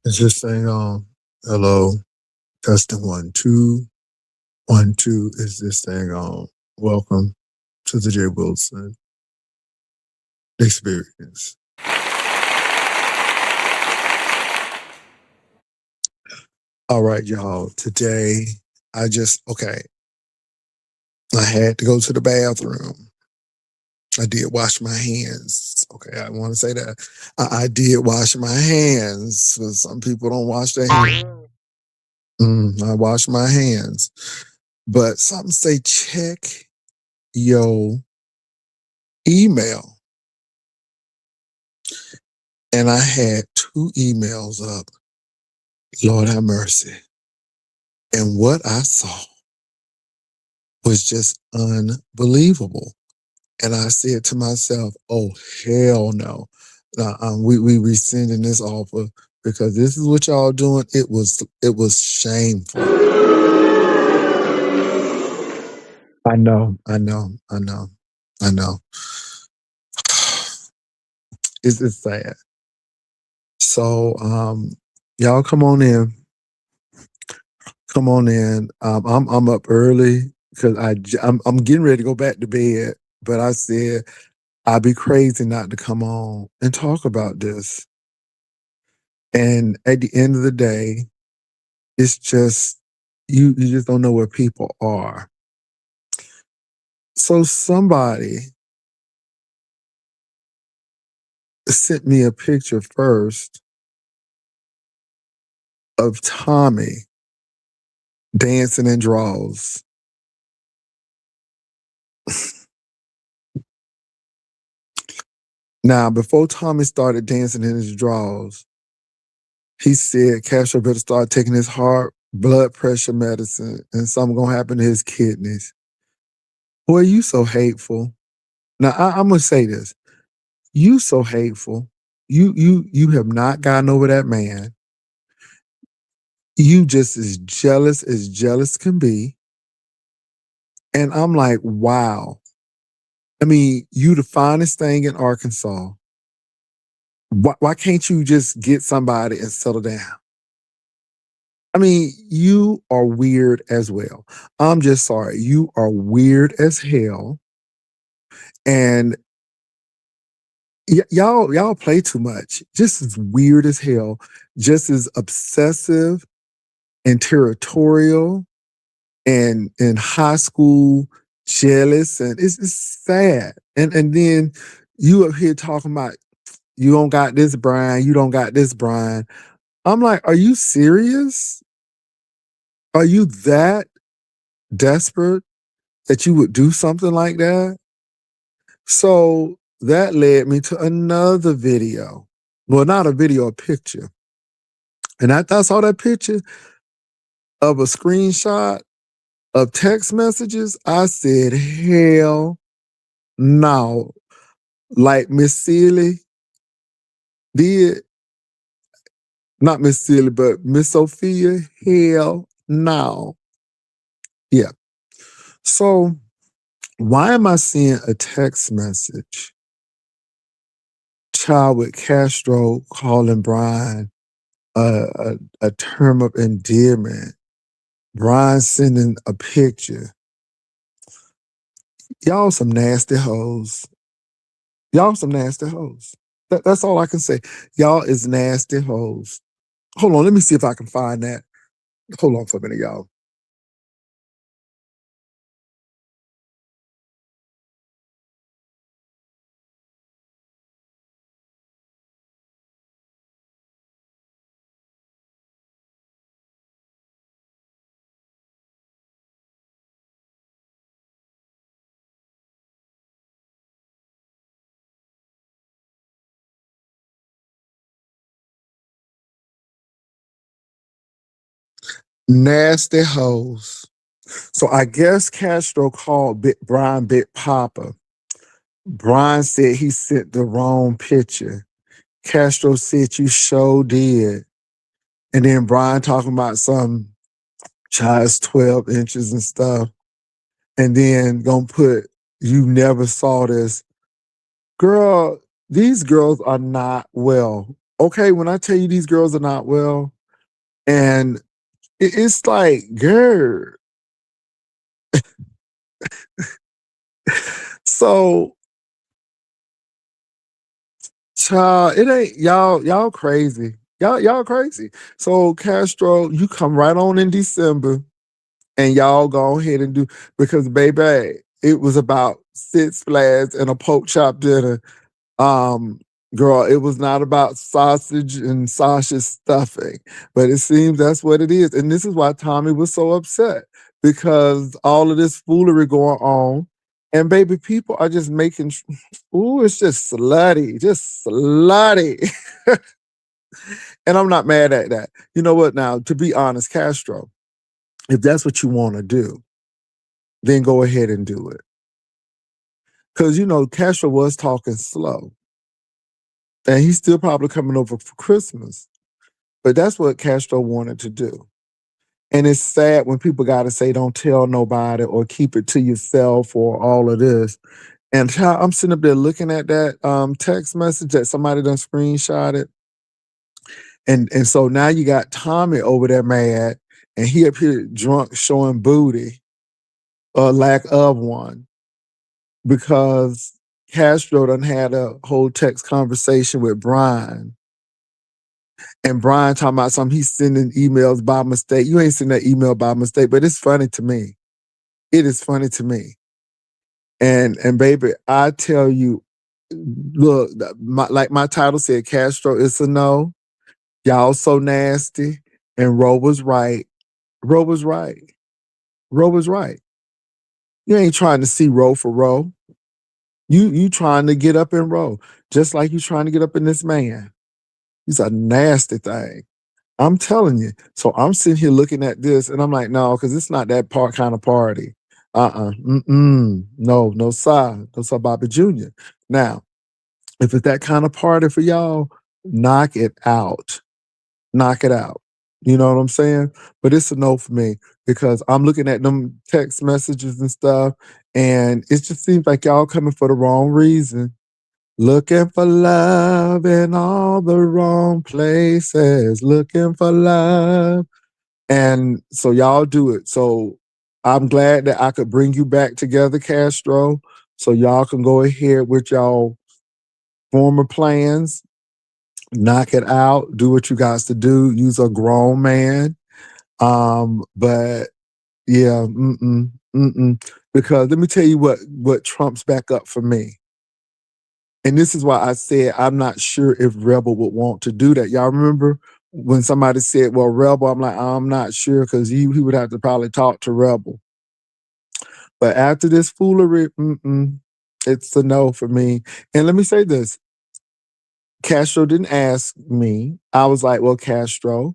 Is this thing on? Hello, testing 1 2 1 2. Is this thing on? Welcome to the Jay Wilson Experience. All right, y'all. Today, okay. I had to go to the bathroom. I did wash my hands. Okay, I want to say that I did wash my hands. 'Cause some people don't wash their hands. I wash my hands, but something say check your email. And I had 2 emails up. Lord have mercy. And what I saw was just unbelievable. And I said to myself, oh, hell no. We rescinding this offer because this is what y'all doing. It was shameful. I know. It's sad. So y'all come on in. Come on in. I'm up early because I'm getting ready to go back to bed. But I said I'd be crazy not to come on and talk about this. And at the end of the day, it's just you just don't know where people are. So somebody sent me a picture first of Tommy dancing in draws. Now, before Tommy started dancing in his drawers, he said Castro better start taking his heart blood pressure medicine and something gonna happen to his kidneys. Boy, you so hateful. Now I'm gonna say this. You so hateful. You have not gotten over that man. You just as jealous can be. And I'm like, wow. I mean, you the finest thing in Arkansas. Why can't you just get somebody and settle down? I mean, you are weird as well. I'm just sorry. You are weird as hell. And y'all play too much. Just as weird as hell. Just as obsessive and territorial and in high school jealous. And it's sad. And then you up here talking about you don't got this Brian, you don't got this Brian. I'm like, are you serious? Are you that desperate that you would do something like that? So that led me to another video. Well, not a video, a picture. And after I saw that picture of a screenshot of text messages, I said, hell no. Like Miss Sealy did, not Miss Sealy, but Miss Sophia, hell no. Yeah. So why am I seeing a text message? Child with Castro calling Brian a term of endearment. Brian sending a picture. Y'all some nasty hoes. Y'all some nasty hoes. That's all I can say. Y'all is nasty hoes. Hold on, let me see if I can find that. Hold on for a minute, y'all. Nasty hoes. So I guess Castro called Brian Big Papa. Brian said he sent the wrong picture. Castro said you sure did. And then Brian talking about some child's 12 inches and stuff. And then gonna put, you never saw this. Girl, these girls are not well. Okay, when I tell you these girls are not well, and it's like, girl. So, child, it ain't y'all crazy. Y'all crazy. So Castro, you come right on in December and y'all go ahead and do because baby, it was about Six Flags and a pork chop dinner. Um, Girl, it was not about sausage and sausage stuffing, but it seems that's what it is. And this is why Tommy was so upset because all of this foolery going on. And baby, people are just making, ooh, it's just slutty. And I'm not mad at that. You know what now, to be honest, Castro, if that's what you want to do, then go ahead and do it. Because, Castro was talking slow and he's still probably coming over for Christmas. But that's what Castro wanted to do. And it's sad when people got to say, don't tell nobody or keep it to yourself or all of this. And I'm sitting up there looking at that text message that somebody done screenshotted. And so now you got Tommy over there mad and he up here drunk showing booty or lack of one because Castro done had a whole text conversation with Brian. And Brian talking about something, he's sending emails by mistake. You ain't sending that email by mistake, but it's funny to me. It is funny to me. And baby, I tell you, look, like my title said, Castro is a no. Y'all so nasty. And Ro was right. Ro was right. Ro was right. You ain't trying to see Ro for Ro. You trying to get up in Ro, just like you trying to get up in this man. He's a nasty thing. I'm telling you. So I'm sitting here looking at this and I'm like, no, because it's not that kind of party. No, no, sir. No, sir, Bobby Jr. Now, if it's that kind of party for y'all, knock it out. Knock it out. You know what I'm saying? But it's a no for me because I'm looking at them text messages and stuff, and it just seems like y'all coming for the wrong reason. Looking for love in all the wrong places. Looking for love. And so y'all do it. So I'm glad that I could bring you back together, Castro. So y'all can go ahead with y'all former plans, knock it out, do what you guys to do. Use a grown man. But yeah, because let me tell you what trumps back up for me. And this is why I said I'm not sure if Rebel would want to do that. Y'all remember when somebody said, well, Rebel, I'm like, I'm not sure because he would have to probably talk to Rebel. But after this foolery, it's a no for me. And let me say this. Castro didn't ask me. I was like, well, Castro,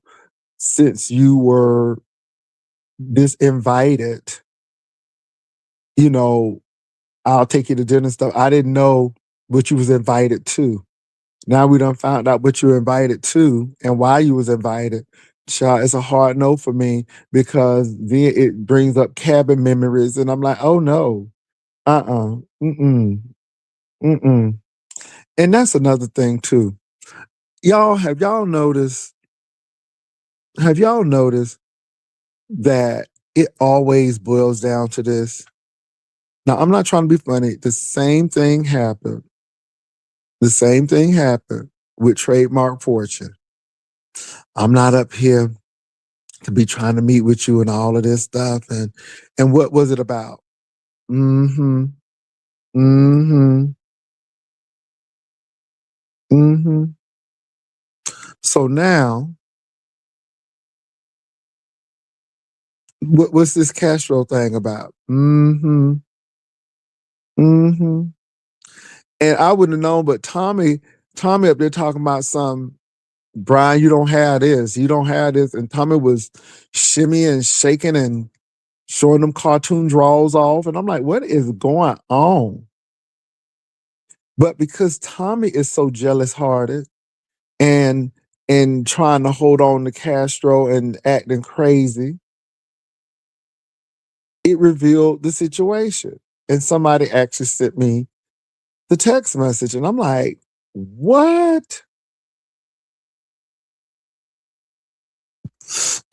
since you were disinvited, I'll take you to dinner and stuff. I didn't know what you was invited to. Now we done found out what you were invited to and why you was invited. Child, it's a hard no for me because then it brings up cabin memories and I'm like, oh no. Mm-mm. Mm-mm. And that's another thing too. Have y'all noticed that it always boils down to this? Now, I'm not trying to be funny. The same thing happened. The same thing happened with Trademark Fortune. I'm not up here to be trying to meet with you and all of this stuff. And what was it about? Mm-hmm. Mm-hmm. Mm-hmm. So now, what's this Castro thing about? Mm-hmm. Mm-hmm. And I wouldn't have known, but Tommy up there talking about some Brian, you don't have this, you don't have this. And Tommy was shimmying and shaking and showing them cartoon draws off. And I'm like, what is going on? But because Tommy is so jealous hearted and trying to hold on to Castro and acting crazy, it revealed the situation. And somebody actually sent me the text message. And I'm like, what?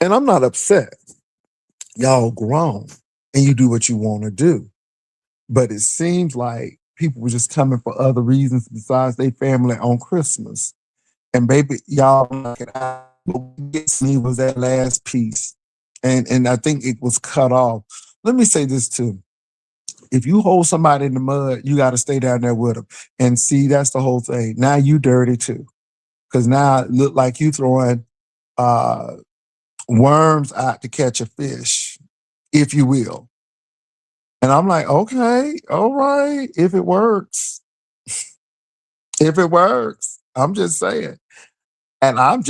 And I'm not upset. Y'all grown and you do what you want to do. But it seems like people were just coming for other reasons besides their family on Christmas. And baby, y'all knock it out. What gets me was that last piece. And I think it was cut off. Let me say this too. If you hold somebody in the mud, you got to stay down there with them. And see, that's the whole thing. Now you dirty too. Because now it look like you throwing uh, worms out to catch a fish, if you will. And I'm like, okay, all right, if it works, if it works, I'm just saying. And I'm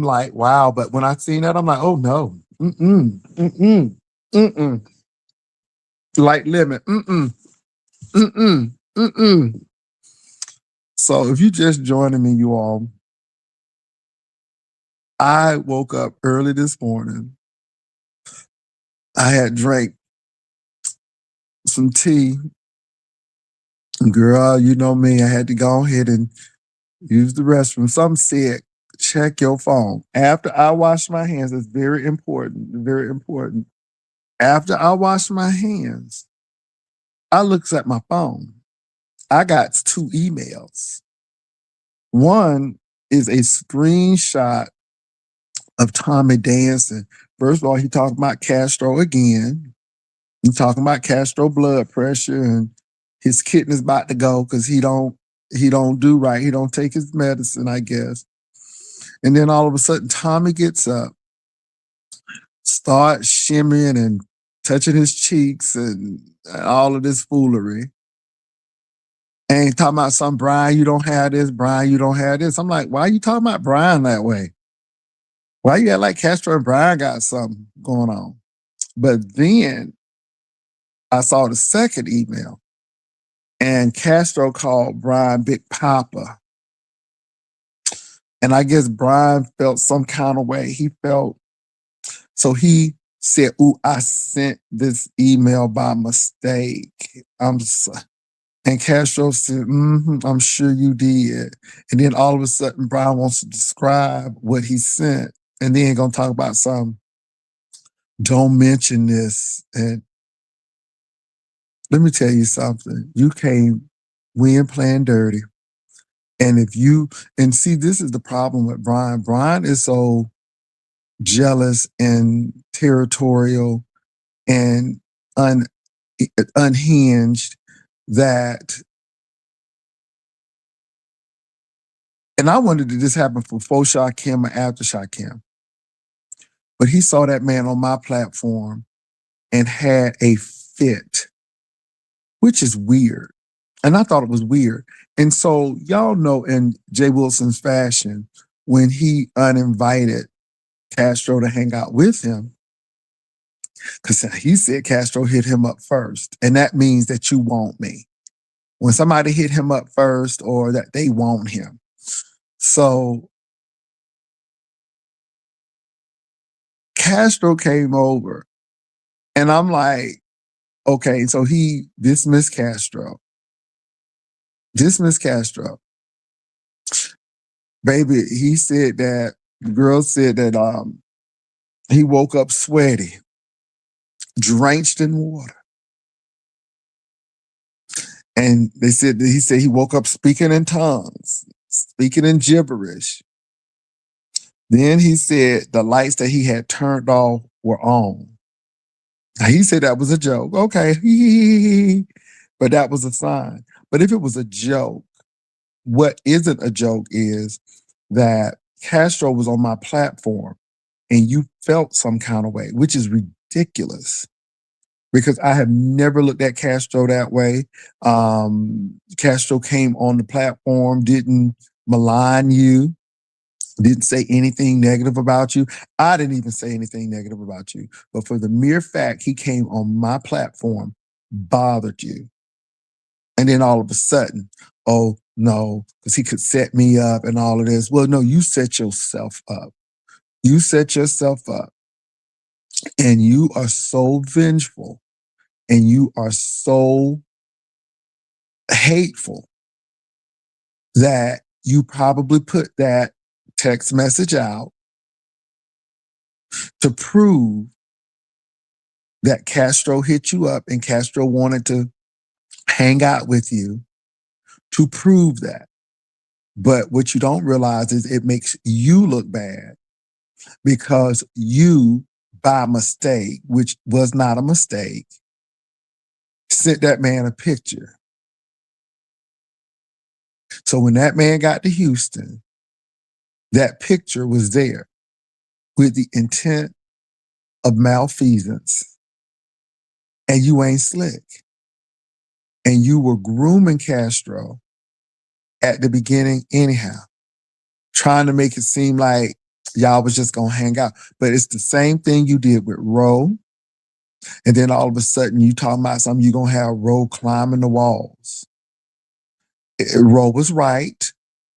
like, wow. But when I seen that, I'm like, oh no, mm-mm, like lemon, mm-mm, mm-mm. So if you just joining me, you all, I woke up early this morning. I had drank some tea. Girl, you know me. I had to go ahead and use the restroom. Some said, check your phone. After I wash my hands, it's very important, very important. After I wash my hands, I looks at my phone. I got 2 emails. One is a screenshot of Tommy dancing. First of all, he talking about Castro again. He talking about Castro blood pressure and his kidney's about to go because he don't do right. He don't take his medicine, I guess. And then all of a sudden, Tommy gets up, starts shimmying and touching his cheeks and all of this foolery. And he talking about some Brian, you don't have this, Brian, you don't have this. I'm like, why are you talking about Brian that way? Why you act like Castro and Brian got something going on? But then I saw the second email and Castro called Brian Big Papa. And I guess Brian felt some kind of way. So he said, ooh, I sent this email by mistake. And Castro said, I'm sure you did. And then all of a sudden, Brian wants to describe what he sent. And then going to talk about some, don't mention this. And let me tell you something. We ain't playing dirty. And and see, this is the problem with Brian. Brian is so jealous and territorial and unhinged that, and I wondered, did this happen before shot Kim or after shot Kim? But he saw that man on my platform and had a fit, which is weird. And I thought it was weird. And so y'all know in Jay Wilson's fashion, when he uninvited Castro to hang out with him, because he said Castro hit him up first. And that means that you want me. When somebody hit him up first or that they want him. So Castro came over and I'm like, okay, so he dismissed Castro. Dismissed Castro. Baby, he said that, the girl said that he woke up sweaty, drenched in water. And he said he woke up speaking in tongues, speaking in gibberish. Then he said the lights that he had turned off were on. Now, he said that was a joke. Okay. But that was a sign. But if it was a joke, what isn't a joke is that Castro was on my platform and you felt some kind of way, which is ridiculous because I have never looked at Castro that way. Castro came on the platform, didn't malign you, didn't say anything negative about you. I didn't even say anything negative about you. But for the mere fact he came on my platform, bothered you. And then all of a sudden, oh no, because he could set me up and all of this. Well, no, you set yourself up. You set yourself up. And you are so vengeful and you are so hateful that you probably put that text message out to prove that Castro hit you up and Castro wanted to hang out with you, to prove that. But what you don't realize is it makes you look bad because you, by mistake, which was not a mistake, sent that man a picture. So when that man got to Houston, that picture was there with the intent of malfeasance. And you ain't slick. And you were grooming Castro at the beginning anyhow, trying to make it seem like y'all was just going to hang out. But it's the same thing you did with Ro. And then all of a sudden you talking about something, you're going to have Ro climbing the walls. Ro was right.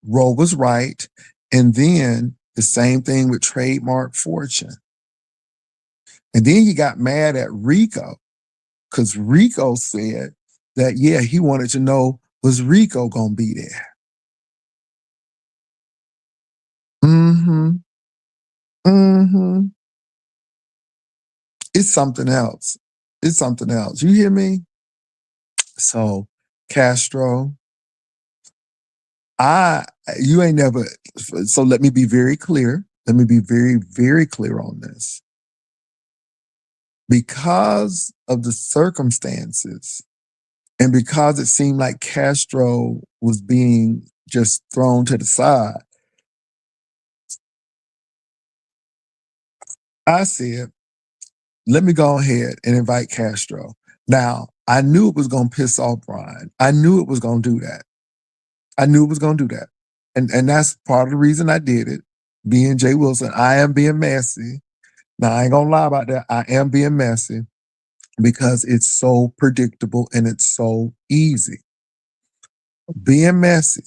Ro was right. And then the same thing with Trademark Fortune. And then you got mad at Rico because Rico said that, yeah, he wanted to know, was Rico going to be there? Mm-hmm. Mm-hmm. It's something else. It's something else. You hear me? So, Castro, you ain't never, so let me be very clear. Let me be very, very clear on this. Because of the circumstances and because it seemed like Castro was being just thrown to the side, I said, let me go ahead and invite Castro. Now, I knew it was going to piss off Brian. I knew it was going to do that. I knew it was going to do that. And that's part of the reason I did it. Being Jay Wilson, I am being messy. Now, I ain't going to lie about that. I am being messy because it's so predictable and it's so easy. Being messy,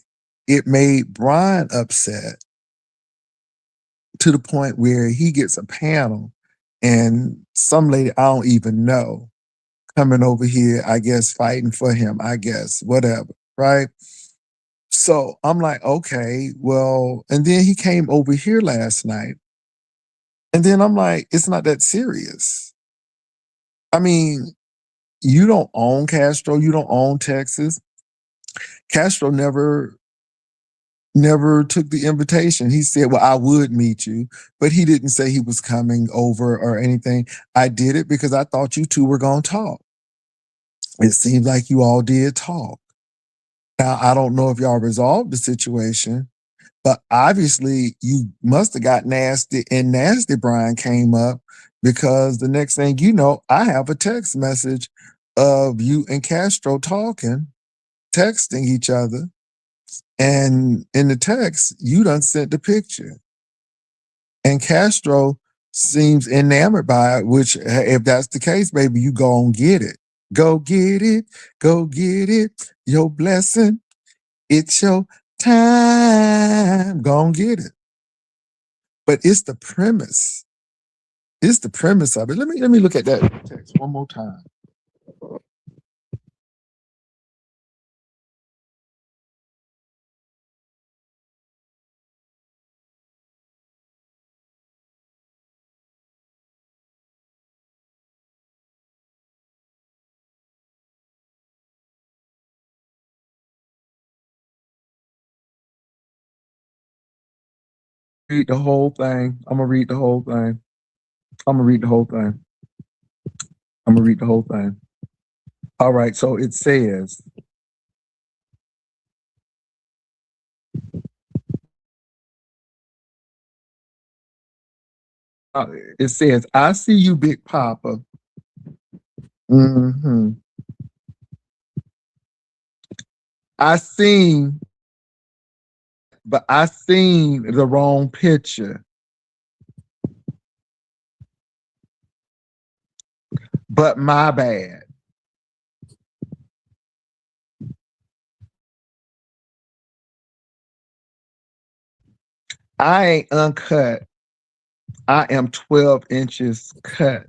it made Brian upset to the point where he gets a panel and some lady I don't even know coming over here, I guess, fighting for him, I guess, whatever, right? So I'm like, okay, well, and then he came over here last night. And then I'm like, it's not that serious. I mean, you don't own Castro, you don't own Texas. Castro never took the invitation. He said, well, I would meet you, but he didn't say he was coming over or anything. I did it because I thought you two were going to talk. It seems like you all did talk. Now, I don't know if y'all resolved the situation, but obviously you must have got nasty, and Nasty Brian came up because the next thing you know, I have a text message of you and Castro talking, texting each other. And in the text, you done sent the picture. And Castro seems enamored by it, which if that's the case, baby, you go and get it. Go get it. Go get it. Your blessing. It's your time. Go and get it. But it's the premise. It's the premise of it. Let me look at that text one more time. Read the whole thing. I'm gonna read the whole thing. I'm gonna read the whole thing. I'm gonna read the whole thing. All right, so it says, uh, it says, I see you, Big Papa. Mm-hmm. I seen, but I seen the wrong picture. But my bad. I ain't uncut. I am 12 inches cut.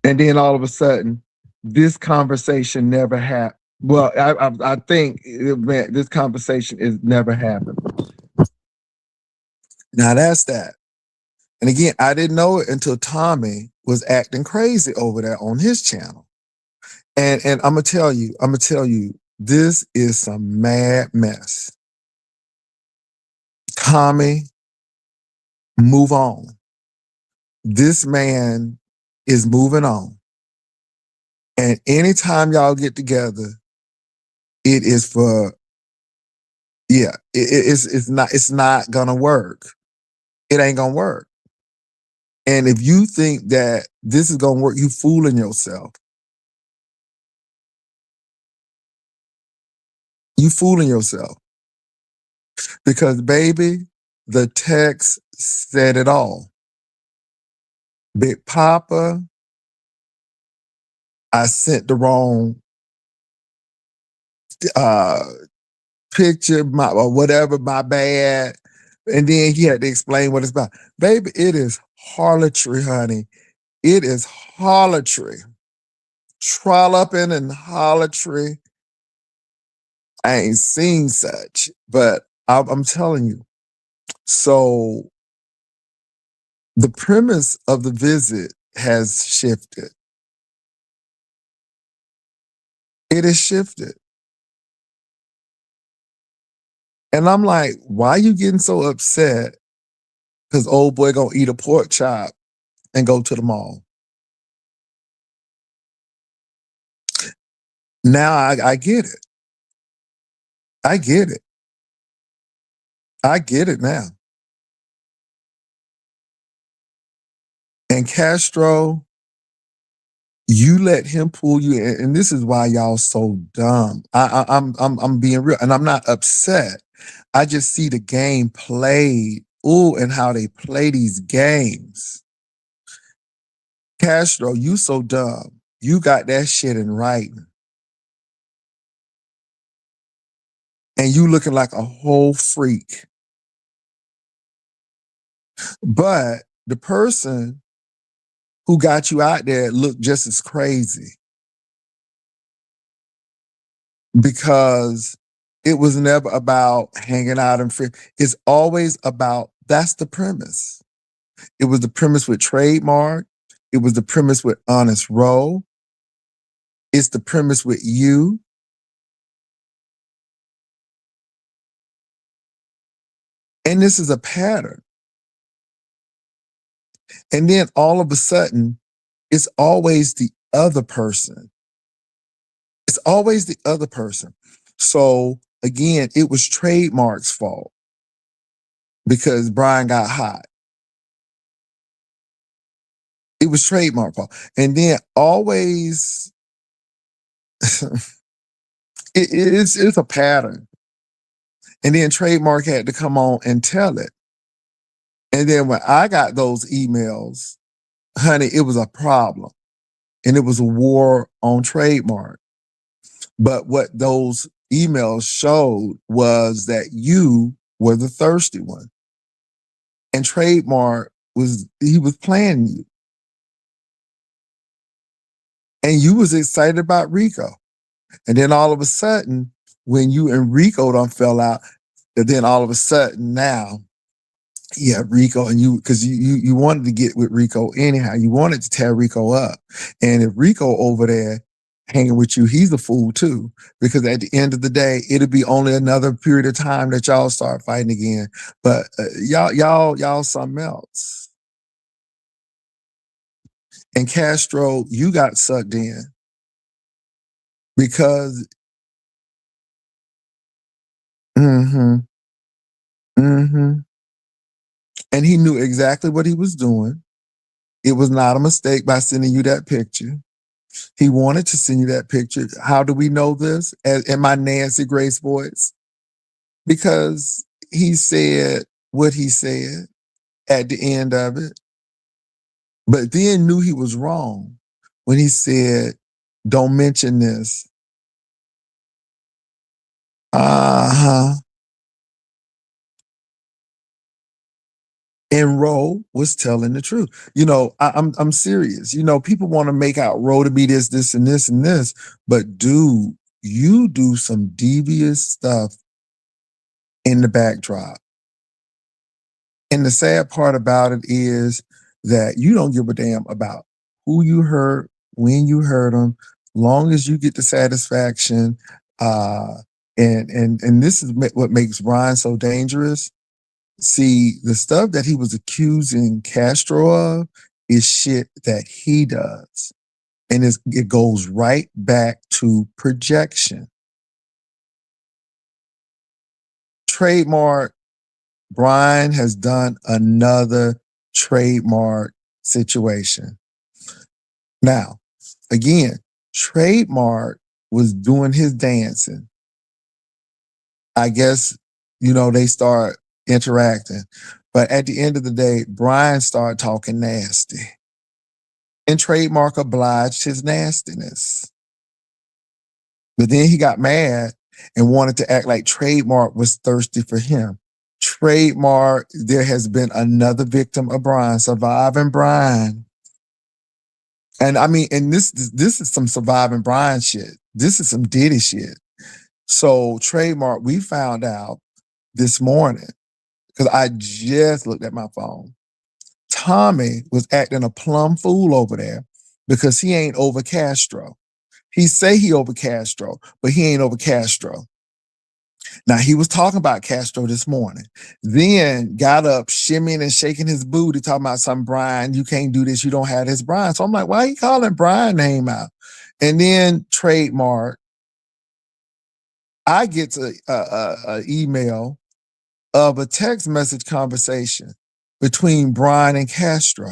And then all of a sudden, this conversation never happened. Well, I think this conversation is never happened. Now that's that. And again, I didn't know it until Tommy was acting crazy over there on his channel. And I'm gonna tell you, this is some mad mess. Tommy, move on. This man is moving on. And anytime y'all get together, it is for, yeah, it's not gonna work. It ain't gonna work. And if you think that this is gonna work, you fooling yourself. You fooling yourself. Because baby, the text said it all. Big Papa, I sent the wrong uh picture, or whatever, my bad. And then he had to explain what it's about. Baby, it is harlotry, honey. It is harlotry. Trolloping and harlotry. I ain't seen such, but I'm telling you. So the premise of the visit has shifted. It has shifted. And I'm like, why you getting so upset? Because old boy gonna eat a pork chop and go to the mall. Now I get it. I get it. I get it now. And Castro, you let him pull you in, and this is why y'all so dumb. I'm being real, and I'm not upset. I just see the game played. Ooh, and how they play these games. Castro, you so dumb. You got that shit in writing. And you looking like a whole freak. But the person who got you out there looked just as crazy because it was never about hanging out and free. It's always about, that's the premise. It was the premise with Trademark. It was the premise with Honest Row. It's the premise with you. And this is a pattern. And then all of a sudden, it's always the other person. It's always the other person. So again, it was Trademark's fault because Brian got hot. It was Trademark's fault. And then always, it's a pattern. And then Trademark had to come on and tell it. And then when I got those emails, honey, it was a problem. And it was a war on Trademark. But what those emails showed was that you were the thirsty one. And Trademark he was playing you. And you was excited about Rico. And then all of a sudden, when you and Rico done fell out, and then all of a sudden now, yeah, Rico and you, because you wanted to get with Rico anyhow. You wanted to tear Rico up. And if Rico over there hanging with you, he's a fool too. Because at the end of the day, it'll be only another period of time that y'all start fighting again. But y'all something else. And Castro, you got sucked in because mm-hmm, mm-hmm. And he knew exactly what he was doing. It was not a mistake by sending you that picture. He wanted to send you that picture. How do we know this? In my Nancy Grace voice? Because he said what he said at the end of it, but then knew he was wrong when he said, don't mention this. Uh-huh. And Ro was telling the truth. You know, I'm serious. You know, people want to make out Ro to be this, and this, and this. But dude, you do some devious stuff in the backdrop. And the sad part about it is that you don't give a damn about who you hurt, when you hurt them, long as you get the satisfaction. Uh, and this is what makes Brian so dangerous. See, the stuff that he was accusing Castro of is shit that he does. And it goes right back to projection. Trademark, Brian has done another trademark situation. Now, again, Trademark was doing his dancing. I guess, they start interacting. But at the end of the day, Brian started talking nasty. And Trademark obliged his nastiness. But then he got mad and wanted to act like Trademark was thirsty for him. Trademark, there has been another victim of Brian, surviving Brian. And I mean, and this is some surviving Brian shit. This is some Diddy shit. So Trademark, we found out this morning, because I just looked at my phone. Tommy was acting a plumb fool over there because he ain't over Castro. He say he over Castro, but he ain't over Castro. Now, he was talking about Castro this morning, then got up, shimmying and shaking his booty, talking about some Brian, you can't do this, you don't have this Brian. So I'm like, why are you calling Brian name out? And then Trademark, I get a email of a text message conversation between Brian and Castro.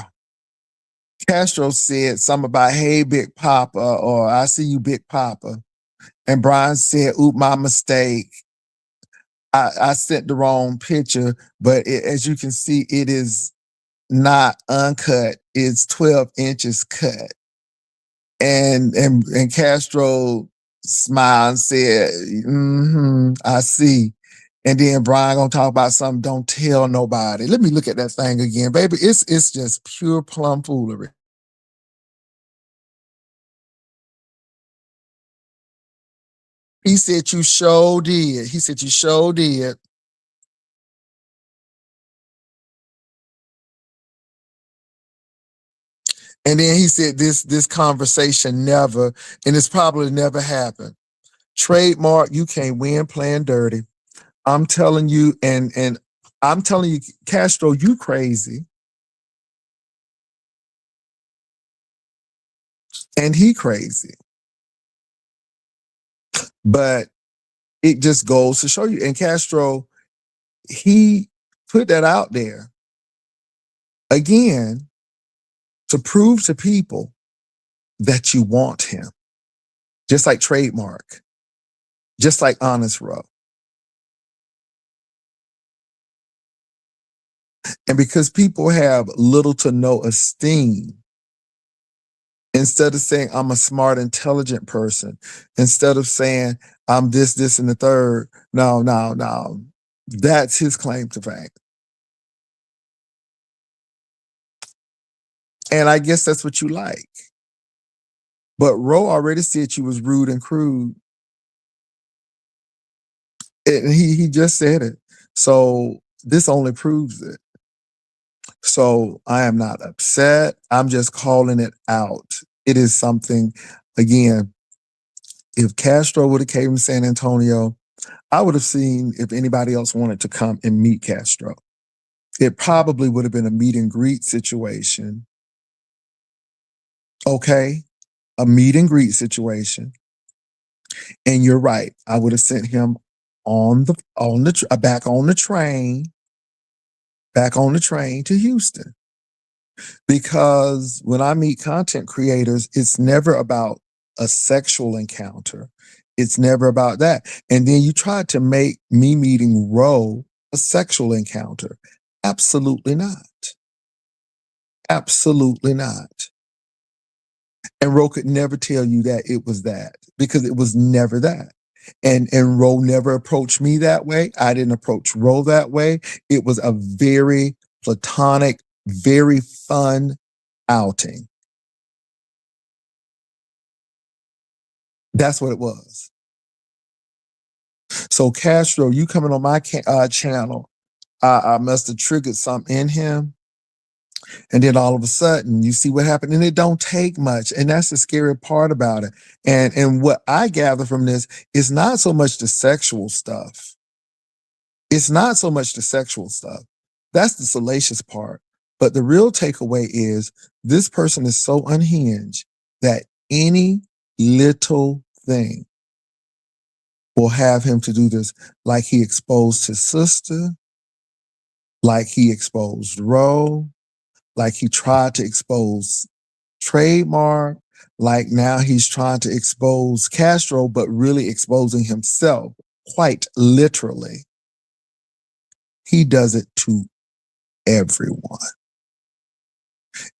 Castro said something about, hey, Big Papa, or I see you, Big Papa. And Brian said, oop, my mistake. I sent the wrong picture, but as you can see, it is not uncut. It's 12 inches cut. And Castro smiled and said, I see. And then Brian gonna talk about something, don't tell nobody. Let me look at that thing again, baby. It's just pure plum foolery. He said you sure did. He said you sure did. And then he said this conversation never, and it's probably never happened. Trademark, you can't win playing dirty. I'm telling you, and I'm telling you, Castro, you crazy. And he crazy. But it just goes to show you. And Castro, he put that out there again to prove to people that you want him. Just like Trademark, just like Honest Row. And because people have little to no esteem, instead of saying I'm a smart, intelligent person, instead of saying I'm this, and the third, no. That's his claim to fame. And I guess that's what you like. But Roe already said you was rude and crude. And he just said it. So this only proves it. So I am not upset. I'm just calling it out. It is something, again, if Castro would have came to San Antonio, I would have seen if anybody else wanted to come and meet Castro. It probably would have been a meet and greet situation. Okay, a meet and greet situation. And you're right. I would have sent him back on the train to Houston. Because when I meet content creators, it's never about a sexual encounter. It's never about that. And then you try to make me meeting Roe a sexual encounter. Absolutely not. Absolutely not. And Roe could never tell you that it was that because it was never that. And Roe never approached me that way. I didn't approach Roe that way. It was a very platonic, very fun outing. That's what it was. So Castro, you coming on my channel I must have triggered something in him. And then all of a sudden you see what happened. And it don't take much. And that's the scary part about it. And what I gather from this is not so much the sexual stuff. It's not so much the sexual stuff. That's the salacious part. But the real takeaway is this person is so unhinged that any little thing will have him to do this. Like he exposed his sister, like he exposed Roe, like he tried to expose Trademark, like now he's trying to expose Castro, but really exposing himself, quite literally. He does it to everyone.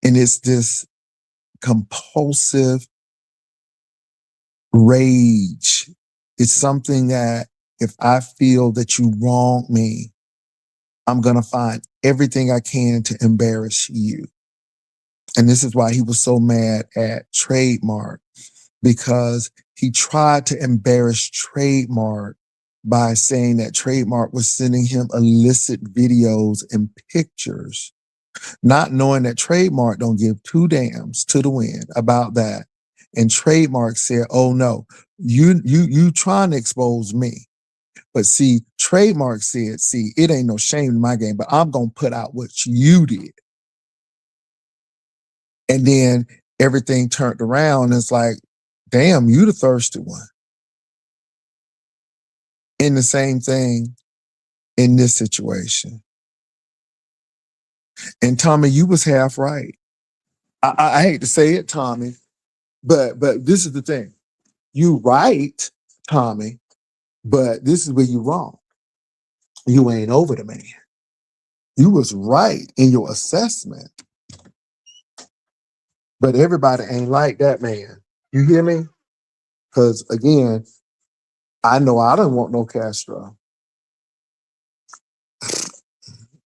And it's this compulsive rage. It's something that if I feel that you wronged me, I'm going to find everything I can to embarrass you. And this is why he was so mad at Trademark, because he tried to embarrass Trademark by saying that Trademark was sending him illicit videos and pictures, not knowing that Trademark don't give two damns to the wind about that. And Trademark said, "Oh no, you trying to expose me." But see, Trademark said, "See, it ain't no shame in my game, but I'm gonna put out what you did." And then everything turned around. And it's like, damn, you the thirsty one. In the same thing in this situation. And Tommy, you was half right. I hate to say it, Tommy, but this is the thing. You right, Tommy, but this is where you wrong. You ain't over the man. You was right in your assessment, but everybody ain't like that man. You hear me? Because again, I know I don't want no Castro.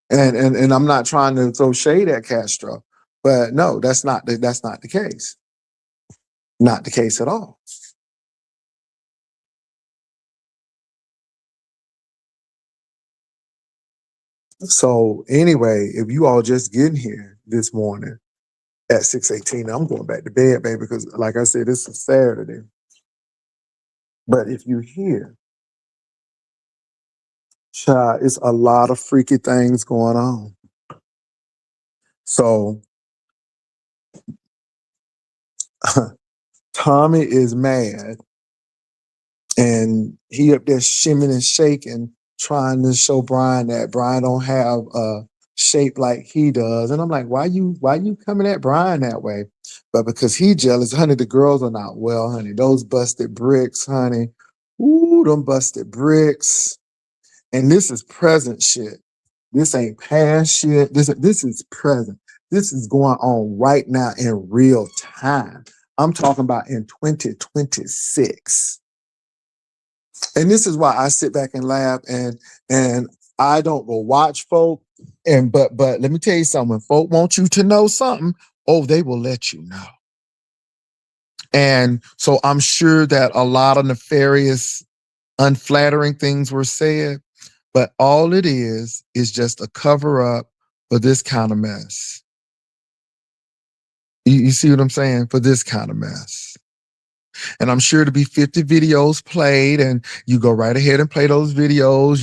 And I'm not trying to throw shade at Castro, but no, that's not the case. Not the case at all. So anyway, if you all just getting here this morning at 6:18, I'm going back to bed, baby, because like I said, this is Saturday. But if you here, child, it's a lot of freaky things going on. So Tommy is mad and he up there shimming and shaking, trying to show Brian that Brian don't have a shape like he does. And I'm like, why you coming at Brian that way? But because he jealous, honey, the girls are not well, honey. Those busted bricks, honey. Ooh, them busted bricks. And this is present shit. This ain't past shit. This is present. This is going on right now in real time. I'm talking about in 2026. And this is why I sit back and laugh and I don't go watch folk. And but let me tell you something. When folk want you to know something, oh, they will let you know. And so I'm sure that a lot of nefarious, unflattering things were said, but all it is just a cover up for this kind of mess. You see what I'm saying? For this kind of mess. And I'm sure to be 50 videos played, and you go right ahead and play those videos.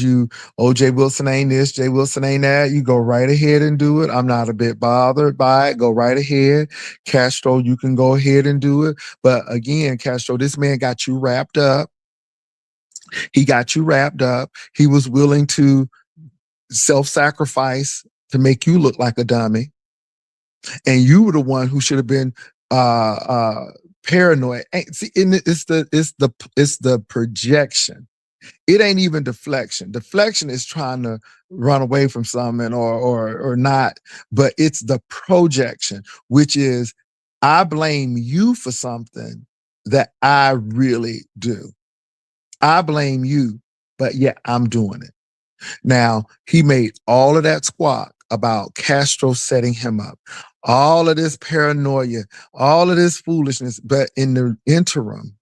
Jay Wilson ain't this, Jay Wilson ain't that. You go right ahead and do it. I'm not a bit bothered by it. Go right ahead. Castro, you can go ahead and do it. But again, Castro, this man got you wrapped up. He got you wrapped up. He was willing to self-sacrifice to make you look like a dummy. And you were the one who should have been paranoid. See, it's the projection. It ain't even deflection. Deflection is trying to run away from something or not, but it's the projection, which is I blame you for something that I really do. I blame you, but yeah, I'm doing it. Now, he made all of that squawk about Castro setting him up, all of this paranoia, all of this foolishness. But in the interim,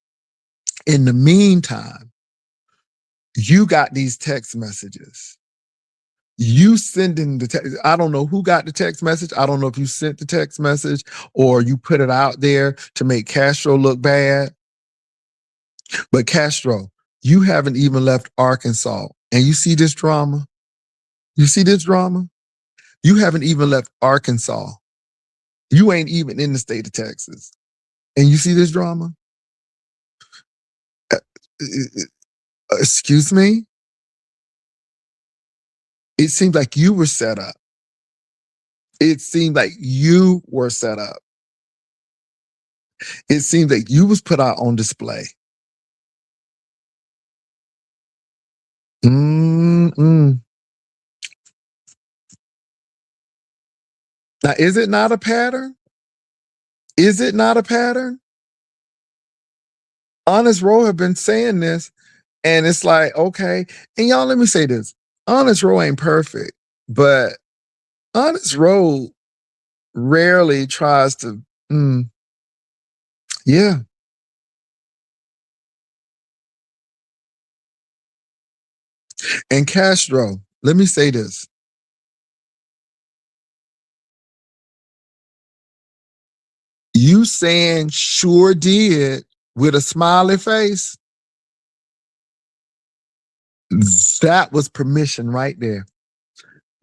in the meantime, you got these text messages You sending the text. I don't know who got the text message. I don't know if you sent the text message or you put it out there to make Castro look bad. But Castro, you haven't even left Arkansas. And you see this drama? You see this drama? You haven't even left Arkansas. You ain't even in the state of Texas. And you see this drama? Uh, Excuse me? It seems like you were set up. It seemed like you were set up. It seemed like you was put out on display. Mm-mm. Now, is it not a pattern? Is it not a pattern? Honest Row have been saying this, and it's like, okay. And y'all, let me say this. Honest Row ain't perfect, but Honest Row rarely tries to, yeah. And Castro, let me say this. You saying sure did with a smiley face, that was permission right there.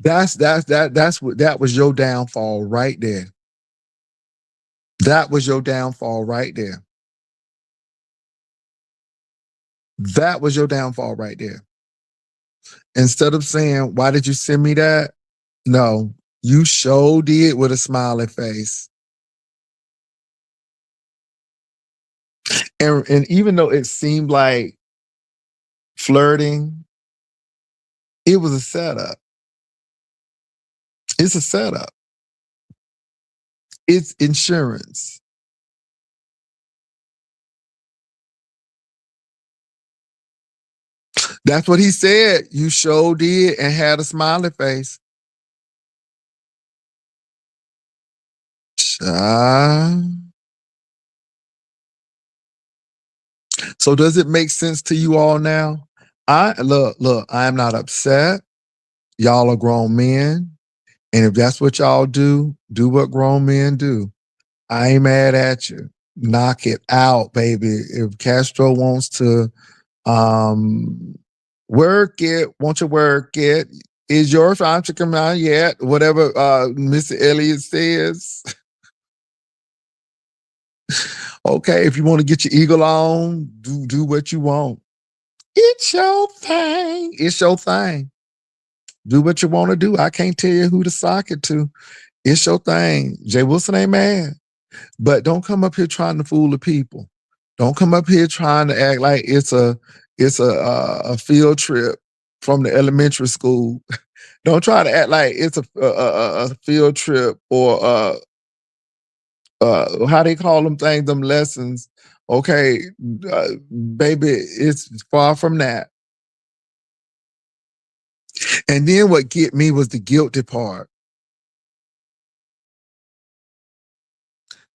That was your downfall right there. That was your downfall right there. That was your downfall right there. Instead of saying, why did you send me that? No, you sure did with a smiley face. And even though it seemed like flirting, it was a setup. It's a setup. It's insurance. That's what he said. You sure did and had a smiley face. So does it make sense to you all now? Look, I am not upset. Y'all are grown men. And if that's what y'all do what grown men do. I ain't mad at you. Knock it out, baby. If Castro wants to work it, won't you work it? Is your time to come out yet? Whatever Mr. Elliott says. Okay, if you want to get your eagle on, do what you want. It's your thing. It's your thing. Do what you want to do. I can't tell you who to sock it to. It's your thing. Jay Wilson ain't mad. But don't come up here trying to fool the people. Don't come up here trying to act like it's a field trip from the elementary school. Don't try to act like it's a field trip or how they call them things, them lessons. Okay, baby, it's far from that. And then what get me was the guilty part.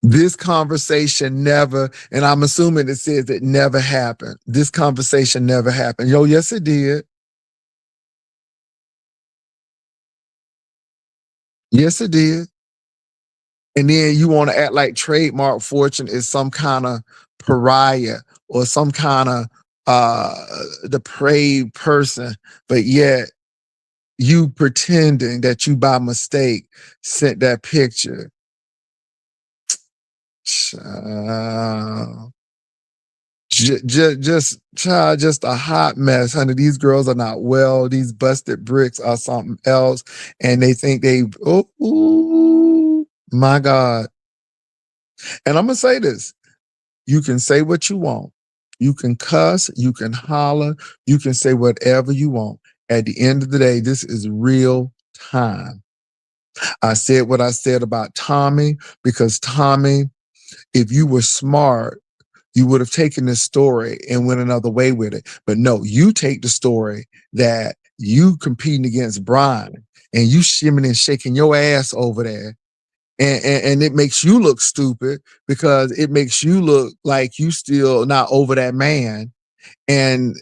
This conversation never, and I'm assuming it says it never happened. This conversation never happened. Yo, yes, it did. Yes, it did. And then you want to act like Trademark Fortune is some kind of pariah or some kind of depraved person, but yet you pretending that you by mistake sent that picture. Just a hot mess, honey. These girls are not well. These busted bricks are something else, and they think ooh, my God. And I'm gonna say this: you can say what you want, you can cuss, you can holler, you can say whatever you want. At the end of the day, this is real time. I said what I said about Tommy because Tommy, if you were smart, you would have taken this story and went another way with it. But no, you take the story that you competing against Brian and you shimming and shaking your ass over there. And it makes you look stupid because it makes you look like you still not over that man. And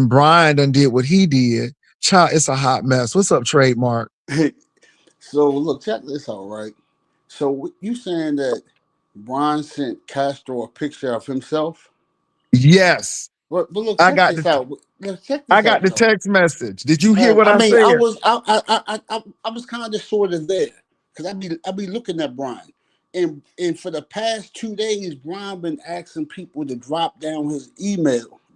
Brian done did what he did. Child, it's a hot mess. What's up, trademark? So look, check this out, right? So you saying that Brian sent Castro a picture of himself? Yes. But look, I check got this the out. Look, check I this got out, the though. text message. Did you hear what I I mean, said? I was kind of sort of there because I be looking at Brian, and for the past 2 days, Brian been asking people to drop down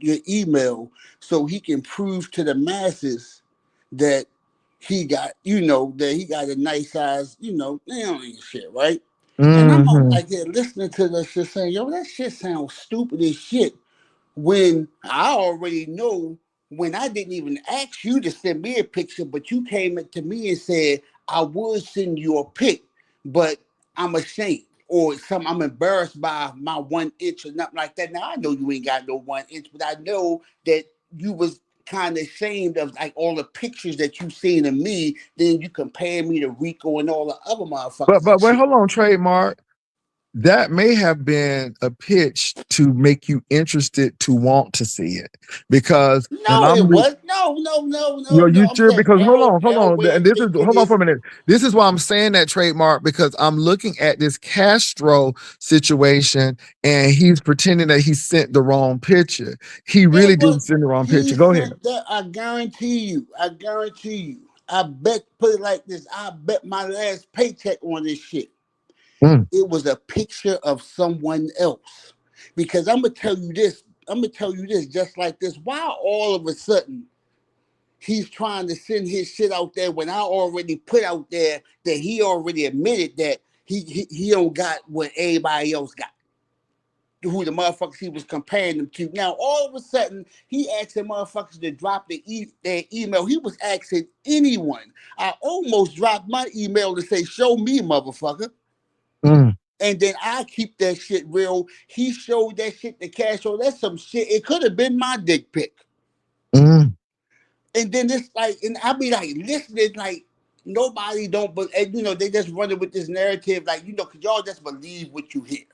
your email, so he can prove to the masses that he got, that he got a nice size, they don't even shit, right? And I'm all Hmm. like, yeah, listening to that shit, saying, yo, that shit sounds stupid as shit when I already know when I didn't even ask you to send me a picture, but you came up to me and said, I would send you a pic, but I'm ashamed or some I'm embarrassed by my 1 inch or nothing like that. Now I know you ain't got no 1 inch, but I know that you was kind of ashamed of like all the pictures that you seen of me. Then you compare me to Rico and all the other But motherfuckers and but wait, shit. hold on, trademark. That may have been a pitch to make you interested to want to see it because when No, I'm it was no, no, no, yo, no, no. you I'm sure? saying Because L hold L on, way and of this is thinking hold on is for a minute. This is why I'm saying that trademark because I'm looking at this Castro situation and he's pretending that he sent the wrong picture. He it really was didn't send the wrong he picture. Go ahead. sent that. I guarantee you. I guarantee you. I bet. Put it like this. I bet my last paycheck on this shit. Mm, It was a picture of someone else. Because I'm gonna tell you this. I'm gonna tell you this just like this. Why all of a sudden he's trying to send his shit out there when I already put out there that he already admitted that he don't got what everybody else got, who the motherfuckers he was comparing them to. Now, all of a sudden, he asking motherfuckers to drop their email. He was asking anyone. I almost dropped my email to say, show me, motherfucker. mm, And then I keep that shit real. He showed that shit to Castro. That's some shit. It could have been my dick pic. mm, And then this like, and I be like listening, like nobody don't, but they just running with this narrative, like cause y'all just believe what you hear.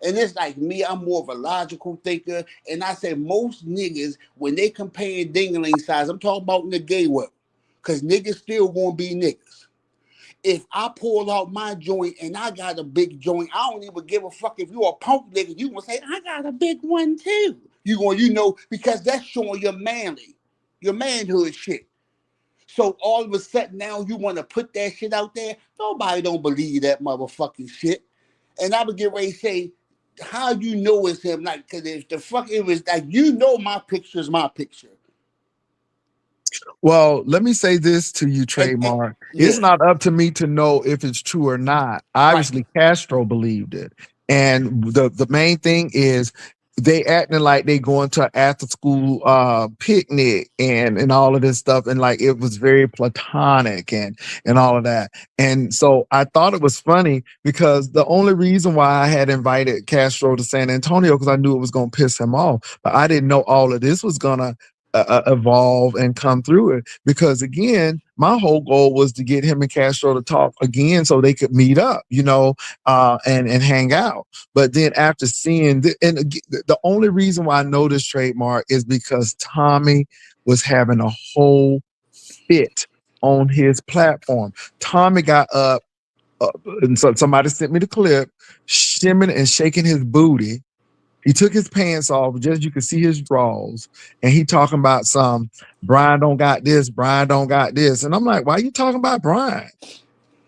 And it's like me, I'm more of a logical thinker, and I say most niggas when they compare dingling size, I'm talking about in the gay world, cause niggas still gonna be niggas. If I pull out my joint and I got a big joint, I don't even give a fuck if you a punk nigga. You gonna say I got a big one too. You going, because that's showing your manhood shit. So all of a sudden now you want to put that shit out there. Nobody don't believe that motherfucking shit. And I would get ready to say, how you know it's him? Like, cause if the fuck it was like my picture is my picture. well, let me say this to you, And trademark. It's yeah, not up to me to know if it's true or not. right. Obviously, Castro believed it. And the main thing is they acting like they going to an after school picnic and all of this stuff. And like it was very platonic and all of that. And so I thought it was funny because the only reason why I had invited Castro to San Antonio because I knew it was gonna piss him off. But I didn't know all of this was gonna evolve and come through it. Because again, my whole goal was to get him and Castro to talk again so they could meet up, and hang out. But then after seeing, the only reason why I know this trademark is because Tommy was having a whole fit on his platform. Tommy got up, uh, and so somebody sent me the clip, shimming and shaking his booty. He took his pants off, just you could see his drawers, and he talking about some Brian don't got this, Brian don't got this. And I'm like, why are you talking about Brian?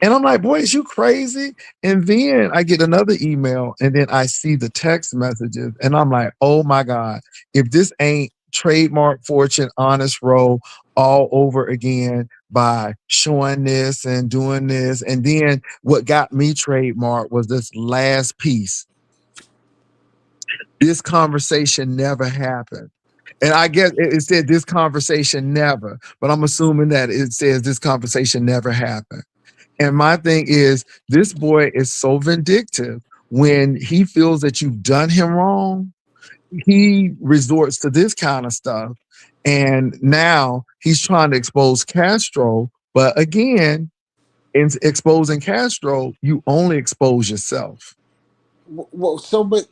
And I'm like, boy, is you crazy? And then I get another email, and then I see the text messages, and I'm like, oh my God, if this ain't trademark fortune honest row all over again by showing this and doing this. And then what got me trademark was this last piece. This conversation never happened. And I guess it said this conversation never, but I'm assuming that it says this conversation never happened. And my thing is, this boy is so vindictive when he feels that you've done him wrong. He resorts to this kind of stuff. And now he's trying to expose Castro. But again, in exposing Castro, you only expose yourself. Well, so but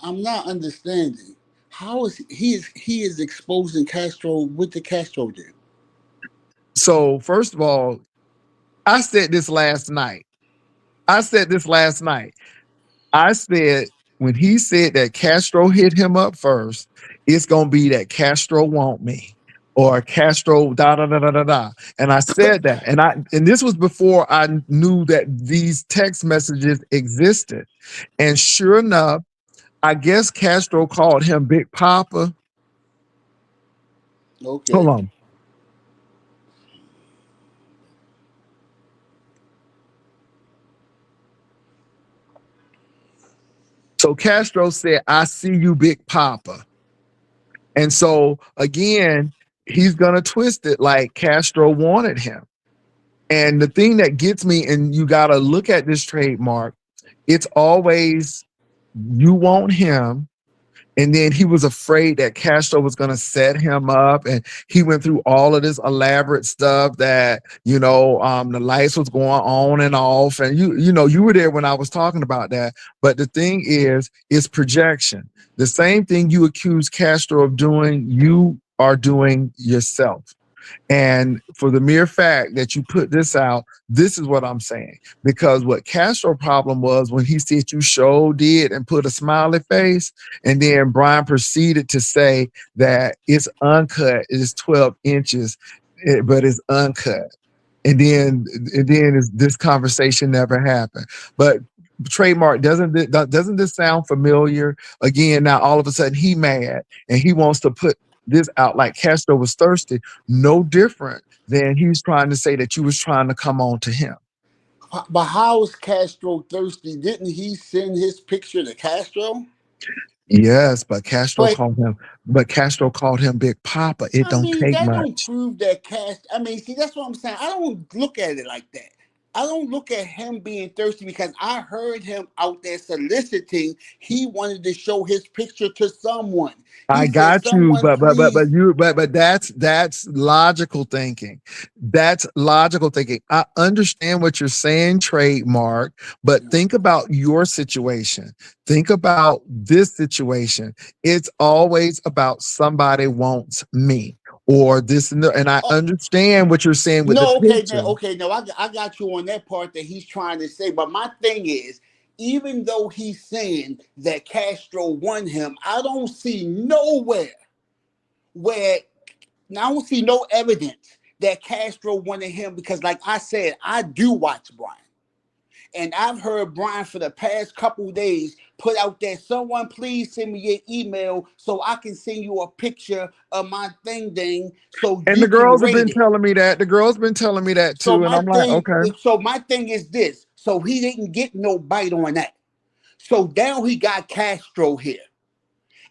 I'm not understanding. How is he is exposing Castro with the Castro did? So first of all, I said this last night. I said this last night. I said when he said that Castro hit him up first, it's gonna be that Castro want me or Castro da da da da da da. And I said that, and this was before I knew that these text messages existed. And sure enough, I guess Castro called him Big Papa. Hold Okay. on. So Castro said, "I see you, Big Papa." And so again, he's gonna twist it like Castro wanted him. And the thing that gets me, and you got to look at this trademark, it's always you want him. And then he was afraid that Castro was going to set him up. And he went through all of this elaborate stuff that, the lights was going on and off. And you were there when I was talking about that. But the thing is, it's projection. The same thing you accuse Castro of doing, you are doing yourself. And for the mere fact that you put this out, this is what I'm saying. Because what Castro problem was when he said you sure did and put a smiley face, and then Brian proceeded to say that it's uncut, it's 12 inches, but it's uncut. And then this conversation never happened. But trademark, doesn't this sound familiar? Again, now all of a sudden he mad and he wants to put this out like Castro was thirsty. No different than he was trying to say that you was trying to come on to him. But how is Castro thirsty? Didn't he send his picture to Castro? Yes, but Castro But called him. But Castro called him Big Papa. It I don't mean, take that don't much. prove that Castro. I mean, see, that's what I'm saying. I don't look at it like that. I don't look at him being thirsty because I heard him out there soliciting. He wanted to show his picture to someone. I He said, got you, "Someone, please." but that's logical thinking. That's logical thinking. I understand what you're saying, trademark, but think about your situation. Think about this situation. It's always about somebody wants me or this and I Oh, understand what you're saying with the no, okay, picture. no, I got you on that part that he's trying to say. But my thing is, even though he's saying that Castro won him, I don't see nowhere where now I don't see no evidence that Castro wanted him because, like I said, I do watch Brian. And I've heard Brian for the past couple days put out there, someone please send me your email so I can send you a picture of my thing so And you the can girls have rate been it. telling me that. The girls been telling me that So too. And my I'm like, thing, okay. so my thing is this. So he didn't get no bite on that. So now he got Castro here.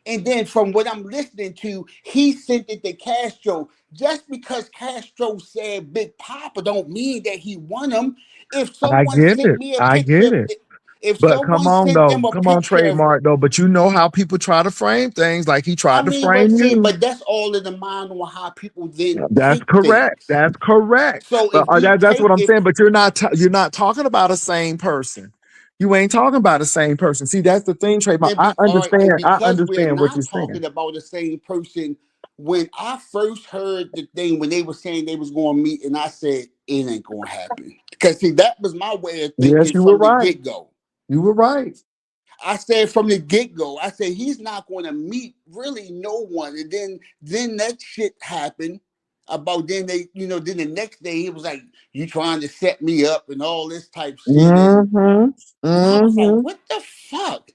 And then from what I'm listening to, he sent it to Castro. Just because Castro said Big Papa don't mean that he won him. If I someone get sent it. me a I get picture, it. if But come someone on sent though. them a Come on, picture, trademark though. But you know how people try to frame things like he I tried to mean, frame but see, you. but that's all in the mind on how people then That's take correct. things. That's correct. So But if you that's what take I'm if saying. But you're not talking about a same person. You ain't talking about the same person. See, that's the thing, trademark. and be all right, and I because we're understand what not you're saying. talking about the same person, when I first heard the thing when they were saying they was going to meet, and I said it ain't going to happen because see that was my way of Yes, thinking you were from the right. get go. You were right. I said from the get go, I said he's not going to meet really no one, and then that shit happened. About then they, then the next day he was like, "You trying to set me up and all this type shit," and Mm-hmm. I was like, Mm-hmm. what the fuck?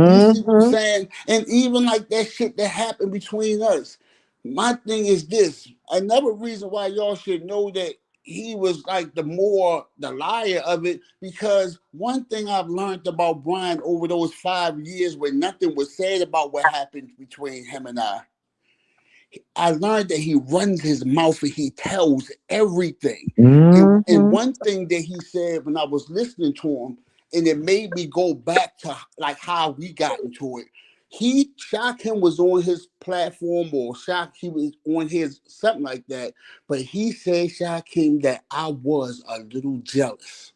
You see what I'm Mm-hmm. saying? And even like that shit that happened between us. My thing is this. Another reason why y'all should know that he was like the liar of it, because one thing I've learned about Brian over those 5 years where nothing was said about what happened between him and I learned that he runs his mouth and he tells everything. And Mm-hmm. one thing that he said when I was listening to him, and it made me go back to like how we got into it. He Shock him was on his platform or Shock he was on his something like that, but he said Shock him that I was a little jealous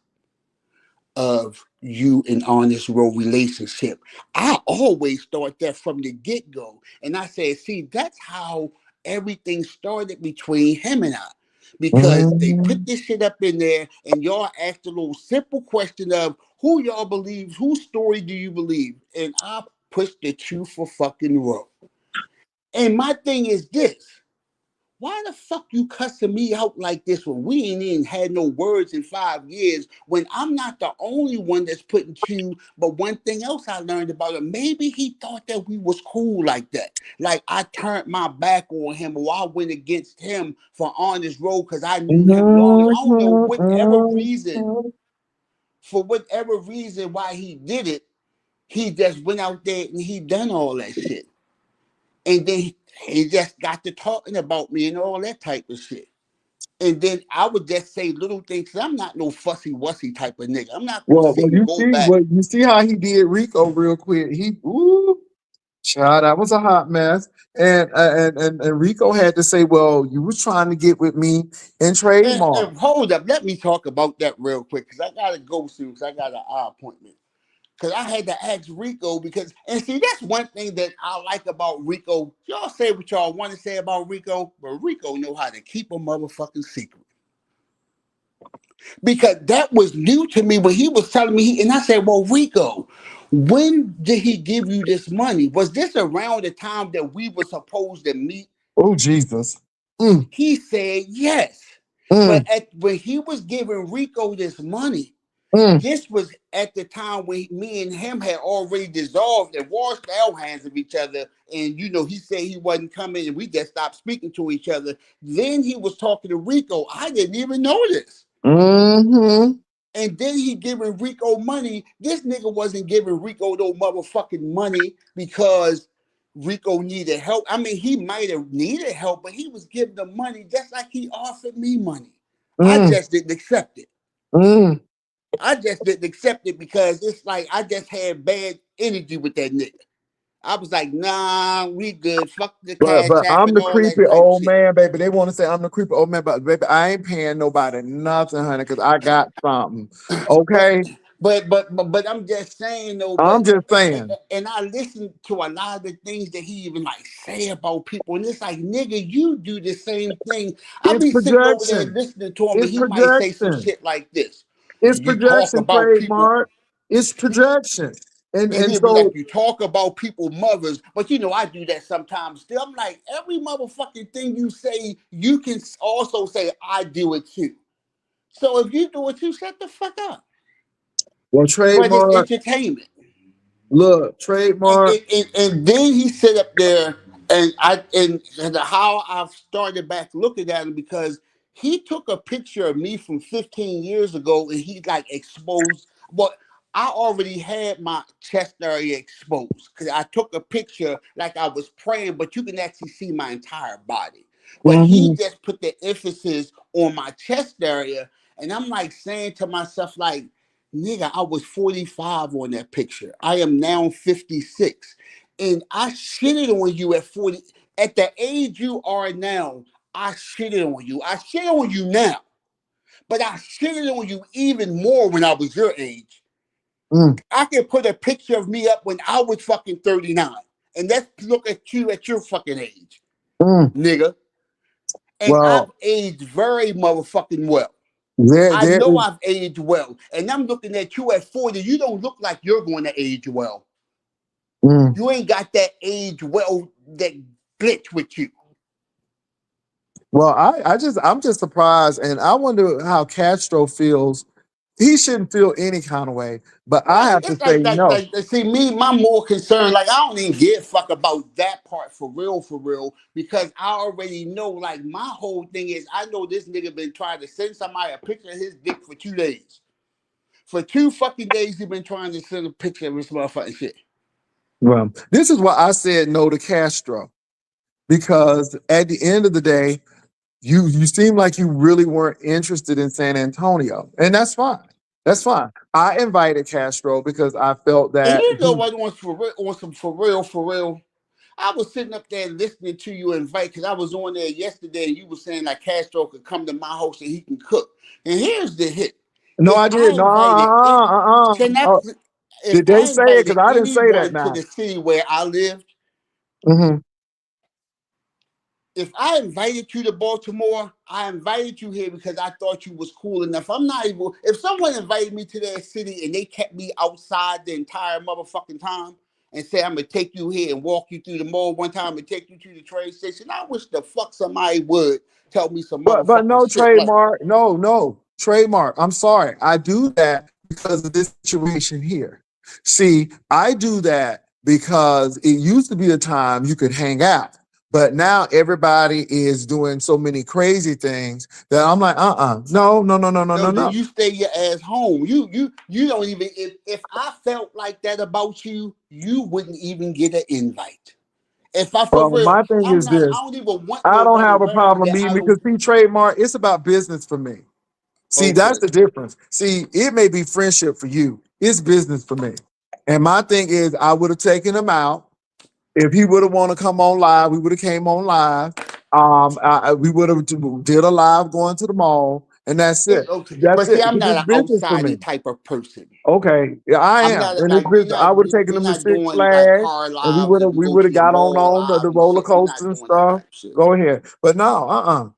of you and honest road relationship. I always thought that from the get go. And I said, see, that's how everything started between him and I. because they put Mm. this shit up in there, and y'all asked a little simple question of who y'all believe, whose story do you believe, and I pushed the truth for fucking row. And my thing is this: why the fuck you cussing me out like this when we ain't even had no words in 5 years? When I'm not the only one that's putting you. But one thing else I learned about him, maybe he thought that we was cool like that. Like I turned my back on him, or I went against him for Honest Road because I knew him long. I don't know Mhm, whatever reason, mhm. for whatever reason why he did it. He just went out there and he done all that shit, and then he just got to talking about me and all that type of shit. And then I would just say little things. 'Cause I'm not no fussy wussy type of nigga. I'm not gonna sit and go back. Well, you see how he did Rico real quick. Child, that was a hot mess. And Rico had to say, "Well, you was trying to get with me and trademark." And hold up, let me talk about that real quick because I gotta go soon because I got an eye appointment. Because I had to ask Rico because, and see, that's one thing that I like about Rico. Y'all say what y'all want to say about Rico, but Rico know how to keep a motherfucking secret. Because that was new to me when he was telling me, and I said, "Well, Rico, when did he give you this money? Was this around the time that we were supposed to meet?" Oh Jesus! Mm, He said yes. But mm, when he was giving Rico this money, mm, this was at the time when me and him had already dissolved and washed our hands of each other. And he said he wasn't coming, and we just stopped speaking to each other. Then he was talking to Rico. I didn't even know this. mm-hmm, And then he giving Rico money. This nigga wasn't giving Rico no motherfucking money because Rico needed help. I mean, he might have needed help, but he was giving the money just like he offered me money. I mm, just didn't accept it. mm. I just didn't accept it because it's like I just had bad energy with that nigga. I was like, nah, we good. Fuck the cash But app I'm and the all creepy that type old shit. man, baby. They want to say I'm the creepy old man, but baby, I ain't paying nobody nothing, honey, because I got something. But Okay, but I'm just saying though. I'm But just saying and I listen to a lot of the things that he even like say about people, and it's like, nigga, you do the same thing. I it's be sitting over there projection. listening to him, and It's he might say some projection. shit like this. It's You talk projection about people. trademark. It's projection. And And he'll be like, so you talk about people mothers, but I do that sometimes still. I'm like, every motherfucking thing you say, you can also say I do it too. So if you do it too, shut the fuck up. well, But it's trademark, entertainment. look, and, trademark. and, and, and then he sit up there and how I've started back looking at him because he took a picture of me from 15 years ago and he like exposed what I already had my chest area exposed because I took a picture like I was praying, but you can actually see my entire body. But he Mhm. just put the emphasis on my chest area, and I'm like saying to myself, like, nigga, I was 45 on that picture. I am now 56. And I shitted on you at 40. At the age you are now, I shitted on you. I shit on you now. But I shitted on you even more when I was your age. Mm, I can put a picture of me up when I was fucking 39. And let's look at you at your fucking age, mm. nigga. And Well, I've aged very motherfucking well. I there know is. I've aged well. And I'm looking at you at 40. You don't look like you're going to age well. Mm. You ain't got that age well, that glitch with you. Well, I'm just surprised, and I wonder how Castro feels. He shouldn't feel any kind of way, but I Right? have to It's say no. see me, my more concern, like I don't even give a fuck about that part for real, because I already know, like my whole thing is I know this nigga been trying to send somebody a picture of his dick for 2 days. For 2 fucking days, he been trying to send a picture of his motherfucking shit. Well, this is why I said no to Castro because at the end of the day, you seem like you really weren't interested in San Antonio, and that's fine. That's fine. I invited Castro because I felt And that you know what? On some for real. I was sitting up there listening to you invite because I was on there yesterday and you were saying like Castro could come to my house and he can cook. And here's the hit: no, if I I did. No, invited it, can I? Oh, If did they I say it? invited Because I didn't say that anyone to now. the city where I lived, Hmm. if I invited you to Baltimore, I invited you here because I thought you was cool enough. I'm not even. If someone invited me to their city and they kept me outside the entire motherfucking time and say I'm gonna take you here and walk you through the mall one time and take you to the train station, I wish the fuck somebody would tell me some But motherfucking no shit like, trademark. No trademark. I'm sorry. I do that because of this situation here. See, I do that because it used to be a time you could hang out. But now everybody is doing so many crazy things that I'm like, no, then no. you stay your ass home. You don't even. If I felt like that about you, you wouldn't even get an invite. If I for Well, real, my thing I'm is not. this. I don't even want I don't nobody have a around me problem that meeting I because don't. see, trademark, it's about business for me. See, Okay. that's the difference. See, it may be friendship for you. It's business for me. And my thing is, I would have taken him out. If he would have want to come on live, we would have came on live. We would have did a live going to the mall, and that's it. Okay, That's but see, it. I'm Because not it's an business for me. outside type of person. Okay, yeah, I I'm am, not and it's like business. I would have taken we him to not Six doing like Flags, car and lives and we we go would to have the got mall on live the and roller shit. We coaster not and doing that stuff. type of shit. Go ahead, but no,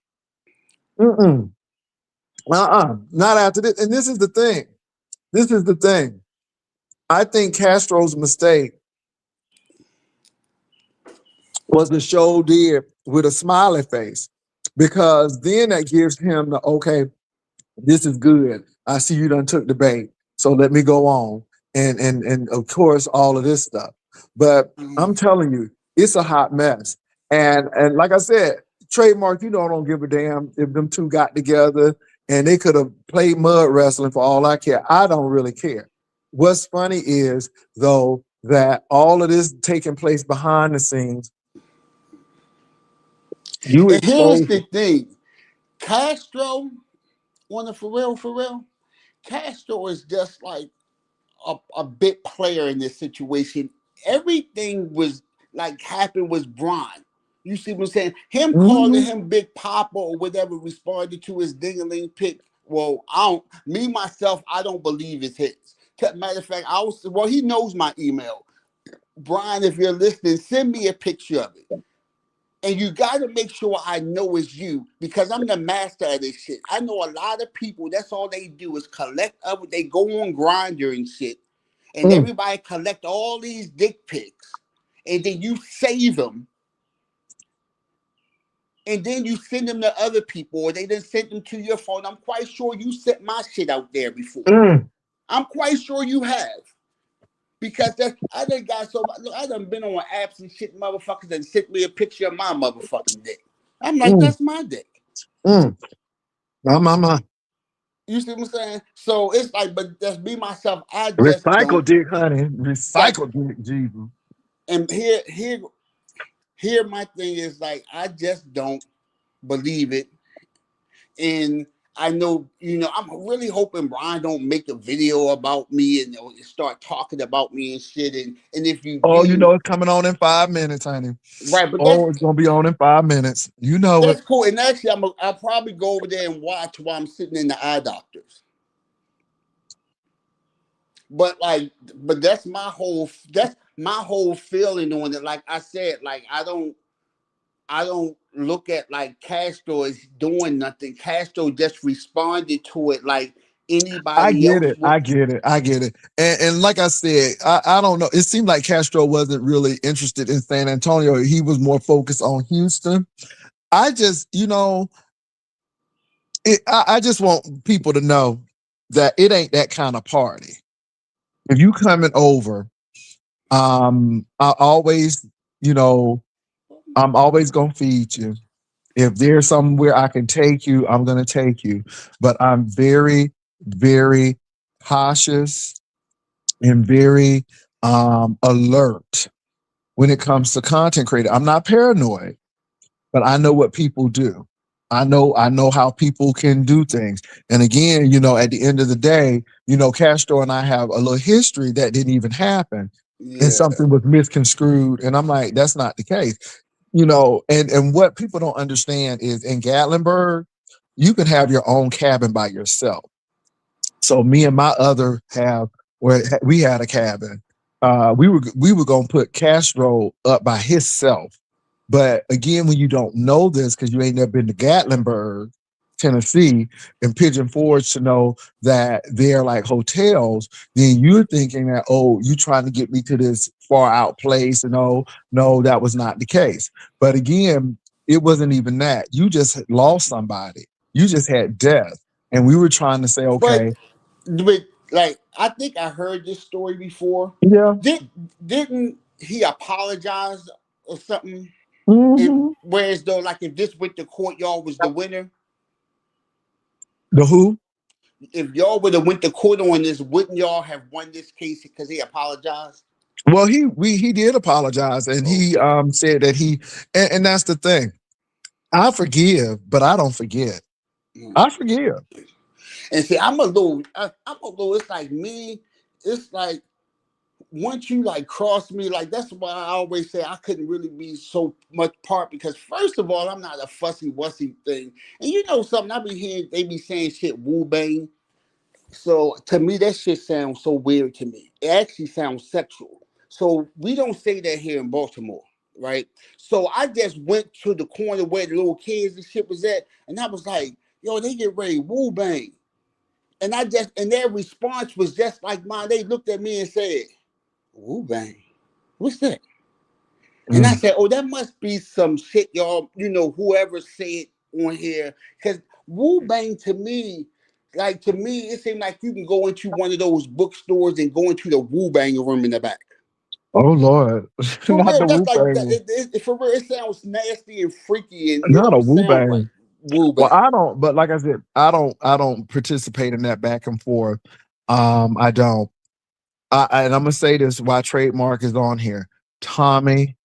not after this. And this is the thing. This is the thing. I think Castro's mistake was the show did with a smiley face because then that gives him the okay, this is good. I see you done took the bait, so let me go on and of course all of this stuff. But I'm Mm. telling you, it's a hot mess. And like I said, trademark, don't give a damn if them two got together and they could have played mud wrestling for all I care. I don't really care. What's funny is though that all of this taking place behind the scenes, you And here's expose the thing, Castro, on the for real, Castro is just like a big player in this situation. Everything was like happened was Brian. You see what I'm saying? Him calling Mhm. him Big Papa or whatever responded to his dingaling pic. Well, I don't. Me myself, I don't believe it's his. Matter of fact, I was. Well, he knows my email. Brian, if you're listening, send me a picture of it. And you got to make sure I know it's you because I'm the master of this shit. I know a lot of people. That's all they do is collect up. They go on Grinder and shit, and Mm, everybody collect all these dick pics, and then you save them, and then you send them to other people, or they just send them to your phone. I'm quite sure you sent my shit out there before. mm, I'm quite sure you have. Because that's I done got so look, I done been on apps and shit, motherfuckers, and sent me a picture of my motherfucking dick. I'm like, mm, that's my dick. mm. My. You see what I'm saying? So it's like, but that's me myself. I just Recycle don't dick, honey. like. Recycle dick, Jesus. And here, my thing is like, I just don't believe it. And I know, I'm really hoping Brian don't make a video about me and start talking about me and shit. And if you Oh, do, it's coming on in 5 minutes, honey. right? But Oh, it's gonna be on in 5 minutes. You know it. that's cool. And actually, I'll probably go over there and watch while I'm sitting in the eye doctors. But like, but that's my whole feeling on it. Like I said, like I don't look at like Castro as doing nothing. Castro just responded to it like I anybody get else it. would. I get it. I get it. And like I said, I don't know. It seemed like Castro wasn't really interested in San Antonio. He was more focused on Houston. I just, I just want people to know that it ain't that kind of party. If you coming over, I always, you know, I'm always gonna feed you. If there's somewhere I can take you, I'm gonna take you. But I'm very, very cautious and very alert when it comes to content creator. I'm not paranoid, but I know what people do. I know how people can do things. And again, at the end of the day, Castro and I have a little history that didn't even happen. And Yeah, something was misconstrued. And I'm like, that's not the case. And what people don't understand is in Gatlinburg, you can have your own cabin by yourself. So me and my other half, where we had a cabin, we were gonna put Castro up by himself But again, when you don't know this because you ain't never been to Gatlinburg, Tennessee, and Pigeon Forge to know that they're like hotels, then you're thinking that, oh, you trying to get me to this far out place. And no, that was not the case. But again, it wasn't even that. You just had lost somebody. You just had death. And we were trying to say, But okay, but like I think I heard this story before. yeah, Did didn't he apologize or something? If hmm, whereas though like if this went to court, y'all was the winner. the who? If y'all would have went to court on this, wouldn't y'all have won this case because he apologized? Well, he did apologize, and he Okay. said that and that's the thing. I forgive, but I don't forget. Mm. I forgive. And see, I'm a little. It's like me. It's like once you like cross me, like that's why I always say I couldn't really be so much part because first of all, I'm not a fussy wussy thing, and you know something. I be hearing they be saying shit woo bang. So to me, that shit sounds so weird to me. It actually sounds sexual. So we don't say that here in Baltimore, right? So I just went to the corner where the little kids and shit was at, and I was like, yo, they get ready woo bang. And their response was just like mine. They looked at me and said, woo bang. What's that? And I Mm. said, oh, that must be some shit, y'all, whoever said on here. Because Wu Bang to me, it seemed like you can go into one of those bookstores and go into the Wu Bang room in the back. Oh Lord, For not real, the that's Wu like that. Bang, For real, it sounds nasty and freaky, and it not a don't Wu sound right. Bang. Wu Well, Bang. I don't. But like I said, I don't participate in that back and forth. I don't. And I'm gonna say this while trademark is on here. Tommy,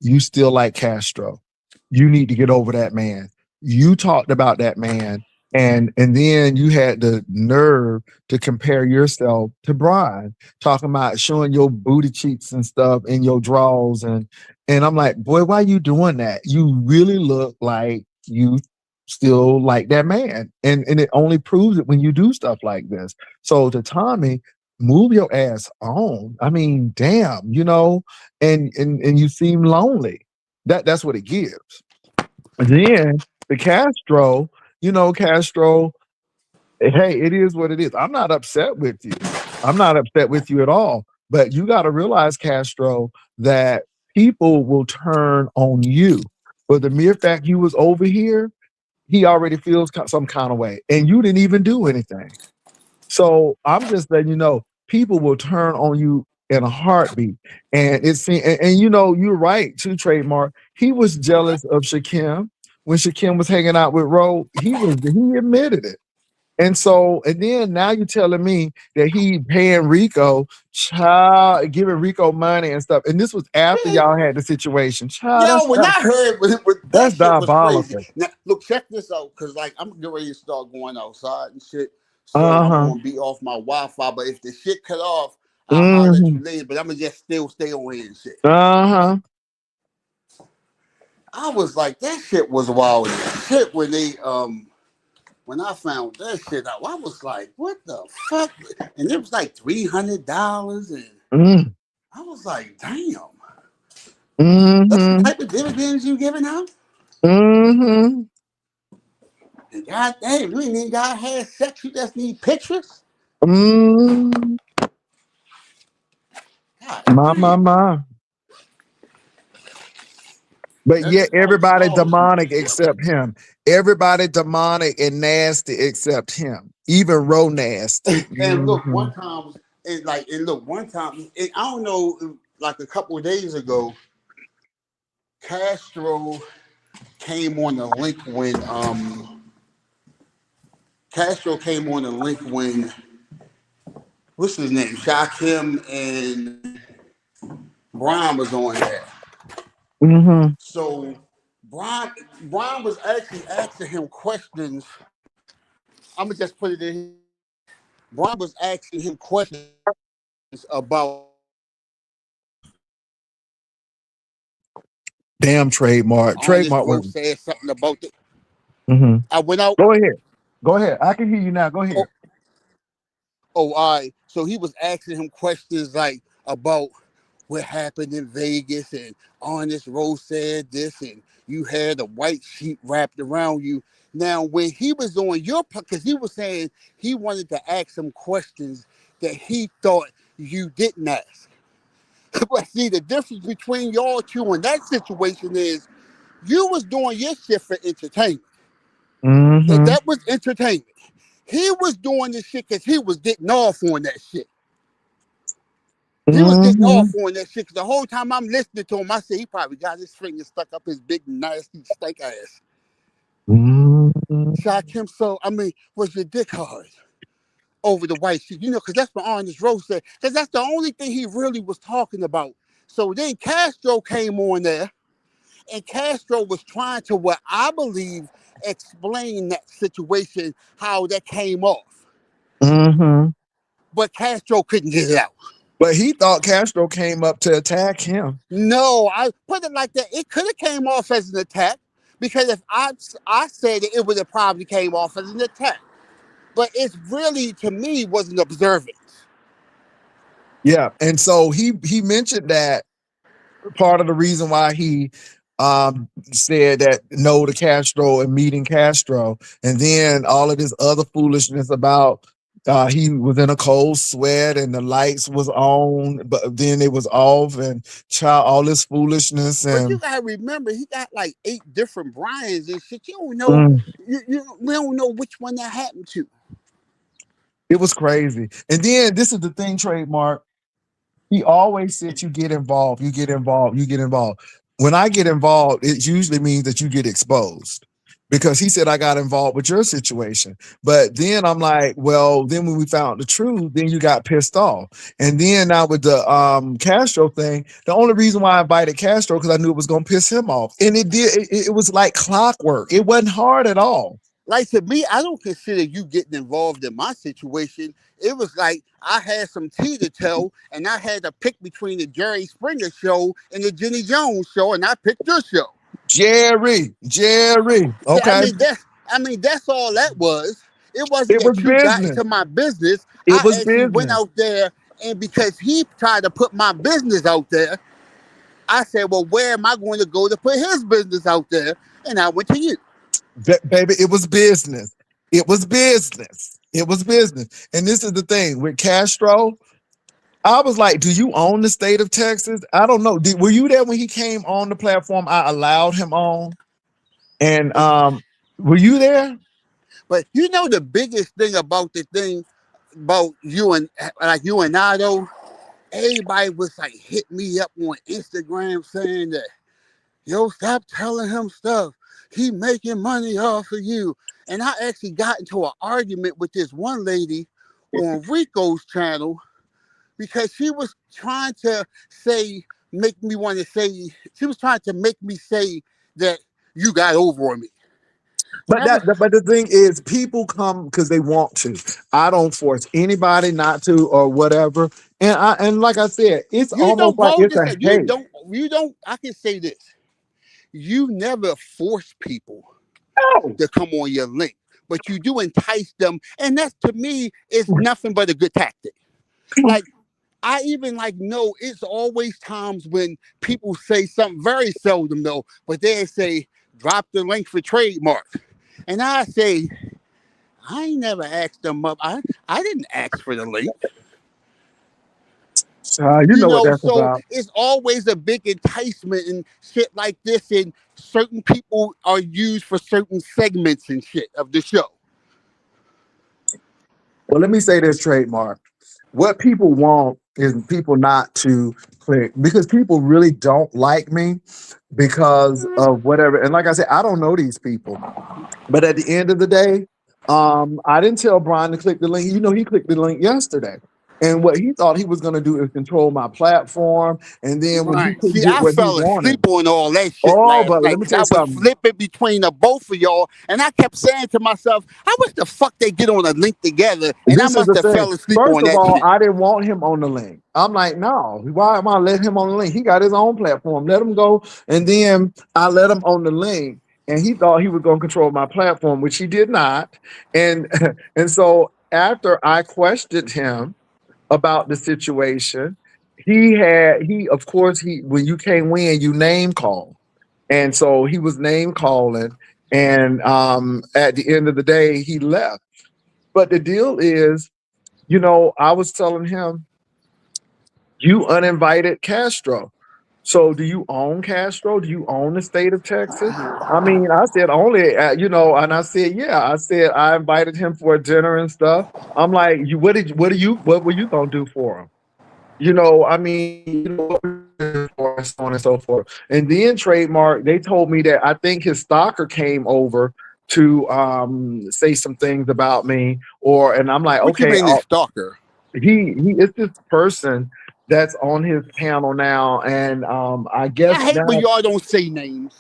you still like Castro. You need to get over that man. You talked about that man, and then you had the nerve to compare yourself to Brian, talking about showing your booty cheeks and stuff in your drawers, and I'm like, boy, why you doing that? You really look like you still like that man, and it only proves it when you do stuff like this. So to Tommy, move your ass on. I mean, damn, and you seem lonely. That's what it gives. And then the Castro, Castro, hey, it is what it is. I'm not upset with you. I'm not upset with you at all. But you got to realize, Castro, that people will turn on you. For the mere fact you was over here, he already feels some kind of way. And you didn't even do anything. So I'm just letting you know, people will turn on you in a heartbeat. And you're right too, trademark. He was jealous of Shakim when Shakim was hanging out with Ro. He admitted it. And then now you're telling me that he paying Rico, child, giving Rico money and stuff. And this was after Really? y'all had the situation. Child, Yo, when I heard that that's shit was crazy. diabolical. Now, look, check this out, cause like I'm getting ready to start going outside and shit. So I'm Uh-huh. gonna be off my Wi-Fi. But if the shit cut off, I'll holler at Hmm. you later. But I'm gonna just still stay on here and shit. Uh-huh. I was like, that shit was wild as shit when I found that shit out. I was like, what the fuck? And it was like $300, and Mm. I was like, damn, that's the Hmm. type of dividends you giving out. Hmm. And god damn, you ain't even gotta have sex. You just need pictures. Mm, God my, damn, my. But yet everybody's everybody always with the demonic shit. except him. Everybody demonic and nasty except him. Even Ro nasty. And look, Mhm. one time, I don't know, like a couple of days ago, Castro came on the link when what's his name, Shakim and Brian was on there. Mhm. So Brian Brian was actually asking him questions. I'm gonna just put it in here. Brian was asking him questions about Damn trademark. on this Trademark was. bro said something about it. Mhm. I went out. Go ahead. Go ahead. I can hear you now. Go Oh, ahead. all right. So he was asking him questions like about what happened in Vegas, and Honest Rose said this, and you had a white sheet wrapped around you. Now, when he was on your, because he was saying he wanted to ask some questions that he thought you didn't ask. But see, the difference between y'all two in that situation is you was doing your shit for entertainment. Mm-hmm. That was entertainment. He was doing this shit because he was getting off on that shit. He was getting Mm-hmm. off on that shit. Cause the whole time I'm listening to him, I said he probably got his finger stuck up his big nasty stank ass. Mm-hmm. Shock him so. I mean, was your dick hard over the white sheet? You know, because that's what Honest Rose said. Because that's the only thing he really was talking about. So then Castro came on there, and Castro was trying to, what I believe, explain that situation, how that came off. Mm-hmm. But Castro couldn't get it out. But he thought Castro came up to attack him. No, I put it like that. It could have came off as an attack because if I said it, it would have probably came off as an attack. But it's really to me was an observance. Yeah. And so he mentioned that part of the reason why he said that no to Castro and meeting Castro, and then all of this other foolishness about he was in a cold sweat and the lights was on, but then it was off, and child, all this foolishness But you and gotta remember, he got like 8 different Brian's and shit. You don't know, mm, we don't know which one that happened to. it was crazy. And then this is the thing, trademark. He always said, you get involved, you get involved, you get involved. When I get involved, it usually means that you get exposed because he said, I got involved with your situation. But then I'm like, well, then when we found the truth, then you got pissed off. And then now with the Castro thing, the only reason why I invited Castro because I knew it was going to piss him off. And it did. It was like clockwork. It wasn't hard at all. Like to me, I don't consider you getting involved in my situation. It was like I had some tea to tell, and I had to pick between the Jerry Springer show and the Jenny Jones show, and I picked your show. Jerry. See, Okay. I mean that's all that was. It wasn't It was that you got business. into my business. It I was actually went business. out there, and because he tried to put my business out there, I said, "Well, where am I going to go to put his business out there?" And I went to you. Baby, it was business. It was business. It was business. And this is the thing with Castro. I was like, do you own the state of Texas? I don't know. Were you there when he came on the platform? I allowed him on. And were you there? But you know the biggest thing about the thing about you and like you and I though, everybody was like hit me up on Instagram saying that yo stop telling him stuff. He making money off of you. And I actually got into an argument with this one lady on Rico's channel because she was trying to say make me want to say she was trying to make me say that you got over on me. And But I was but the thing is, people come because they want to. I don't force anybody not to or whatever. And like I said, it's you almost don't like hold it's this a hate. you don't I can say this. You never force people No. to come on your link, but you do entice them, and that to me is nothing but a good tactic. Like I even like know it's always times when people say something very seldom though, but they say drop the link for trademark, and I say I ain't never asked them up. I didn't ask for the link. You You know what know, that's so about. it's always a big enticement and shit like this, and certain people are used for certain segments and shit of the show. Well, let me say this, trademark. What people want is people not to click because people really don't like me because of whatever. And like I said, I don't know these people. But at the end of the day, I didn't tell Brian to click the link. You know, he clicked the link yesterday. And what he thought he was going to do is control my platform. And then when he Right. couldn't See, get I what he fell wanted, asleep on all that shit oh, last but night let me because tell I you was something. flipping between the both of y'all, and I kept saying to myself, "I wish the fuck they get on a link together," and I This is must the have thing. fell asleep First on of that all, shit. I didn't want him on the link. I'm like, no, why am I let him on the link? He got his own platform. Let him go. And then I let him on the link. And he thought he was going to control my platform, which he did not. And and so after I questioned him about the situation, he of course he when you can't win, you name call. And so he was name calling. And at the end of the day, he left. But the deal is, I was telling him, you uninvited Castro. So do you own Castro? Do you own the state of Texas? I mean, I said only, and I said, yeah. I said I invited him for a dinner and stuff. I'm like, what were you gonna do for him? I mean, what were you gonna do for him, and so on and so forth. And then trademark, they told me that I think his stalker came over to say some things about me, and I'm like, What you okay, mean this stalker? he is this person that's on his panel now, and I guess I hate when now y'all don't say names.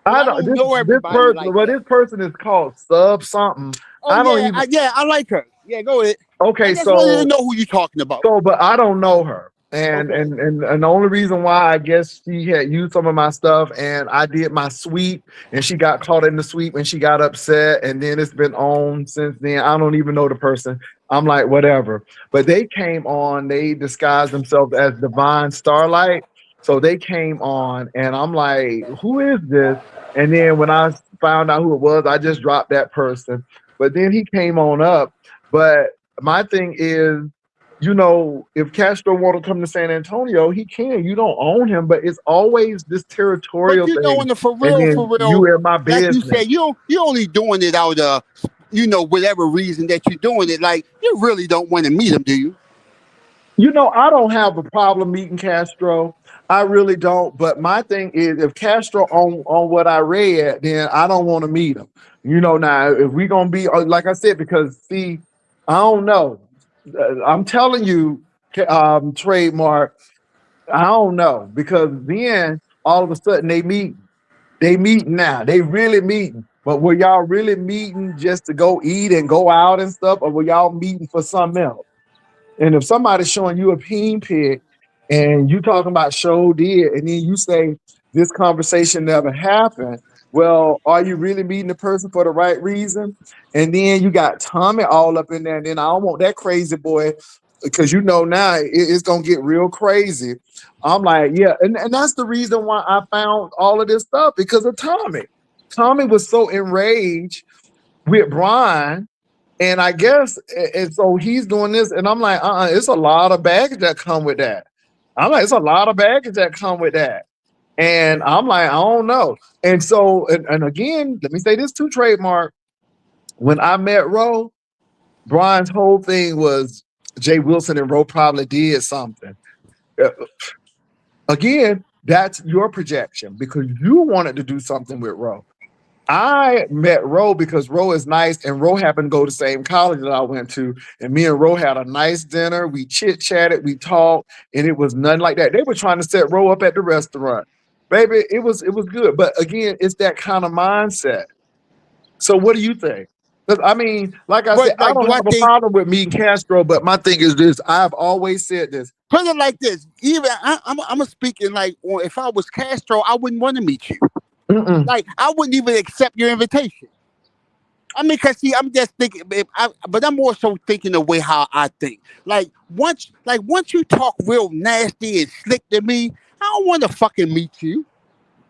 Cause I I don't don't know this everybody person. like Well, that. this person is called Sub something. Oh I don't yeah, even. I like her. Yeah, go ahead. I Okay, just wanted to so know who you talking about. but I don't know her. And, Okay. and and and the only reason why I guess she had used some of my stuff and I did my sweep and she got caught in the sweep and she got upset and then it's been on since then. I don't even know the person. I'm like, whatever. But they came on, they disguised themselves as Divine Starlight. So they came on and I'm like, who is this? And then when I found out who it was, I just dropped that person. But then he came on up. But my thing is, if Castro want to come to San Antonio, he can. You don't own him, but it's always this But territorial you know, thing. in the And then for you real, in my like you business. said, you only doing it out of whatever reason that you're doing it. Like you really don't want to meet him, do you? I don't have a problem meeting Castro. I really don't. But my thing is, if Castro on what I read, then I don't want to meet him. Now if we gonna be like I said, because see, I don't know. I'm telling you, trademark. I don't know because then all of a sudden they meet. They meeting now. They really meeting. But were y'all really meeting just to go eat and go out and stuff, or were y'all meeting for something else? And if somebody's showing you a peen pic and you talking about show did, and then you say this conversation never happened, well, are you really meeting the person for the right reason? And then you got Tommy all up in there, and then I don't want that crazy boy because now it's gonna get real crazy. I'm like, yeah, and that's the reason why I found all of this stuff because of Tommy. Tommy was so enraged with Brian and I guess, and so he's doing this, and I'm like, it's a lot of baggage that come with that. I'm like, it's a lot of baggage that come with that. And I'm like, I don't know. And so, and again, let me say this too, trademark. When I met Ro, Brian's whole thing was Jay Wilson and Ro probably did something. Uh, Again, that's your projection because you wanted to do something with Ro. I met Ro because Ro is nice, and Ro happened to go to the same college that I went to. And me and Ro had a nice dinner. We chit chatted, we talked, and it was nothing like that. They were trying to set Ro up at the restaurant, baby. It was good, but again, it's that kind of mindset. So, what do you think? 'Cause, I mean, like I said, But I like, don't do I have a think problem with meeting Castro, but my thing is this: I've always said this. put it like this? Even I'm speaking like, if I was Castro, I wouldn't want to meet you. Mm-mm. Like I wouldn't even accept your invitation. I mean, cause see, I'm just thinking, but I'm also thinking the way how I think. Once you talk real nasty and slick to me, I don't want to fucking meet you.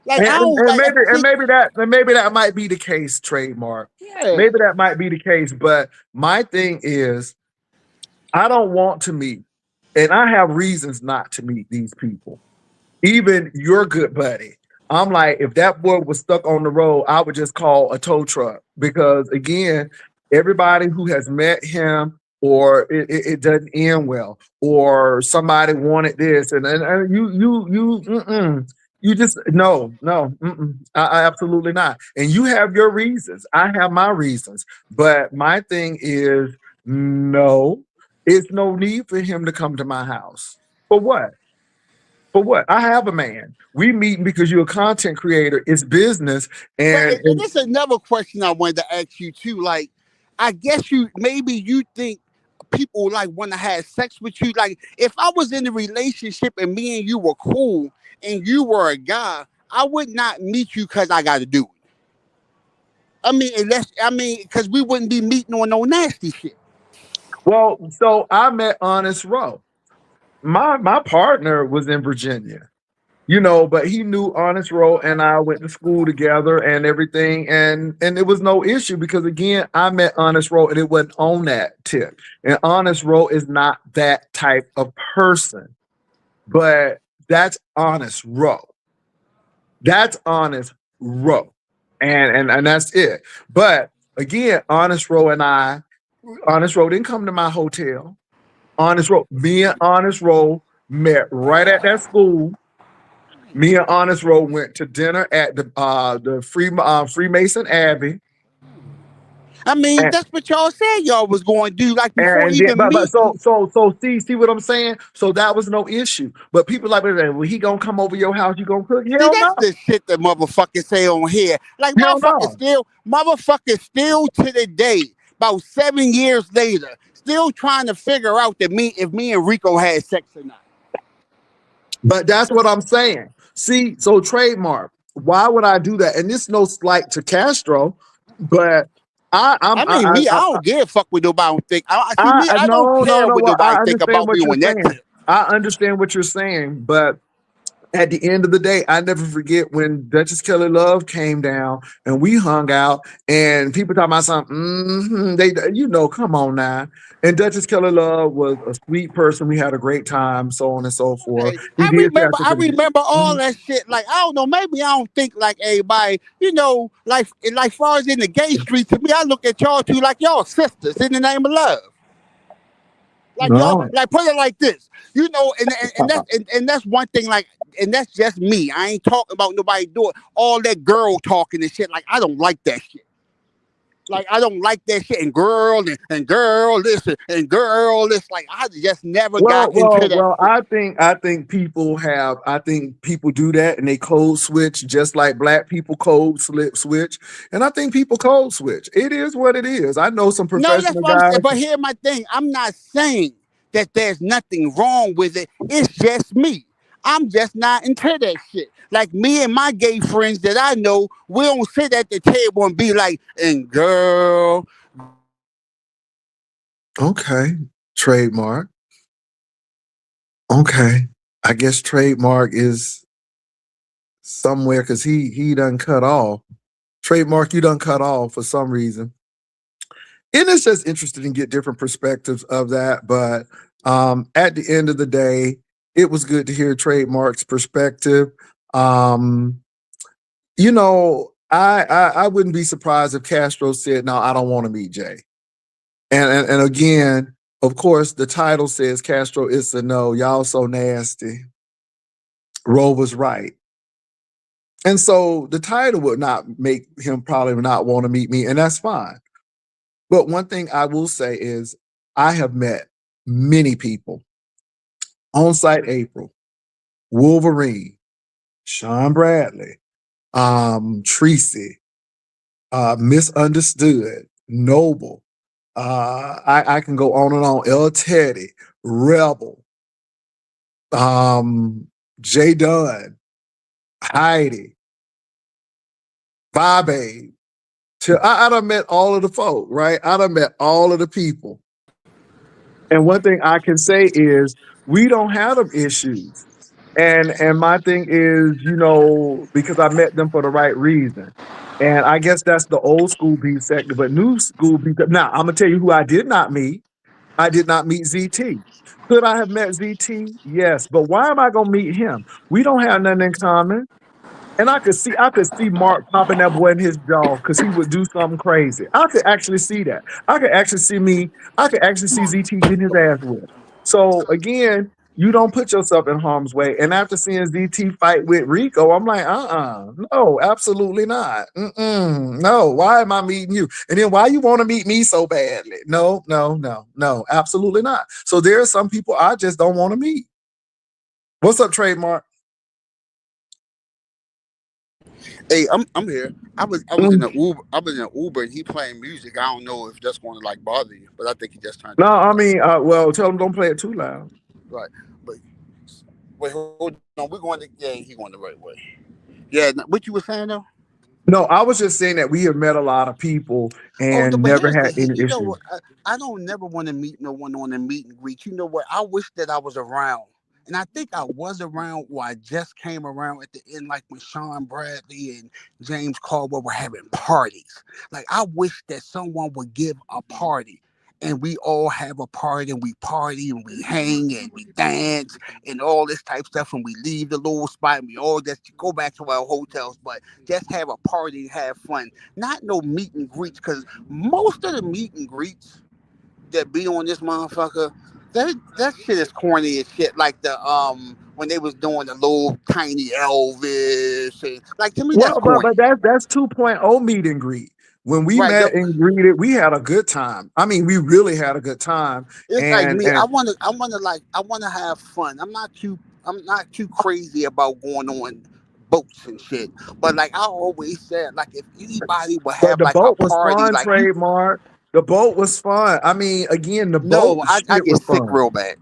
Like And, I and, don't and like. maybe and See, maybe that might be the case, trademark. yeah. Maybe that might be the case, but my thing is I don't want to meet, and I have reasons not to meet these people. Even your good buddy. I'm like, if that boy was stuck on the road, I would just call a tow truck because again, everybody who has met him or it doesn't end well, or somebody wanted this, and you just I absolutely not. And you have your reasons. I have my reasons, but my thing is no, it's no need for him to come to my house. For what? For what? I have a man. We meeting because you're a content creator. It's business, But and and this is another question I wanted to ask you too. Like, I guess you think people like want to have sex with you. Like, if I was in a relationship and me and you were cool and you were a guy, I would not meet you because I got to do it. Because we wouldn't be meeting on no nasty shit. well, so I met Honest Row. my partner was in Virginia, you know, but he knew Honest Roll and I went to school together and everything, and it was no issue because again, I met Honest Roll and it wasn't on that tip. And Honest Roll is not that type of person, but that's Honest Roll. That's Honest Roll. And that's it. But again, Honest Roll didn't come to my hotel. Honest Roll, me and Honest Roll met right at that school. Me and Honest Roll went to dinner at the Freemason Abbey, I mean, and that's what y'all said y'all was going to do, like before and then even but meeting. see what I'm saying? So that was no issue. But people like, well, he gonna come over your house? You gonna cook? See, Hell that's no, the shit that motherfuckers say on here. Like hell no. motherfuckers still to the day, about 7 years later, still trying to figure out that me if me and Rico had sex or not. But that's what I'm saying. See, so trademark. Why would I do that? And this no slight to Castro, but I I'm I mean, me, I I don't give a fuck what nobody think. I see me, I I don't no, no, care no. what Well, nobody I think understand about me what you're on that saying. tip. I understand what you're saying, but at the end of the day, I never forget when Duchess Kelly Love came down and we hung out and people talking about something. They, you know, come on now. And Duchess Kelly Love was a sweet person. We had a great time, so on and so forth. Hey, He did say I took I it. remember all Mhm. that shit. Like I don't know, maybe I don't think like everybody. Like far as in the gay street, to me, I look at y'all two like y'all sisters in the name of love. Like y'all, No. like put it like this, and that's one thing. Like, and that's just me. I ain't talking about nobody doing all that girl talking and shit. Like I don't like that shit. Like I don't like that shit. And girl this and girl this. Like I just never got into that Well. shit. I think people do that and they code switch just like black people code slip switch. And I think people code switch. It is what it is. I know some No, that's professional what I'm saying. guys. But here's my thing. I'm not saying that there's nothing wrong with it. It's just me. I'm just not into that shit. Like me and my gay friends that I know, we don't sit at the table and be like, and girl, Okay. Trademark. Okay. I guess trademark is somewhere because he done cut off. Trademark, you done cut off for some reason. And it's just interesting to get different perspectives of that. But at the end of the day, it was good to hear Trademark's perspective. Um, you know, I wouldn't be surprised if Castro said, "No, I don't want to meet Jay." And again, of course, the title says Castro is a no. Y'all so nasty. Roe was right. And so the title would not make him probably not want to meet me, and that's fine. But one thing I will say is I have met many people on site April, Wolverine, Sean Bradley, Tracy, Misunderstood, Noble. I can go on and on. El Teddy, Rebel, um, Jay Dunn, Heidi, Vibe. I done met all of the folk, right? I done met all of the people. And one thing I can say is we don't have them issues. And my thing is, you know, because I met them for the right reason. And I guess that's the old school beef sector, but new school beef. Now I'm gonna tell you who I did not meet. I did not meet ZT. Could I have met ZT? Yes, but why am I gonna meet him? We don't have nothing in common. And I could see Mark popping that boy in his jaw because he would do something crazy. I could actually see that. I could actually see ZT getting his ass whipped. So again, you don't put yourself in harm's way. And after seeing ZT fight with Rico, I'm like, no, absolutely not. No, why am I meeting you? And then why you want to meet me so badly? No, no, no, no, absolutely not. So there are some people I just don't want to meet. What's up, Trademark? hey, I'm here. I was in Mm. an Uber. I was in an Uber and he playing music. I don't know if that's going to like bother you, but I think he just turned No, it I down. mean, well, tell them don't play it too loud. Right. But wait, hold on. We're going to yeah, he going the right way. Yeah, what you were saying though? No, I was just saying that we have met a lot of people Oh no, and but never here's had the any you know issues. what? I don't never want to meet no one on a meet and greet. You know what? I wish that I was around And I think I was around, or I just came around at the end, like when Sean Bradley and James Caldwell were having parties. Like I wish that someone would give a party. And we all have a party and we hang and we dance and all this type stuff and we leave the little spot and we all just go back to our hotels, but just have a party and have fun. Not no meet and greets, because most of the meet and greets that be on this motherfucker, that shit is corny as shit. Like the when they was doing the little tiny Elvis, and, like to me that's Well, but corny. that's 2.0 meet and greet. When we Right? met and greeted, we had a good time. I mean, we really had a good time. It's like And me. and I wanna have fun. I'm not too crazy about going on boats and shit. But like I always said, like if anybody would but have the like a boat was party, fun, like you, trademark. The boat was fun. I mean, again, the boat no, I shit get was sick fun. real bad.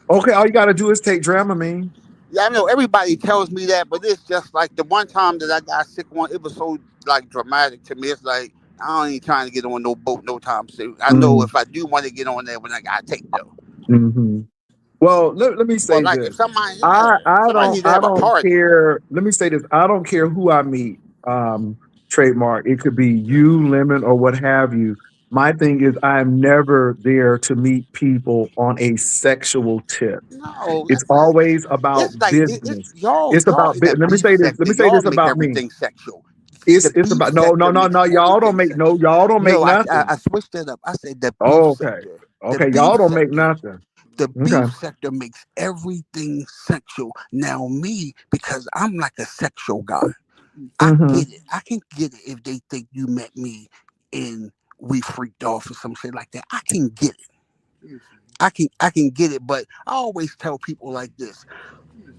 Okay, all you got to do is take Dramamine. Yeah, I know everybody tells me that, but it's just like the one time that I got sick one, it was so like dramatic to me. It's like I ain't trying to get on no boat no time soon. I know Mm, if I do want to get on there, when I gotta take though. hmm. Well, let me But say like if this. somebody, yeah, somebody need to I have a don't party. care. Let me say this. I don't care who I meet. Trademark. It could be you, Lemon, or what have you. My thing is, I'm never there to meet people on a sexual tip. No, It's always it's about like it's business. It's y'all about. in that Let me beef say this. Let sector. me say Y'all this make about me. everything sexual. The It's beef about no, no, sector no, makes no. Y'all don't everything make sexual. no. Y'all don't make No, nothing. I switched that up. I said the beef Okay, sector. The okay. beef Y'all don't make sector. nothing. The Okay. beef sector makes everything sexual. Now me, because I'm like a sexual guy, I Mm-hmm. get it. I can get it if they think you met me and we freaked off or some shit like that. I can get it. I can get it, but I always tell people like this.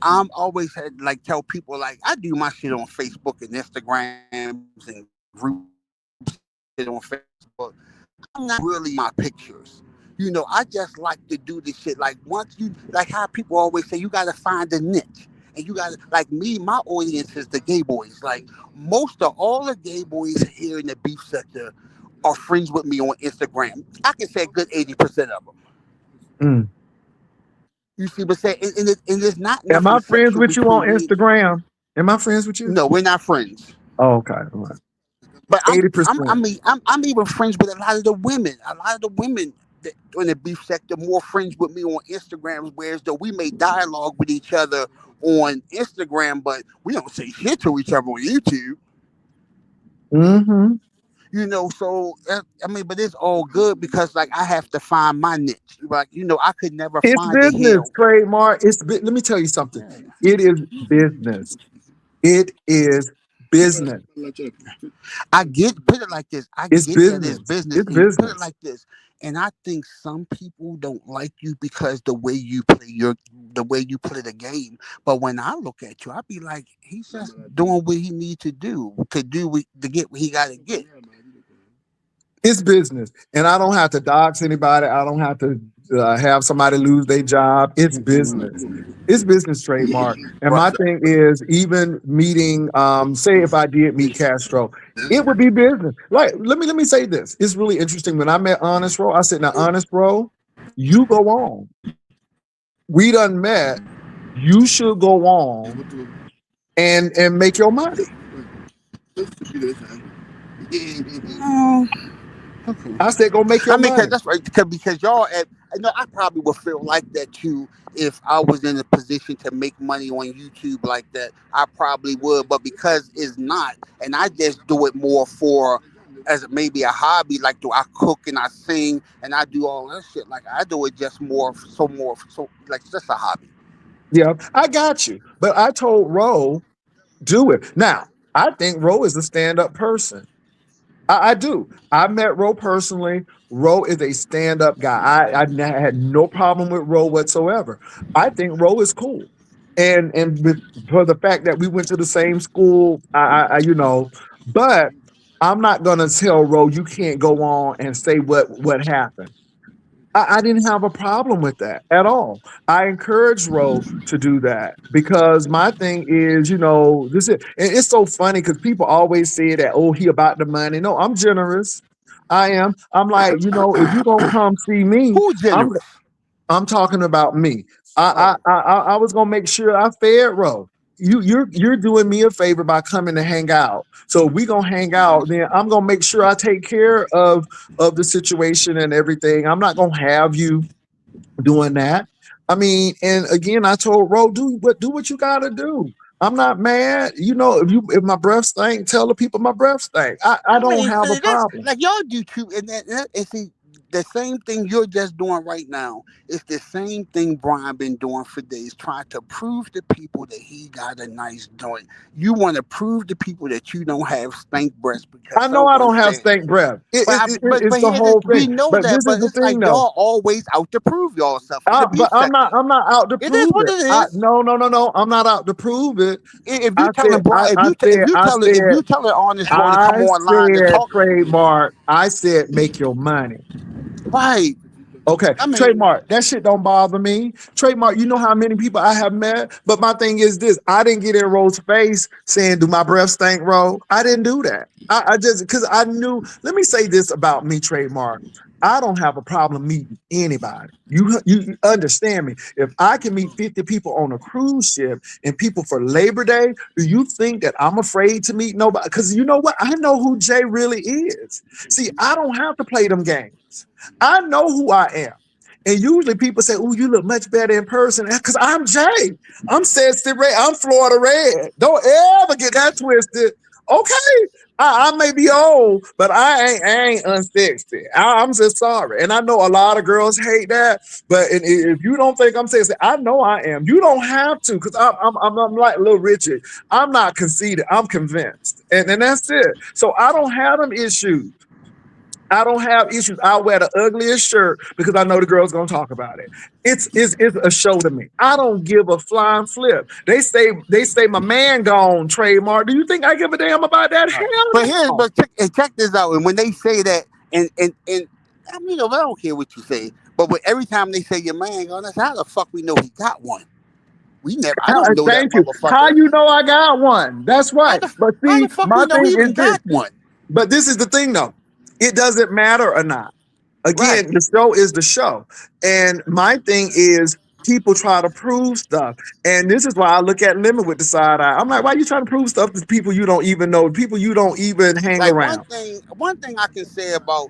I'm always had like tell people like I do my shit on Facebook and Instagrams and groups and shit on Facebook. I'm not really my pictures. You know, I just like to do this shit. Like once you like how people always say you gotta find a niche. And you gotta like me, my audience is the gay boys. Like most of all the gay boys here in the beef sector are friends with me on Instagram. I can say a good 80% of them. Mm. You see what I'm saying? And there's not Am nothing I friends sexual with you on between me. Instagram? Am I friends with you? No, we're not friends. Oh, okay. All right. But 80%. I'm even friends with a lot of the women. A lot of the women that in the beef sector more friends with me on Instagram, whereas though we may dialogue with each other on Instagram, but we don't say shit to each other on YouTube. Mm-hmm. You know, so I mean, but it's all good because like I have to find my niche. Like you know, I could never It's find a business, heel. trademark. Let me tell you something. It is business. It is business. I get put it like this. I It's get that it's business. business, It's and put it business. like this. And I think some people don't like you because the way you play the game. But when I look at you, I be like, he's just doing what he need to get what he got to get. It's business. And I don't have to dox anybody. I don't have to have somebody lose their job. It's business. It's business, trademark. And my Right. thing is, even meeting, say if I did meet Castro, it would be business. Like, let me say this. It's really interesting. When I met Honest Row, I said, now, Honest Row, you go on. We done met. You should go on and make your money. Mm, okay. I said, go make I your mean, cause money. that's right. Because y'all, I know I probably would feel like that too if I was in a position to make money on YouTube like that. I probably would, but because it's not, and I just do it more for as maybe a hobby. Like, do I cook and I sing and I do all that shit? Like, I do it just more so like just a hobby. Yeah, I got you. But I told Ro, do it. Now, I think Ro is a stand-up person. I do. I met Ro personally. Ro is a stand-up guy. Had no problem with Ro whatsoever. I think Ro is cool. For the fact that we went to the same school, but I'm not gonna tell Ro you can't go on and say what happened. I didn't have a problem with that at all. I encourage Ro to do that because my thing is, this is, and it's so funny because people always say that, oh, he about the money. No, I'm generous. I am. I'm like, if you're gonna come see me, Who's I'm generous? I'm talking about me. I Oh, I I, I was gonna make sure I fed Ro. You're doing me a favor by coming to hang out. So if we gonna hang out, then I'm gonna make sure I take care of the situation and everything. I'm not gonna have you doing that. I mean, and again, I told Ro, do what you gotta do. I'm not mad. If my breath stink, tell the people my breath stink. I I don't mean, have a see, that's problem. like y'all do too, and see, the same thing you're just doing right now is the same thing Brian been doing for days, trying to prove to people that he got a nice joint. You want to prove to people that you don't have stank breasts because I know I someone don't have said. stink breath. But It's but the here's the, whole we thing. know But that, this is but the it's like thing though. y'all always out to prove yourself in the But beef I'm not section. I'm not out to It is prove what it. it is. No, no, no, no. I'm not out to prove it. If you I telling said Brian, I, I said I if said you telling Honest Roy to I come online to said talk, trademark. I said make your money. right? Okay, I mean, trademark. That shit don't bother me. Trademark. You know how many people I have met, but my thing is this: I didn't get in Ro's face saying, "Do my breath stink, Ro?" I didn't do that. I just because I knew. Let me say this about me, trademark. I don't have a problem meeting anybody. You understand me? If I can meet 50 people on a cruise ship and people for Labor Day, do you think that I'm afraid to meet nobody? Because you know what? I know who Jay really is. See, I don't have to play them games. I know who I am. And usually people say, "Oh, you look much better in person." Because I'm Jay. I'm Sexy Red. I'm Florida Red. Don't ever get that twisted. Okay. I may be old, but I ain't unsexy. I'm just sorry. And I know a lot of girls hate that. But if you don't think I'm sexy, I know I am. You don't have to, because I'm like Little Richard. I'm not conceited. I'm convinced. And that's it. So I don't have them issues. I don't have issues. I'll wear the ugliest shirt because I know the girl's gonna talk about it. It's a show to me. I don't give a flying flip. They say my man gone, trademark. Do you think I give a damn about that? but Hell here's no. check this out. And when they say that, and I mean, I don't care what you say, but every time they say your man gone, that's how the fuck we know he got one. We never. I don't know that Thank you. How motherfucker. you know I got one? That's right. But How see, the fuck my we know thing he is even this. got one? But this is the thing though. It doesn't matter or not. Right. Again, the show is the show. And my thing is people try to prove stuff. And this is why I look at Lemon with the side eye. I'm like, why are you trying to prove stuff to people you don't even know, people you don't even hang Like around? one thing I can say about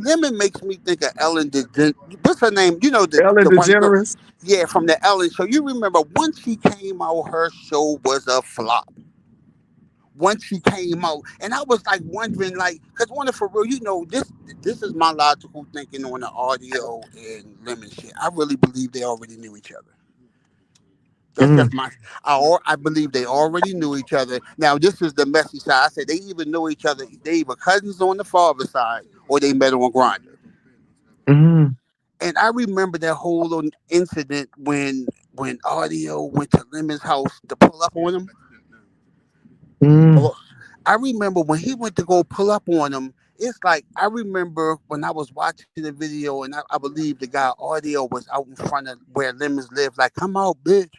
Lemon makes me think of Ellen DeGeneres. What's her name? You know Ellen the one girl. DeGeneres. Yeah, from the Ellen show. You remember once she came out, her show was a flop. Once she came out, and I was like wondering, like, cause one of for real, this is my logical thinking on the audio and Lemon shit. I really believe they already knew each other. That's Mm, just my. I believe they already knew each other. Now this is the messy side. I said they even know each other. They either cousins on the father's side or they met on Grindr. mm, And I remember that whole little incident when Audio went to Lemon's house to pull up on him. mm, Oh, I remember when he went to go pull up on him. It's like I remember when I was watching the video, and I believe the guy Audio was out in front of where Lemons live. Like, come out, bitch,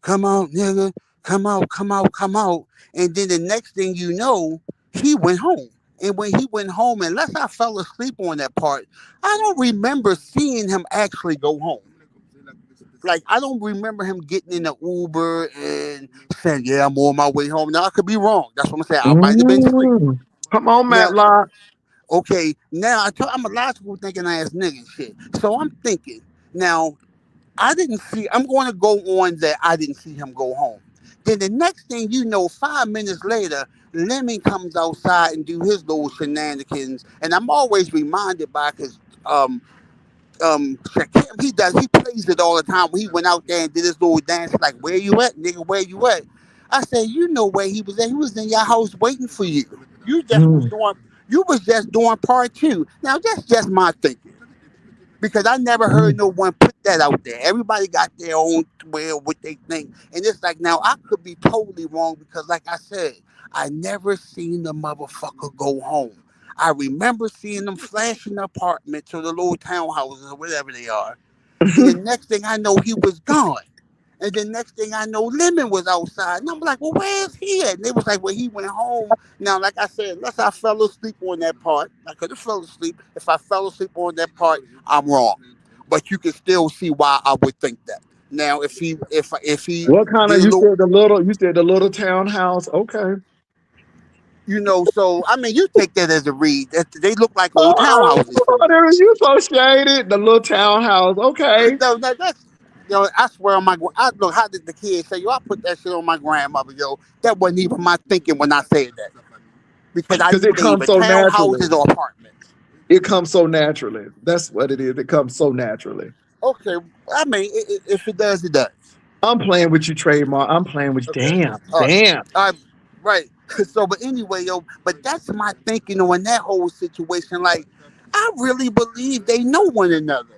come out, nigga, come out, come out, come out. And then the next thing you know, he went home. And when he went home, unless I fell asleep on that part, I don't remember seeing him actually go home. Like I don't remember him getting in the Uber and saying, "Yeah, I'm on my way home." Now I could be wrong. That's what I'm saying. I might have been asleep. mm. Come on, Now, Matlock. okay, now I'm a logical thinking ass nigga and shit. So I'm thinking now. I didn't see. I'm going to go on that. I didn't see him go home. Then the next thing you know, 5 minutes later, Lemon comes outside and do his little shenanigans, and I'm always reminded by because Shakim, he plays it all the time. When he went out there and did his little dance, like, where you at, nigga, where you at? I said, you know where he was at. He was in your house waiting for you. Mm, You was just doing part two. Now that's just my thinking. Because I never heard mm, no one put that out there. Everybody got their own way of what they think. And it's like now I could be totally wrong because like I said, I never seen the motherfucker go home. I remember seeing them flashing the apartments or the little townhouses or whatever they are. And the next thing I know, he was gone. And the next thing I know, Lemon was outside. And I'm like, well, where's he at? And they was like, well, he went home. Now, like I said, unless I fell asleep on that part, I could have fell asleep. If I fell asleep on that part, I'm wrong. but you can still see why I would think that. Now, if he What kind get of a little, you said the little townhouse. Okay. so I mean, you take that as a read. That they look like old Oh, townhouses to me. you so shaded. The little townhouse. Okay. No, that's I swear on my I look. How did the kids say? Yo, I put that shit on my grandmother. Yo, that wasn't even my thinking when I said that because I Because knew it they comes either so naturally. townhouses or apartments. It comes so naturally. That's what it is. It comes so naturally. Okay, I mean, if it does, it does. I'm playing with you, trademark. I'm playing with you. Okay, Damn. all right, Damn. right. So, but anyway, yo, but that's my thinking on that whole situation. Like, I really believe they know one another.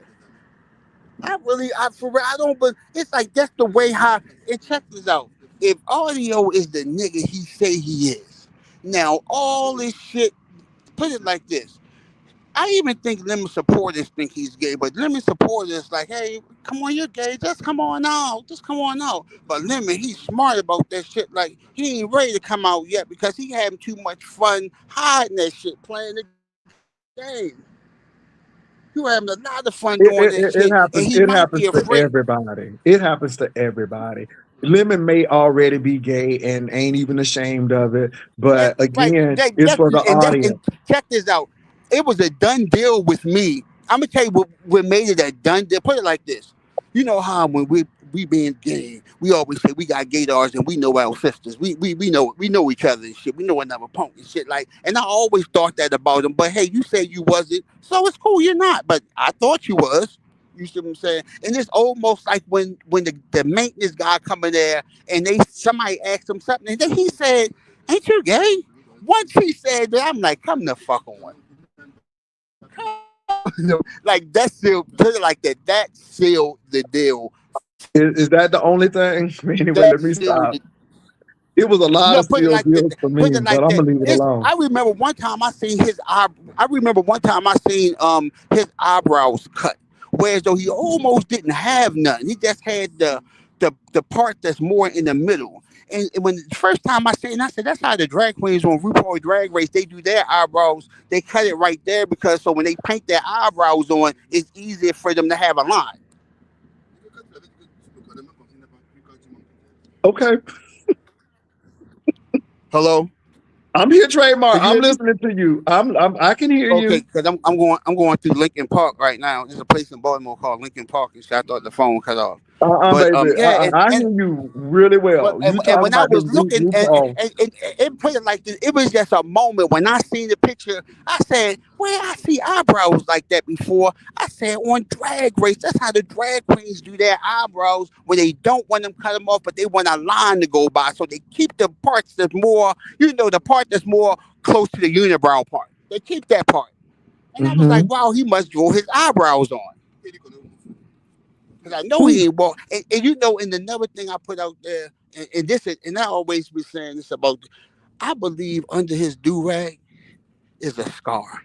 For real, I don't, but it's like that's the way how. And check this out. If audio is the nigga he say he is, now all this shit. Put it like this. I even think Lemon supporters think he's gay, but Lemon supporters like, hey, come on, you're gay, just come on out, just come on out. But Lemon, he's smart about that shit. Like he ain't ready to come out yet because he having too much fun hiding that shit, playing the game. You having a lot of fun doing that shit, and he might be It afraid. happens to everybody. It happens to everybody. Lemon may already be gay and ain't even ashamed of it, And, but right, again, it's for the and audience. check this out. It was a done deal with me. I'm gonna tell you what made it a done deal. Put it like this. You know how when we being gay, we always say we got gaydars and we know our sisters. We know each other and shit. We know another punk and shit like. And I always thought that about them. But hey, you said you wasn't, so it's cool. You're not. But I thought you was. You see what I'm saying? And it's almost like when the maintenance guy come in there and somebody asked him something and then he said, "Ain't you gay?" Once he said that, I'm like, "Come the fuck on." Like that sealed, put it like that. That sealed the deal. Is that the only thing? Anyway, That let me sealed stop. it. It was a lot No, of put it still like that. deals for Put me, it but like I'm that. gonna leave it It's, alone. I remember one time I seen his eye. I remember one time I seen his eyebrows cut, whereas though he almost didn't have none. He just had the part that's more in the middle. And when the first time I seen, it, I said that's how the drag queens on RuPaul Drag Race they do their eyebrows. They cut it right there because so when they paint their eyebrows on, it's easier for them to have a line. Okay. Hello, I'm here, trademark. could you I'm hear me? listening to you. I can hear Okay, you. because I'm going through Lincoln Park right now. There's a place in Baltimore called Lincoln Park, and shit, I thought the phone cut off. But Baby. yeah, I hear you really well. You and talk when I about was them deep looking RuPaul. and it put it like this, it was just a moment when I seen the picture. I said, "Where I see eyebrows like that before?" I said, "On Drag Race, that's how the drag queens do their eyebrows when they don't want them cut them off, but they want a line to go by, so they keep the parts that's more, the part that's more close to the unibrow part. They keep that part." And I was like, Mm-hmm. "Wow, he must draw his eyebrows on." Because I know Ooh, he ain't walk. And another thing I put out there, and I always be saying this about, I believe under his do rag is a scar.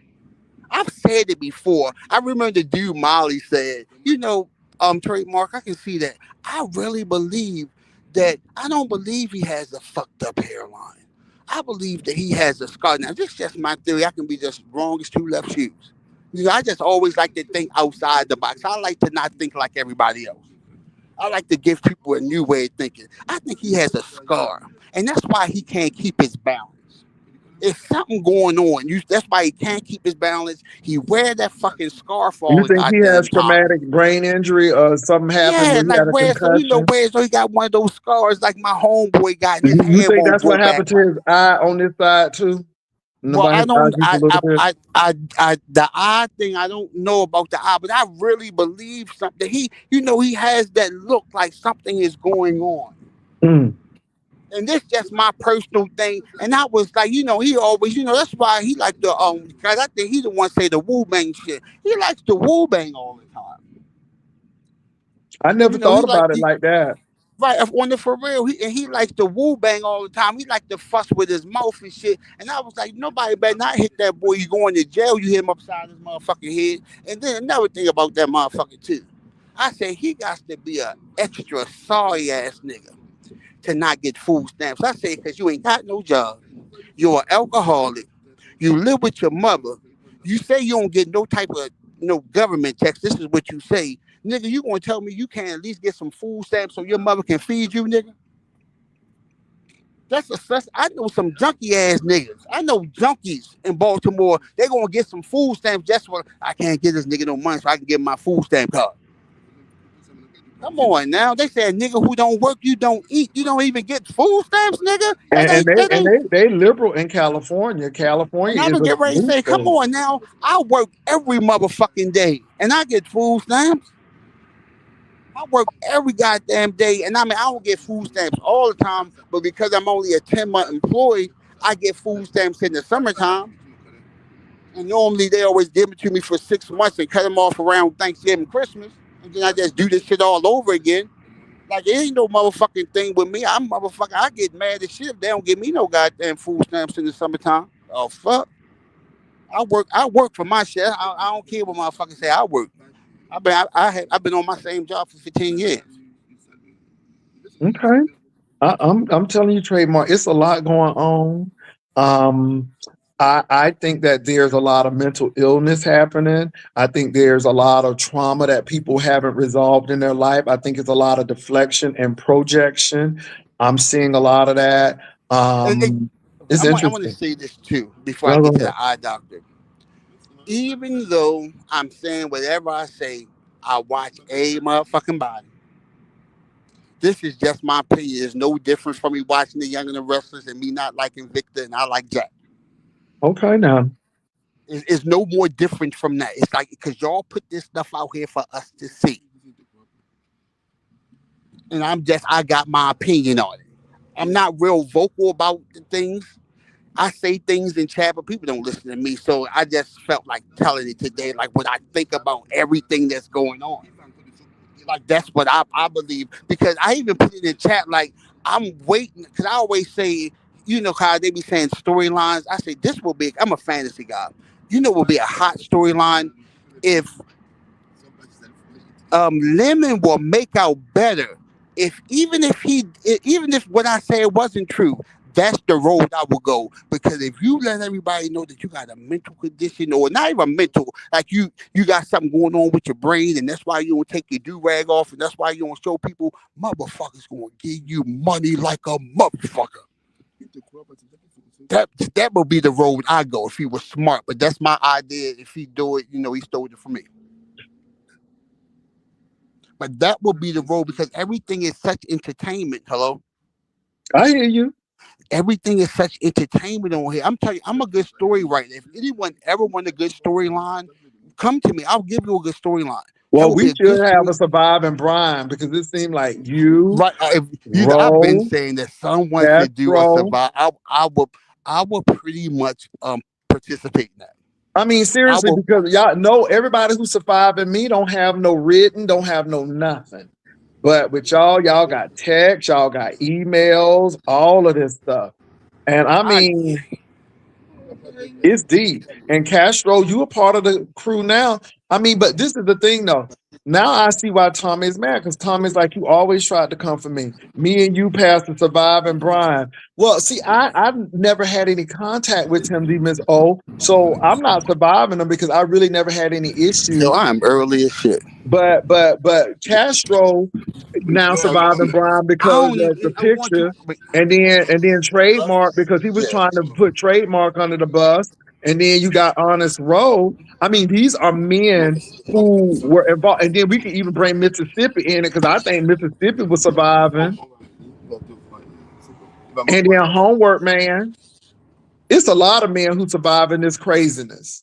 I've said it before. I remember the dude Molly said, trademark. I can see that. I really believe that. I don't believe he has a fucked up hairline. I believe that he has a scar. Now, this is just my theory. I can be just wrong as two left shoes. I just always like to think outside the box. I like to not think like everybody else. I like to give people a new way of thinking. I think he has a scar, and that's why he can't keep his balance. There's something going on. That's why he can't keep his balance. He wear that fucking scarf all you the think he goddamn has time. traumatic brain injury or something happened Yeah, where he like had a where so concussion? where so he got one of those scars like my homeboy got, and his You hair think won't that's grow what back happened to right. his eye on this side too? Well, About I his eye don't. just a little bit. The eye thing. I don't know about the eye, but I really believe something. He has that look like something is going on. Mm. And this just my personal thing. And I was like, he always, that's why he like the because I think he the one say the woo bang shit. He likes the woo bang all the time. I never He thought like about it the like that. right on the for real. He likes the woo bang all the time. He like to fuss with his mouth and shit. And I was like, nobody better not hit that boy. You going to jail? You hit him upside his motherfucking head. And then another thing about that motherfucker too. I said he got to be a extra sorry ass nigga to not get food stamps. I said because you ain't got no job. You're an alcoholic. You live with your mother. You say you don't get no type of government checks. This is what you say, nigga. You gonna tell me you can't at least get some food stamps so your mother can feed you, nigga? That's I know some junkie ass niggas. I know junkies in Baltimore. They gonna get some food stamps just for I can't get this nigga no money so I can get my food stamp card. Come on now. They said nigga who don't work, you don't eat. You don't even get food stamps, nigga. And, and they That and ain't. they liberal in California. And California I is was a getting ready to blue say, come state. on now. I work every motherfucking day and I get food stamps. I work every goddamn day, and I mean I don't get food stamps all the time, but because I'm only a 10-month employee, I get food stamps in the summertime. And normally they always give it to me for 6 months and cut them off around Thanksgiving, Christmas, and then I just do this shit all over again. Like it ain't no motherfucking thing with me. I'm motherfucker. I get mad as shit if they don't give me no goddamn food stamps in the summertime. Oh fuck! I work for my shit. I don't care what motherfuckers say. I work. I've been on my same job for 15 years. Okay. I'm telling you, trademark. It's a lot going on. Um, I think that there's a lot of mental illness happening. I think there's a lot of trauma that people haven't resolved in their life. I think it's a lot of deflection and projection. I'm seeing a lot of that. And It's I want to interesting. say this too before I Well, get go to ahead. the eye doctor. Even though I'm saying whatever I say, I watch a motherfucking body. This is just my opinion. It's no different from me watching the Young and the Restless and me not liking Victor and I like Jack. Okay, now. It's no more different from that. It's like because y'all put this stuff out here for us to see, and I got my opinion on it. I'm not real vocal about the things. I say things in chat, but people don't listen to me. So I just felt like telling it today, like what I think about everything that's going on. Like that's what I believe. Because I even put it in chat, like I'm waiting, because I always say, how they be saying storylines. I say this will be. I'm a fantasy guy. Will be a hot storyline if Lemon will make out better if even if what I say wasn't true. That's the road I will go because if you let everybody know that you got a mental condition or not even mental, like you got something going on with your brain and that's why you don't take your do rag off and that's why you don't show people, motherfuckers gonna give you money like a motherfucker. That would be the road I go if he was smart. But that's my idea. If he do it, he stole it from me. But that will be the role because everything is such entertainment. Hello, I hear you. everything is such entertainment on here. I'm telling you, I'm a good story writer. If anyone ever want a good storyline, come to me. I'll give you a good storyline. That Well, will be we a good should have a story. surviving Brian because it seemed like you, Right? If I've been Ro, saying that someone should do a Castro. survive. I will pretty much participate in that. I mean, I seriously, will. because y'all know everybody who's surviving me don't have no written, don't have no nothing. But with y'all got text, y'all got emails, all of this stuff. And I I mean, it's deep. And Castro, you a part of the crew now. I mean, but this is the thing though. Now I see why Tommy is mad because Tommy's like, you always tried to come for me. Me and you passed the surviving Brian. Well, see, I've never had any contact with him, D Miss O. So I'm not surviving him because I really never had any yo, issues. I'm early as shit. But Castro now surviving Brian I because don't of the even. I want to. picture, and then trademark because he was trying to put trademark under the bus, and then you got Honest Rowe. I mean, these are men who were involved, and then we can even bring Mississippi in it because I think Mississippi was surviving, and then Homework Man. It's a lot of men who survive in this craziness.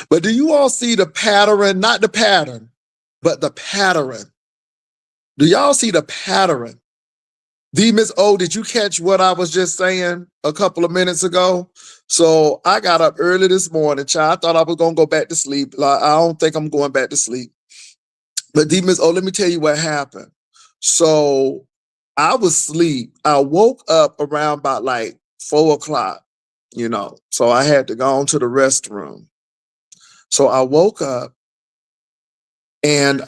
But do you all see the pattern? Not the pattern, but the pattern. Do y'all see the pattern? D Miss O, did you catch what I was just saying a couple of minutes ago? So I got up early this morning, child. I thought I was gonna go back to sleep. Like, I don't think I'm going back to sleep. But D Miss O, let me tell you what happened. So I was asleep. I woke up around about like 4 o'clock, So I had to go on to the restroom. So I woke up and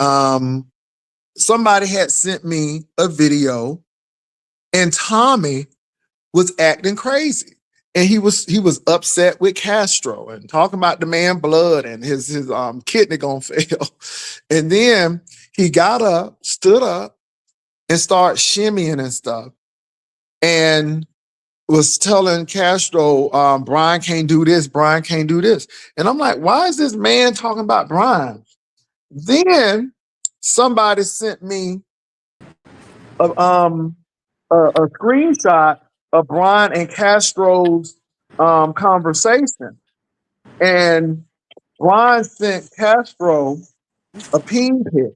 somebody had sent me a video and Tommy was acting crazy. and he was upset with Castro and talking about the man blood and his kidney gonna fail. And then he got up, stood up, and started shimmying and stuff, and was telling Castro, Brian can't do this, Brian can't do this. And I'm like, why is this man talking about Brian? Then somebody sent me a, um, a screenshot of Brian and Castro's conversation. And Brian sent Castro a ping pic.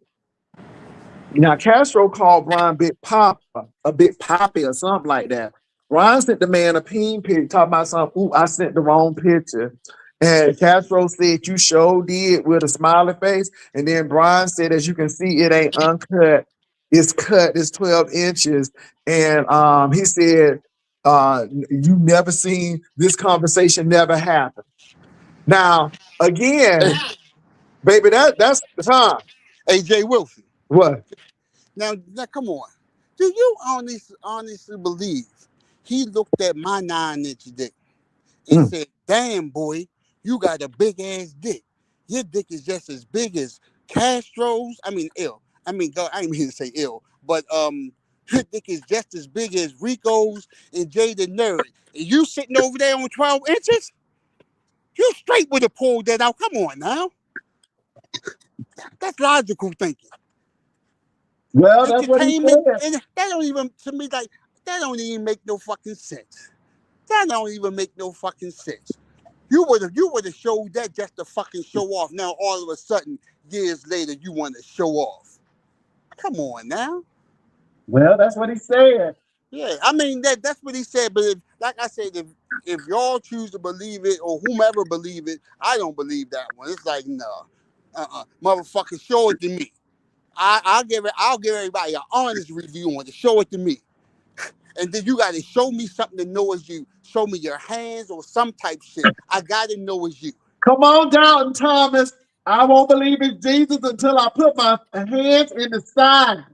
Now Castro called Brian Big Papa, a Big Poppy or something like that. Brian sent the man a ping pic talking about something. Ooh, I sent the wrong picture. And Castro said, you sure did, with a smiley face. And then Brian said, as you can see, it ain't uncut. It's cut, it's 12 inches. And he said, you never seen this conversation never happen. Now, Hey, again, baby, that's the time. AJ Wilson. What? Now, come on. Do you honestly believe he looked at my 9-inch dick and Mm. said, "Damn boy, you got a big ass dick. Your dick is just as big as Castro's. I mean, ill. I mean, God, I didn't mean to say ill, but your dick is just as big as Rico's and Jay the Nerd. And you sitting over there on 12 inches? You straight would have pulled that out. Come on now. That's logical thinking. Well, that's what he Entertainment, said. and that don't even, to me, like, that don't even make no fucking sense. That don't even make no fucking sense. You would have showed that just to fucking show off. Now all of a sudden, years later, you want to show off. Come on now. Well, that's what he said. Yeah, I mean that's what he said. But if, like I said, if y'all choose to believe it or whomever believe it, I don't believe that one. It's like no, motherfucker, show it to me. I'll give everybody an honest review on it. Show it to me. And then you gotta show me something to know it's you. Show me your hands or some type shit. I gotta know it's you. Come on, Doubting Thomas. I won't believe in Jesus until I put my hands in the side.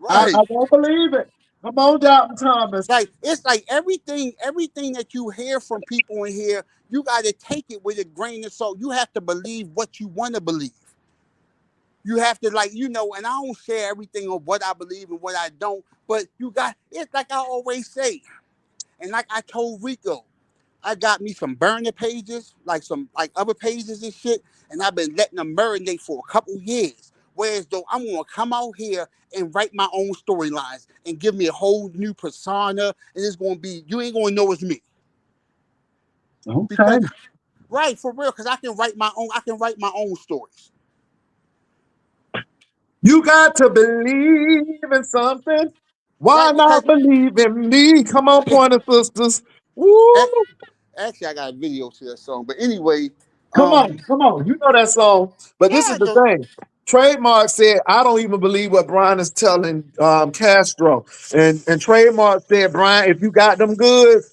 I Right. won't believe it. Come on, Doubting Thomas. Like it's like everything that you hear from people in here, you gotta take it with a grain of salt. You have to believe what you want to believe. You have to and I don't share everything of what I believe and what I don't, but you got it's like I always say, and like I told Rico, I got me some burner pages, like some like other pages and shit, and I've been letting them marinate for a couple years. Whereas though I'm gonna come out here and write my own storylines and give me a whole new persona, and it's gonna be you ain't gonna know it's me Okay. because right for real, because I can write my own stories. You got to believe in something. Why Right because not believe in me? Come on, Pointer Sisters. Woo! actually I got a video to that song, but anyway, Come um, on, come on. You know that song. But this yeah, is the thing. Trademark said, I don't even believe what Brian is telling Castro. And Trademark said, Brian, if you got them goods,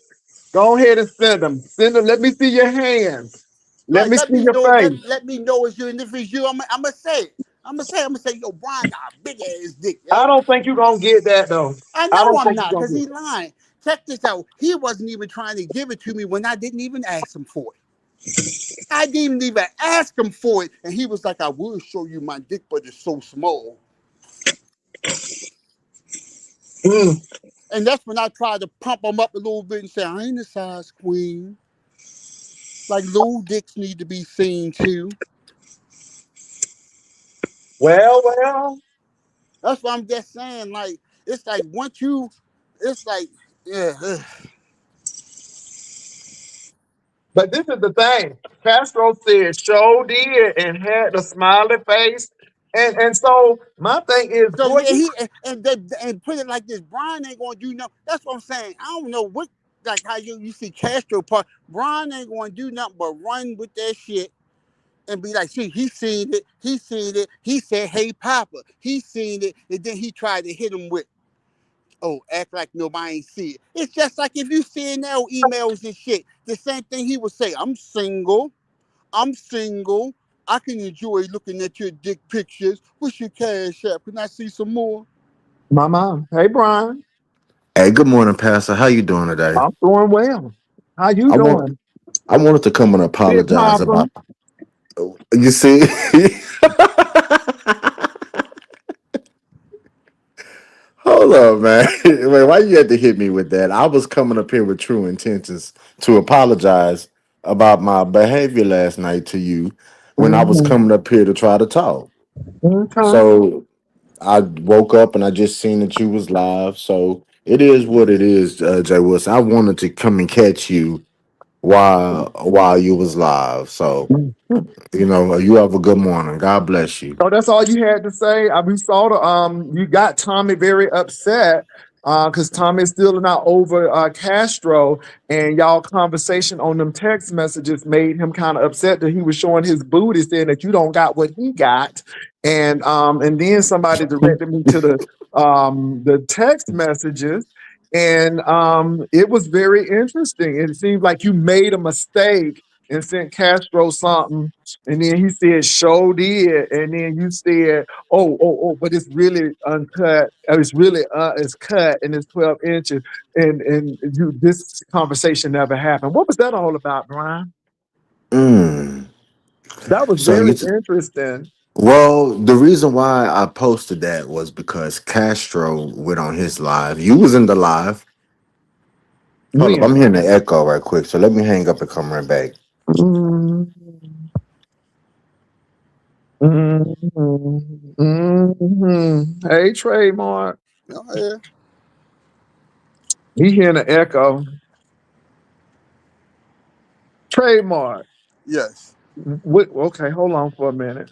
go ahead and send them. Send them. Let me see your hands. Let right. me see your face. Let me know it's you, and if it's you, I'm gonna say it. I'm gonna say, yo, Brian got a big ass dick, I yo. don't think you're going to get that, though. I I know don't I'm think you're not, going cause to get he it. lying. Check this out. He wasn't even trying to give it to me when I didn't even ask him for it. I didn't even ask him for it, and he was like, "I will show you my dick, but it's so small." Mm. And that's when I tried to pump him up a little bit and say, "I ain't a size queen. Like little dicks need to be seen too." Well. That's what I'm just saying. Like it's like once you, it's like yeah. But this is the thing. Castro said, show did and had the smiley face. And so my thing is, So boy, yeah, and put it like this: Brian ain't gonna do no. That's what I'm saying. I don't know what like how you see Castro part. Brian ain't gonna do nothing but run with that shit and be like, see, he seen it, he seen it. He said, "Hey, Papa," he seen it, and then he tried to hit him with, "Oh, act like nobody ain't see it." It's just like if you see now emails and shit. The same thing he would say: "I'm single. I'm single. I can enjoy looking at your dick pictures. What's your cash app? Can I see some more?" my mom, hey, Brian, Hey, good morning, Pastor. How you doing today? I'm doing well. How you I want doing? I wanted to come and Big apologize Papa. about. You see, hold on, man. Wait, why you had to hit me with that? I was coming up here with true intentions to apologize about my behavior last night to you when I was Mm-hmm. coming up here to try to talk. Okay. So I woke up and I just seen that you was live. So it is what it is, Jay Wilson. I wanted to come and catch you while you was live. So you have a good morning. God bless you. So that's all you had to say. We saw the you got Tommy very upset because Tommy is still not over Castro, and y'all conversation on them text messages made him kind of upset that he was showing his booty, saying that you don't got what he got, and then somebody directed me to the text messages. And it was very interesting. It seemed like you made a mistake and sent Castro something, and then he said, "Show did," and then you said, "Oh, but it's really uncut. It's really it's cut and it's 12 inches." And you this conversation never happened. What was that all about, Brian? Mm. That was So very you interesting. well, the reason why I posted that was because Castro went on his live. You was in the live. Hold up, I'm When? hearing the echo right quick. So let me hang up and come right back. Mm, Hey, trademark. Oh, yeah. He hearing the echo. Trademark. Yes. What? Okay, hold on for a minute.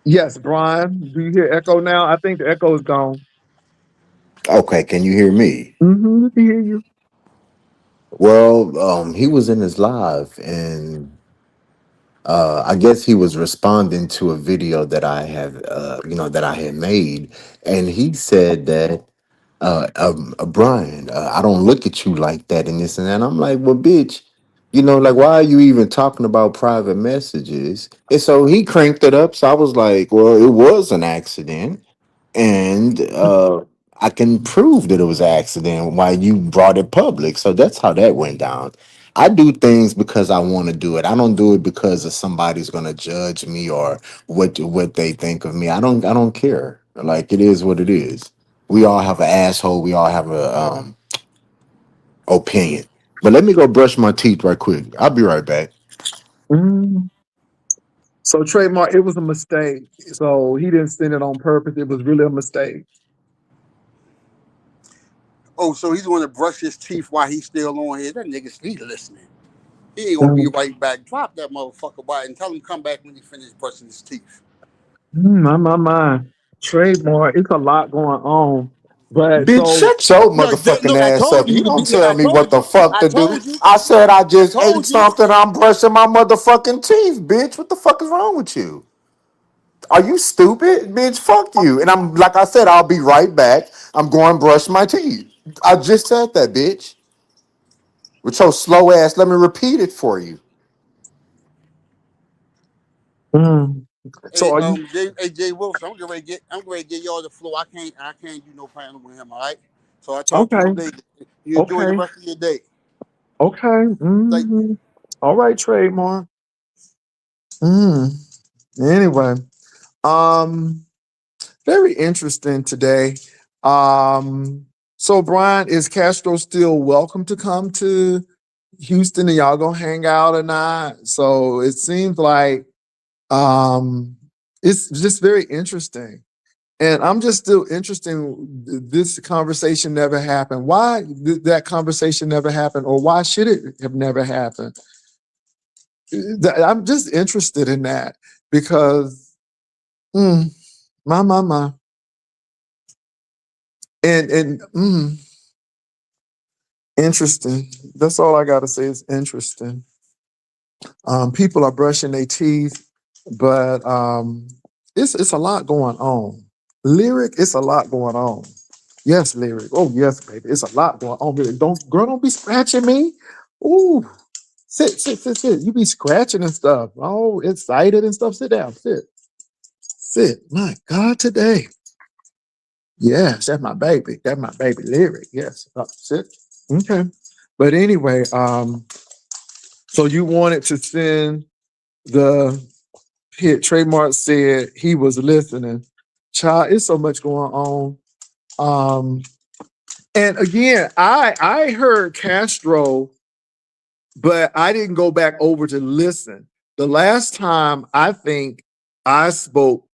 Yes, Brian. Do you hear echo now? I think the echo is gone. Okay, can you hear me? We can hear you. Well, he was in his live, and I guess he was responding to a video that I have, that I had made, and he said that, Brian, I don't look at you like that and this and that. I'm like, well, bitch, like, why are you even talking about private messages? And so he cranked it up. So I was like, well, it was an accident, and I can prove that it was an accident why you brought it public. So that's how that went down. I do things because I want to do it. I don't do it because of somebody's gonna judge me or what they think of me. I don't care. Like, it is what it is. We all have an asshole. We all have a opinion. But let me go brush my teeth right quick. I'll be right back. Mm. So trademark, it was a mistake. So he didn't send it on purpose. It was really a mistake. Oh, so he's going to brush his teeth while he's still on here. That nigga, he's listening. He ain't gonna be Mm, right back. Drop that motherfucker by and tell him come back when he finished brushing his teeth. my. Trademark. It's a lot going on. But Bitch, so shut your Look, motherfucking look, I ass told up. you he You could be. don't Look, tell I me what told the you. fuck I to do. told you. I said I I just ate told you. something. I'm brushing my motherfucking teeth, bitch. What the fuck is wrong with you? Are you stupid? Bitch, fuck you. And I'm like I said, I'll be right back. I'm going to brush my teeth. I just said that, bitch. With your slow ass, let me repeat it for you. mm. So Hey, are you Jay Wilson, I'm getting ready to get y'all the floor. I can't do no panel with him. All right. So I talk to you okay? later. You enjoy the Okay. rest of your day. Okay. Thank you. All right, trademark. Mm. Anyway, um, very interesting today. Um, so Brian, is Castro still welcome to come to Houston and y'all gonna hang out or not? So it seems like um it's just very interesting. And I'm just still interested. This conversation never happened. Why did that conversation never happen, or why should it have never happened? I'm just interested in that because, mm, my, and interesting. That's all I got to say is interesting. People are brushing their teeth, but it's a lot going on. Lyric, it's a lot going on. Yes, lyric. Oh yes, baby. It's a lot going on. Really. Don't be scratching me. Ooh, sit. You be scratching and stuff. Oh, excited and stuff. Sit down. Sit. My God, today. Yes, that's my baby. That's my baby lyric. Yes. Sit. Okay. But anyway, so you wanted to send the hit. Trademark said he was listening. Child, it's so much going on. Um, and again, I heard Castro, but I didn't go back over to listen. The last time I think I spoke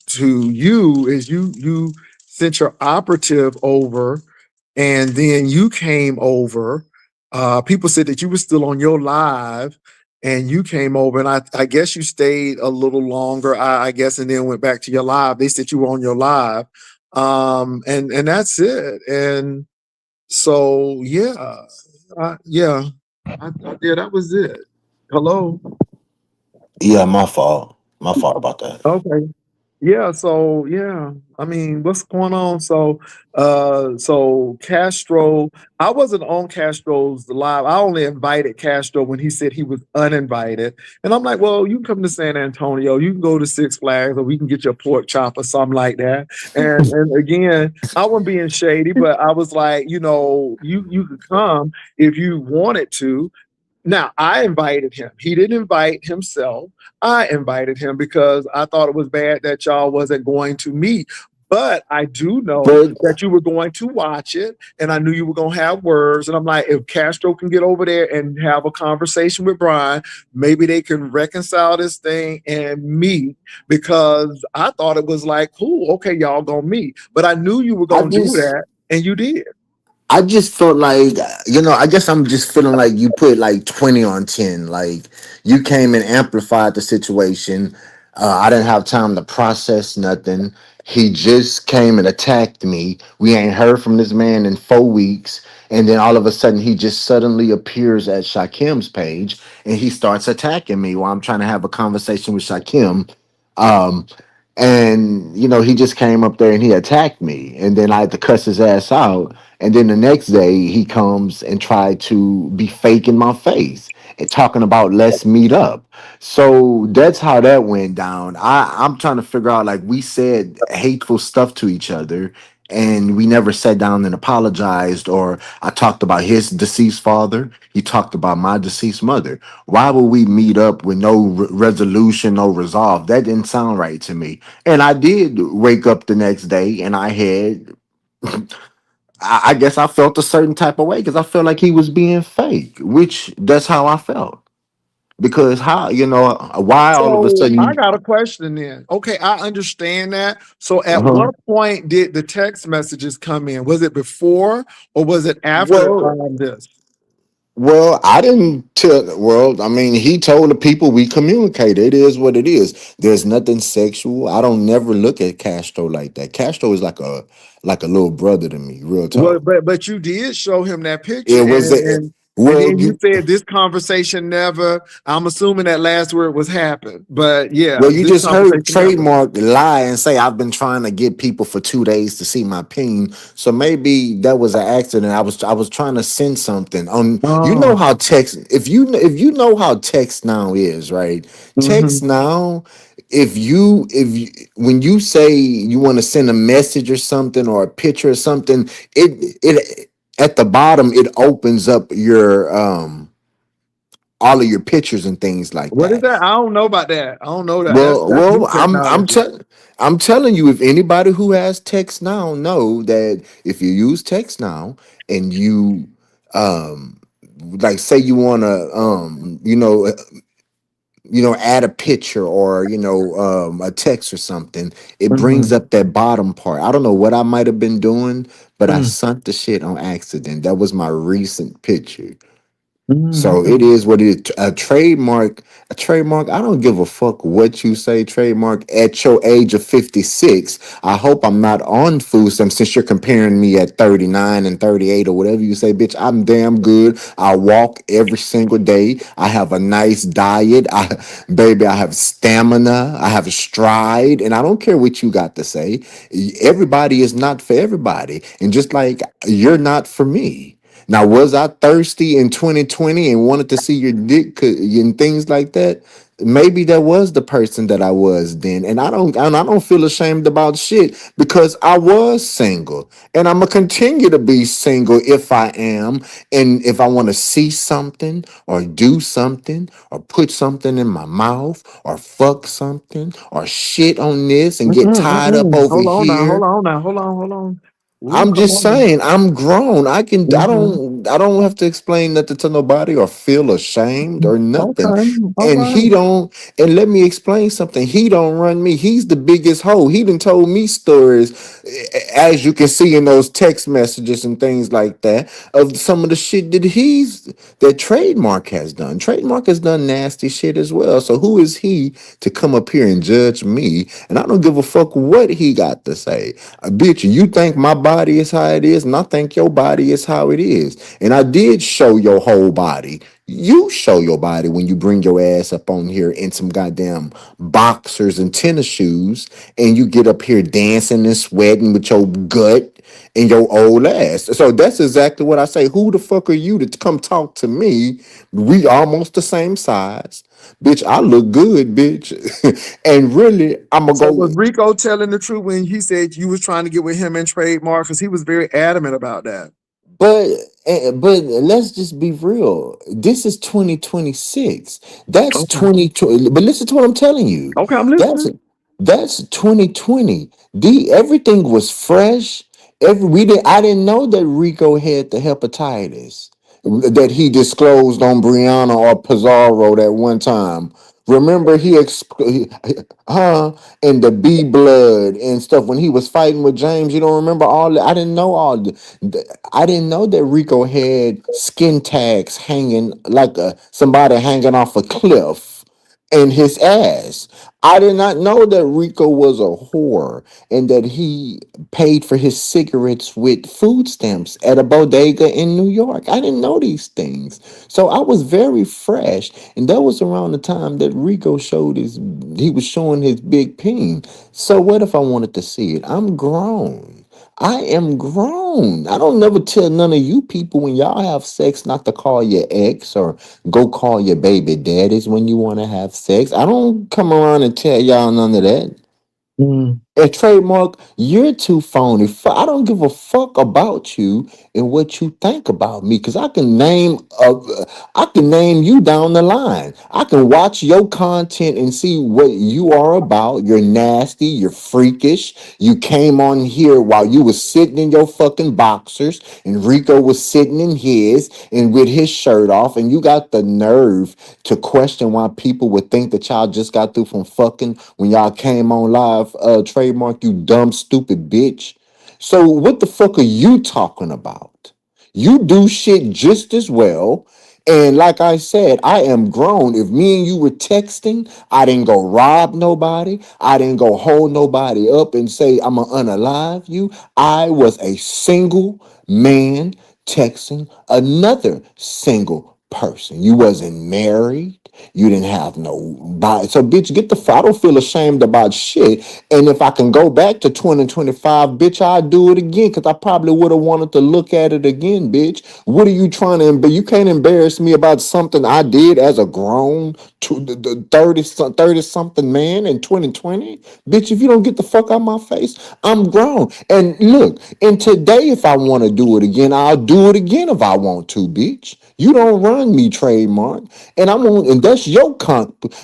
to you is you sent your operative over, and then you came over. People said that you were still on your live, and you came over, and I guess you stayed a little longer. I guess, and then went back to your live. They said you were on your live, and that's it. And so yeah, yeah, that was it. Hello. Yeah, my fault. My fault about that. Okay. Yeah, so yeah, I mean, what's going on? So Castro, I wasn't on Castro's live. I only invited Castro when he said he was uninvited. And I'm like, well, you can come to San Antonio, you can go to Six Flags, or we can get your pork chop or something like that. And again, I wasn't being shady, but I was like, you could come if you wanted to. Now, I invited him. He didn't invite himself. I invited him because I thought it was bad that y'all wasn't going to meet. But I do know But that you were going to watch it, and I knew you were going to have words. And I'm like, if Castro can get over there and have a conversation with Brian, maybe they can reconcile this thing and meet, because I thought it was like, cool, okay, y'all gonna meet. But I knew you were I gonna do just that, and you did. I just felt like, I guess I'm just feeling like you put like 20 on 10. Like you came and amplified the situation. I didn't have time to process nothing. He just came and attacked me. We ain't heard from this man in 4 weeks. And then all of a sudden, he just suddenly appears at Shakim's page and he starts attacking me while I'm trying to have a conversation with Shakim. Um, and he just came up there and he attacked me, and then I had to cuss his ass out. And then the next day he comes and tried to be fake in my face and talking about let's meet up. So that's how that went down. I'm trying to figure out, like, we said hateful stuff to each other and we never sat down and apologized, or I talked about his deceased father, he talked about my deceased mother. Why would we meet up with no resolution, no resolve? That didn't sound right to me. And I did wake up the next day and I had, I guess I felt a certain type of way because I felt like he was being fake, which that's how I felt. Because how, why all of a So I sudden, got a question then. Okay, I understand that. So at uh-huh. what point did the text messages come in? Was it before or was it after well, this? I didn't tell the world. I mean, he told the people we communicate. It is what it is. There's nothing sexual. I don't never look at Castro like that. Castro is like a little brother to me, real Well, talk. but you did show him that picture, It and was a, and well, then you said this conversation never. I'm assuming that last word was happened, but yeah, Well, you this just heard conversation never. Trademark lie and say I've been trying to get people for 2 days to see my ping. So maybe that was an accident. I was trying to send something on. You know Oh, how text, if you know how text now is, right? Text mhm. now, if you when you say you want to send a message or something or a picture or something, it at the bottom it opens up your all of your pictures and things like What is that. that? I don't know about that. I don't know that. That's Well, that's new well, technology. I'm telling you, if anybody who has text now know that if you use text now and you um like say you want to add a picture or a text or something, it brings Mhm. up that bottom part. I don't know what I might have been doing, but I sent the shit on accident. That was my recent picture. So it Mhm. is what it is. A trademark. I don't give a fuck what you say, trademark. At your age of 56, I hope I'm not on food stamps since you're comparing me at 39 and 38 or whatever you say, bitch. I'm damn good. I walk every single day. I have a nice diet. Baby, I have stamina. I have a stride, and I don't care what you got to say. Everybody is not for everybody, and just like you're not for me. Now, was I thirsty in 2020 and wanted to see your dick and things like that? maybe that was the person that I was then, and I don't feel ashamed about shit because I was single, and I'm gonna continue to be single if I am, and if I want to see something or do something or put something in my mouth or fuck something or shit on this and get Mm-mm, tied up mm-mm. over Hold on now, hold here. on now, hold on, hold on. Ooh, I'm come just on. saying, I'm grown. I can Mm-hmm. I don't have to explain nothing to nobody or feel ashamed or nothing. Okay, all And he right. don't, and let me explain something. He don't run me. He's the biggest hoe. He done told me stories, as you can see in those text messages and things like that, of some of the shit that Trademark has done. Trademark has done nasty shit as well. So who is he to come up here and judge me? And I don't give a fuck what he got to say. Bitch, you think my body is how it is, and I think your body is how it is. And I did show your whole body. You show your body when you bring your ass up on here in some goddamn boxers and tennis shoes, and you get up here dancing and sweating with your gut and your old ass. So that's exactly what I say. Who the fuck are you to come talk to me? We almost the same size. Bitch, I look good, bitch. And really, I'm gonna So was go. Rico telling the truth when he said you was trying to get with him and trademark? Because he was very adamant about that. But but let's just be real. This is 2026. That's Okay. 2020. But listen to what I'm telling you. Okay, I'm That's listening. that's 2020. Everything was fresh. We did I didn't know that Rico had the hepatitis that he disclosed on Brianna or Pizarro that one time. Remember huh? And the B blood and stuff when he was fighting with James. You don't remember all that? I didn't know all I didn't know that Rico had skin tags hanging like somebody hanging off a cliff in his ass. I did not know that Rico was a whore and that he paid for his cigarettes with food stamps at a bodega in New York. I didn't know these things. So I was very fresh. And that was around the time that Rico he was showing his big peen. So what if I wanted to see it? I'm grown. I am grown. I don't never tell none of you people when y'all have sex not to call your ex or go call your baby daddies when you want to have sex. I don't come around and tell y'all none of that. Mm. And trademark, you're too phony. I don't give a fuck about you and what you think about me, because I can name you down the line. I can watch your content and see what you are about. You're nasty. You're freakish. You came on here while you was sitting in your fucking boxers, and Rico was sitting in his and with his shirt off, and you got the nerve to question why people would think that y'all just got through from fucking when y'all came on live, trademark, you dumb, stupid bitch. So what the fuck are you talking about? You do shit just as well. And like I said, I am grown. If me and you were texting, I didn't go rob nobody. I didn't go hold nobody up and say I'm gonna unalive you. I was a single man texting another single person. You wasn't married. You didn't have no body. So, bitch, get the fuck. I don't feel ashamed about shit. And if I can go back to 2025, bitch, I'd do it again because I probably would have wanted to look at it again, bitch. What are you trying to You can't embarrass me about something I did as a grown 30 something man in 2020. Bitch, if you don't get the fuck out my face, I'm grown. And look, and today, if I want to do it again, I'll do it again if I want to, bitch. You don't run me, trademark. And and that's your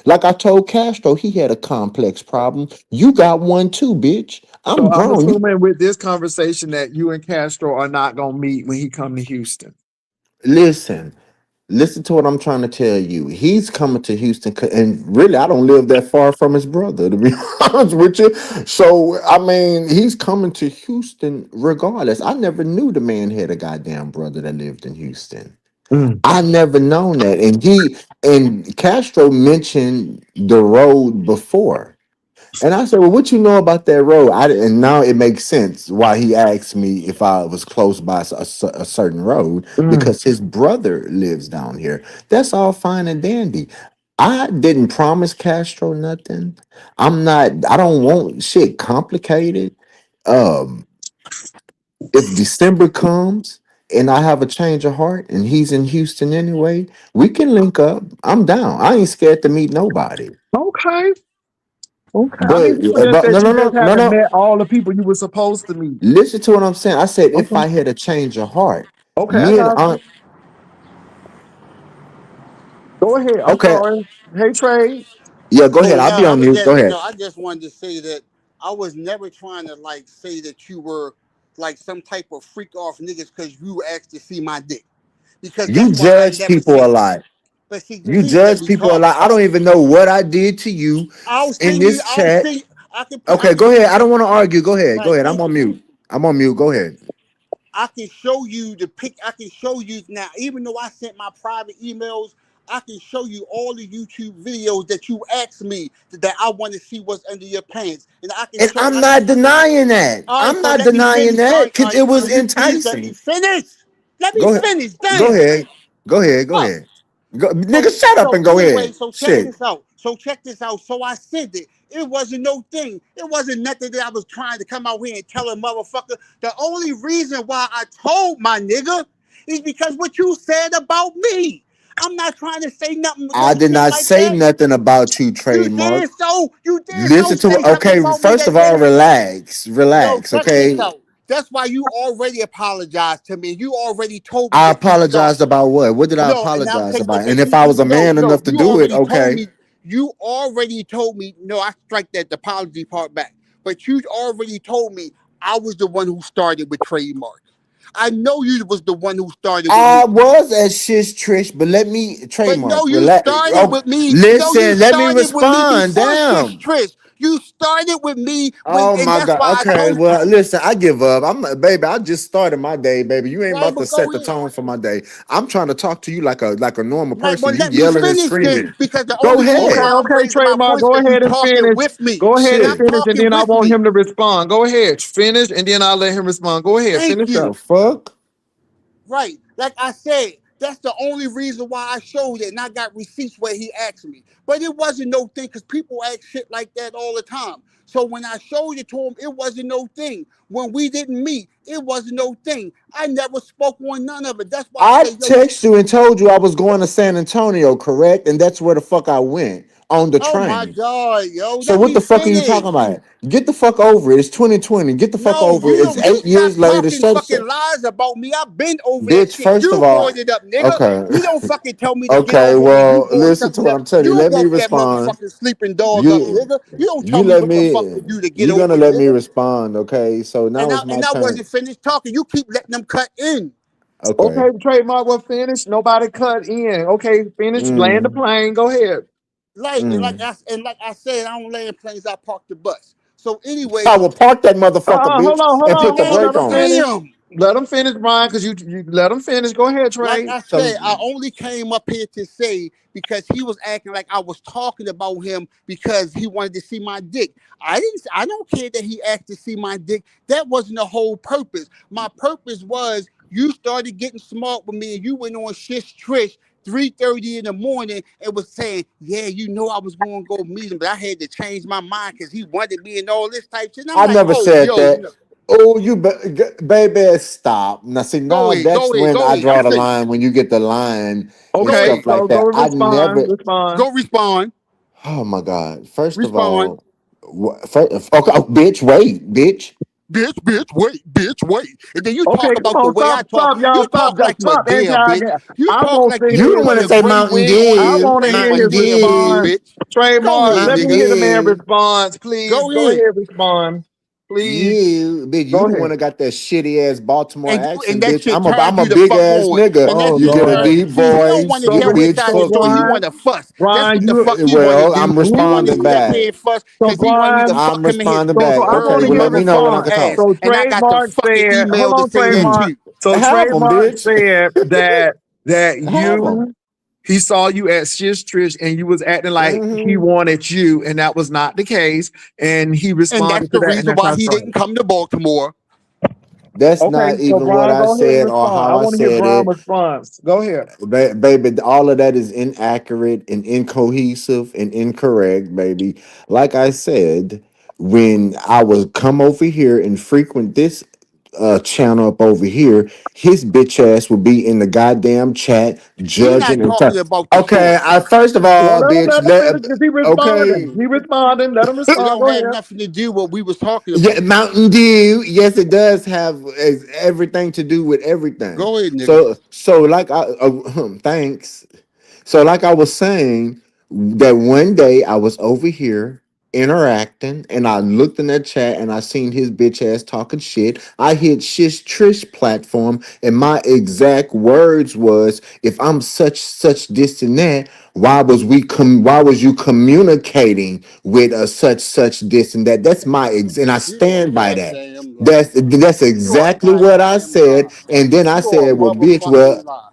like I told Castro, he had a complex problem. You got one too, bitch. So I'm I'm grown. assuming with this conversation that you and Castro are not gonna meet when he come to Houston. Listen, listen to what I'm trying to tell you. He's coming to Houston, and really, I don't live that far from his brother, to be honest with you. So, I mean, he's coming to Houston regardless. I never knew the man had a goddamn brother that lived in Houston. Mm. I never known that. And Castro mentioned the road before. And I said, "Well, what you know about that road?" And now it makes sense why he asked me if I was close by a certain road, Mm. because his brother lives down here. That's all fine and dandy. I didn't promise Castro nothing. I'm not. I don't want shit complicated. Um, if December comes and I have a change of heart, and he's in Houston anyway, we can link up. I'm down. I ain't scared to meet nobody. Okay. Okay. I mean, But, people just but that no, you no, no, just no, haven't no. met all the people you were supposed to meet. Listen to what I'm saying. I said if Okay. I had a change of heart, Okay, I me and got you. Aunt. Go ahead. I'm Okay, sorry. Hey, Trey. yeah, go Oh ahead. I'll no, be I on was mute. Go just ahead. I just wanted to say that I was never trying to like say that you were like some type of freak off niggas because you asked to see my dick. Because You that's why I judge never people a said that. lot. But see, You please let judge me people a talk. lot. I don't even know what I did to you in this I'll chat. send I Okay, can go ahead. I don't want to argue. Go ahead. Go right, ahead. I'm thank on you. mute. I'm on mute. Go ahead. I can show you the pic. I can show you now, even though I sent my private emails, I can show you all the YouTube videos that you asked me that I want to see what's under your pants, and I can And show. I'm not denying that. All right, I'm so not let me denying finish. that All because right, it was can you please let me enticing. finish? Let me Go ahead. finish. Go Damn. ahead. Go ahead. Go Fuck. ahead. Go, nigga, So shut up so and go anyway, ahead. so check Shit. this out. So I sent it. It wasn't no thing. It wasn't nothing that I was trying to come out here and tell a motherfucker. The only reason why I told my nigga is because what you said about me. I'm not trying to say nothing, I no did shit not like say that. nothing about you, You trademark. did so. You did so Listen to say it. something Okay, about me first that of all, made it. relax. Yo, Relax, check this okay? out. That's why you already apologized to me. You already told me I that you apologized started. about what? What did I No, and now apologize okay, about? okay, And if I was a man no, enough to you do it, already told okay. me. You already told me. No, I strike that the apology part back. But you already told me I was the one who started with trademark. I know you was the one who started with I me. was at Shish Trish, but let me But no, trademark. you Relax. started Oh, with me. No, you listen, let me started with me respond. before Shish Damn. Trish. You started with me when, Oh and my that's God. why I Okay. told Well, you. listen, I give up. Baby, I just started my day, baby. You ain't Right, about to but go set the ahead. tone for my day. I'm trying to talk to you like a normal Right, person. but You let me yelling and finish then, screaming. because the Go only reason Okay, ahead. why I'm okay, raising my trademark. voice Go because you ahead and talking finish. with me. Go ahead and Stop Shit. finish, and talking then I with want me. him to respond. Go ahead, finish, and then I'll let him respond. Go ahead, Thank finish The up. you. fuck? Right. Like I said, that's the only reason why I showed it and I got receipts where he asked me. But it wasn't no thing because people ask shit like that all the time. So when I showed it to him, it wasn't no thing. When we didn't meet, it wasn't no thing. I never spoke on none of it. That's why I I say, yo, texted you and told you I was going to San Antonio, correct? And that's where the fuck I went on the oh my train. God, yo, So let what me the fuck are you talking finish. about? Get the fuck over it. It's 2020. Get the fuck No, over you it. It's don't. You 8 years stop later. talking Shut, fucking shut. lies about me. I've been over that Bitch, shit. first of You brought all, it up, nigga. okay. You don't fucking tell me to get Okay, over when you well, brought listen to something what up. I'm telling you. You Let me woke that respond. motherfucking sleeping dog up, You nigga. You don't tell you me let what the me fuck to do to get you're over gonna it, let me nigga. respond, okay? So now it's my And I turn. wasn't finished talking. You keep letting them cut in. Okay. Okay, trademark will finish. Nobody cut in. Okay, finish. Land the Mm, plane. Go ahead. mm. And like I said, I don't land planes. I park the bus. So anyway, I will park that motherfucker, Hold bitch, on, hold and on, put the hold on. man, Let brake him on. finish. damn. Let him finish, Brian, because you let him finish. Go ahead, Like Trey. I said, I So only came up here to say because he was acting like I was talking about him because he wanted to see my dick. I didn't. I don't care that he asked to see my dick. That wasn't the whole purpose. My purpose was you started getting smart with me and you went on Shish Trish 3:30 in the morning and was saying, yeah, you know I was going to go meet him, but I had to change my mind because he wanted me and all this type shit. And I'm I like, never oh, said yo, that. no. Oh, baby, stop. Now, see, Go now ahead, that's go ahead, when go I ahead. draw I'm the finished. line when you get the line and Go Okay, stuff ahead. like so that. go I respond. never, Respond. Go respond. oh my God. First of Respond. all, okay, oh, bitch, wait, bitch. Bitch, wait. And then you Okay, talk come about the on, way I talk. y'all, You stop, talk like stop, anti. Medea, bitch. You I talk want like to you You hear don't done want put to a say gray Mountain wig on I and you Dew. want to playing hear his Mountain Medea with me, response. Dew. bitch. Go Trademark, ahead, let me Mountain nigga. hear the man Dew. response, please. Go Go ahead. ahead, respond. Please, You, bitch, you go the one ahead. that got that shitty ass Baltimore And accent, that bitch. shit I'm turned a you the big fuck ass on. nigga. And that Oh, You shit get a Lord. turned. deep See, he don't voice, want to So, you tell his big side of the so fuck. story. He Brian, want to fuss. That's Brian, what the you, fuck he want to Well, do. I'm He want to responding sit up back. here and fuss so because he want me to Brian, I'm fuck him in his responding so back. I bird want Okay, to well, hear let the me know when I response. can ass. talk. So And I got the trademark fucking said, hold email to on, say that trademark. too. So Have them, trademark bitch. said that Have them. you he saw you at Shish Trish and you was acting like he Hmm. wanted you, and that was not the case. And he And that's responded to the that, and reason that's why how he strong. didn't come to Baltimore. That's Okay, not so even what Brian, I go ahead and said or respond. I how I want to hear said Brian's it. response. Go ahead. Baby, all of that is inaccurate and incohesive and incorrect, baby. Like I said, when I would come over here and frequent this channel up over here, his bitch ass would be in the goddamn chat We not judging and talking about the okay, source. I first of Well, all, let him bitch, finish because he responding. okay. He responding. Let him It respond. don't Go have ahead. nothing to do with what we was talking Yeah, about. Mountain Dew. Yes, it does have everything to do with everything. Go ahead, nigga. So like thanks. So, like I was saying, that one day I was over here interacting and I looked in that chat and I seen his bitch ass talking shit. I hit Shish Trish platform and my exact words was, if I'm such this and that, why was you communicating with a such this and that? That's my and I You a stand by that. goddamn lie. That's You a exactly what I goddamn said. lie. And then I You a said, well, bitch, motherfucking lie.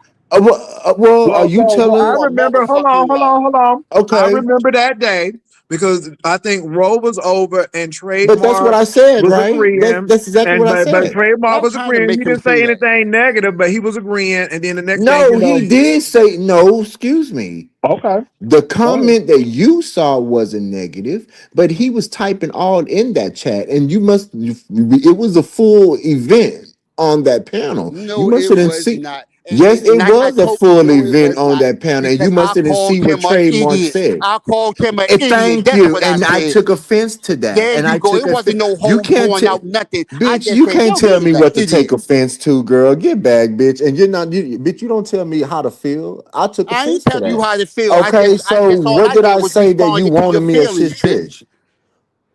are Well, you so I You telling? a remember. Hold on, motherfucking lie. hold on. I Okay, remember that day because I think Roe was over and but that's what Trademark I said, was right? agreeing, That's exactly and what I but said. Trademark Stop was trying to agreeing. He make him didn't say say that. anything negative, but he was agreeing. And then the next thing you No, he know, did say no. Excuse me. okay, The go ahead. comment that you saw wasn't negative, but he was typing all in that chat, and it was a full event on that panel. You No, must it have was seen. not. Yes, it And I was a told full no, it event was on not that panel, and you because must I have called see what him an Trademark idiot. said. I called him an idiot. Thank That's you. what I And I said. took offense to that. There And you I go. took It wasn't offense. no You whole can't drawing tell, out nothing. I bitch, just you said can't your tell man me is an what to take idiot. offense to, girl. Get back, bitch. And you're not, bitch, you don't tell me how to feel. I took I ain't offense to telling you that. how to feel. Okay, I so just all what I did did I was say that you responded to wanted your me as feelings, Shish bitch. Trish?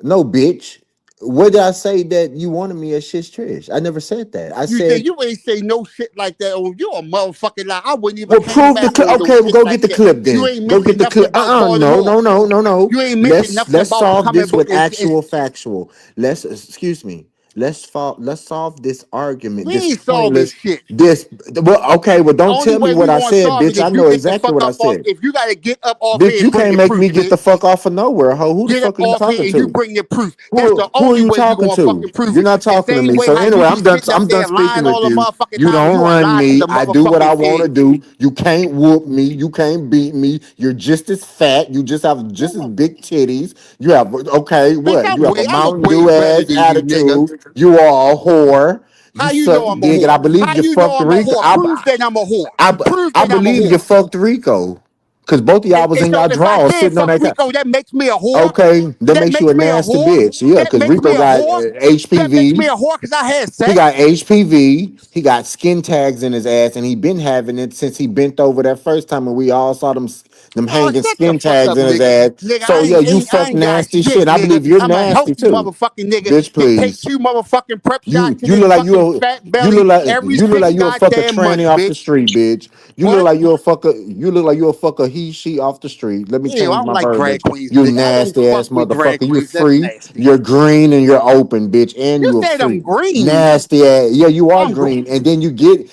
No, bitch. What did I say that you wanted me as Shish Trish? I never said that. I You say said, you ain't say no shit like that. Oh, you a motherfucking lie. I wouldn't even well, came prove the back clip. on no Okay, well, shit go get like the that. clip You then. ain't Go mentioned get the nothing clip. about No, Baltimore. no, no, no, no. You ain't mentioned nothing Let's about solve coming, this but with actual factual. Excuse me. Let's solve this argument, we this ain't solving pointless, shit. this well, okay, well, don't Only tell me way we what I gonna said, solve it bitch. I if you know get the exactly fuck what I up off. said. If you gotta get up off Bitch, here and you bring can't your make me proof, get the bitch. fuck off of nowhere, ho. Who the Get up fuck are you off here talking and you to? bring your proof. That's the Who are only you way you talking gonna to? fucking prove You're it. not The talking to same me. way So how you anyway, be sitting up I'm done there speaking lying with all the you. motherfucking You time. don't You a run lie to me. the I do what I motherfucking want to feds. do. You can't whoop me. You can't beat me. You're just as fat. You just have just as big titties. You have okay, Bitch, what? You have a I look Mountain way Dew better ass than you, nigga. attitude. You are a whore. You How you suck know I'm a dick, and I whore? believe How you you know fucked I'm a Rico. whore? Prove that I'm a whore. I, Prove I that I'm a believe you whore. fucked Rico, because both of y'all was in So y'all if I drawers did sitting on fuck that. Rico, that makes me a whore. Okay, that That makes you makes a me a nasty whore. bitch. Yeah, That because makes me Rico a got whore. That makes me HPV. a whore because I had He sex. got HPV. He got skin tags in his ass, and he been having it since he bent over that first time, and we all saw them Oh, hanging shut the skin fuck tags up, in his nigga. ass. Nigga, So yeah, you I fuck ain't got nasty shit, shit. I nigga. believe you're I'm a nasty healthy too, motherfucking nigga. bitch. Can take Please, 2 motherfucking prep shots in you this look like fucking fat you belly look like every you look six like you a fucker goddamn tranny months, off the bitch. street, bitch. You look What? like you a fucker. You look like you a fucker he she off the street. Let me Ew, I change don't my like drag verbiage. queens, You nigga. I don't nasty fuck ass with drag motherfucker. You queens. That's free. nasty. You're green and you're open, bitch, and You you a said I'm free. green. Nasty ass. Yeah, you are I'm green. green. And then you get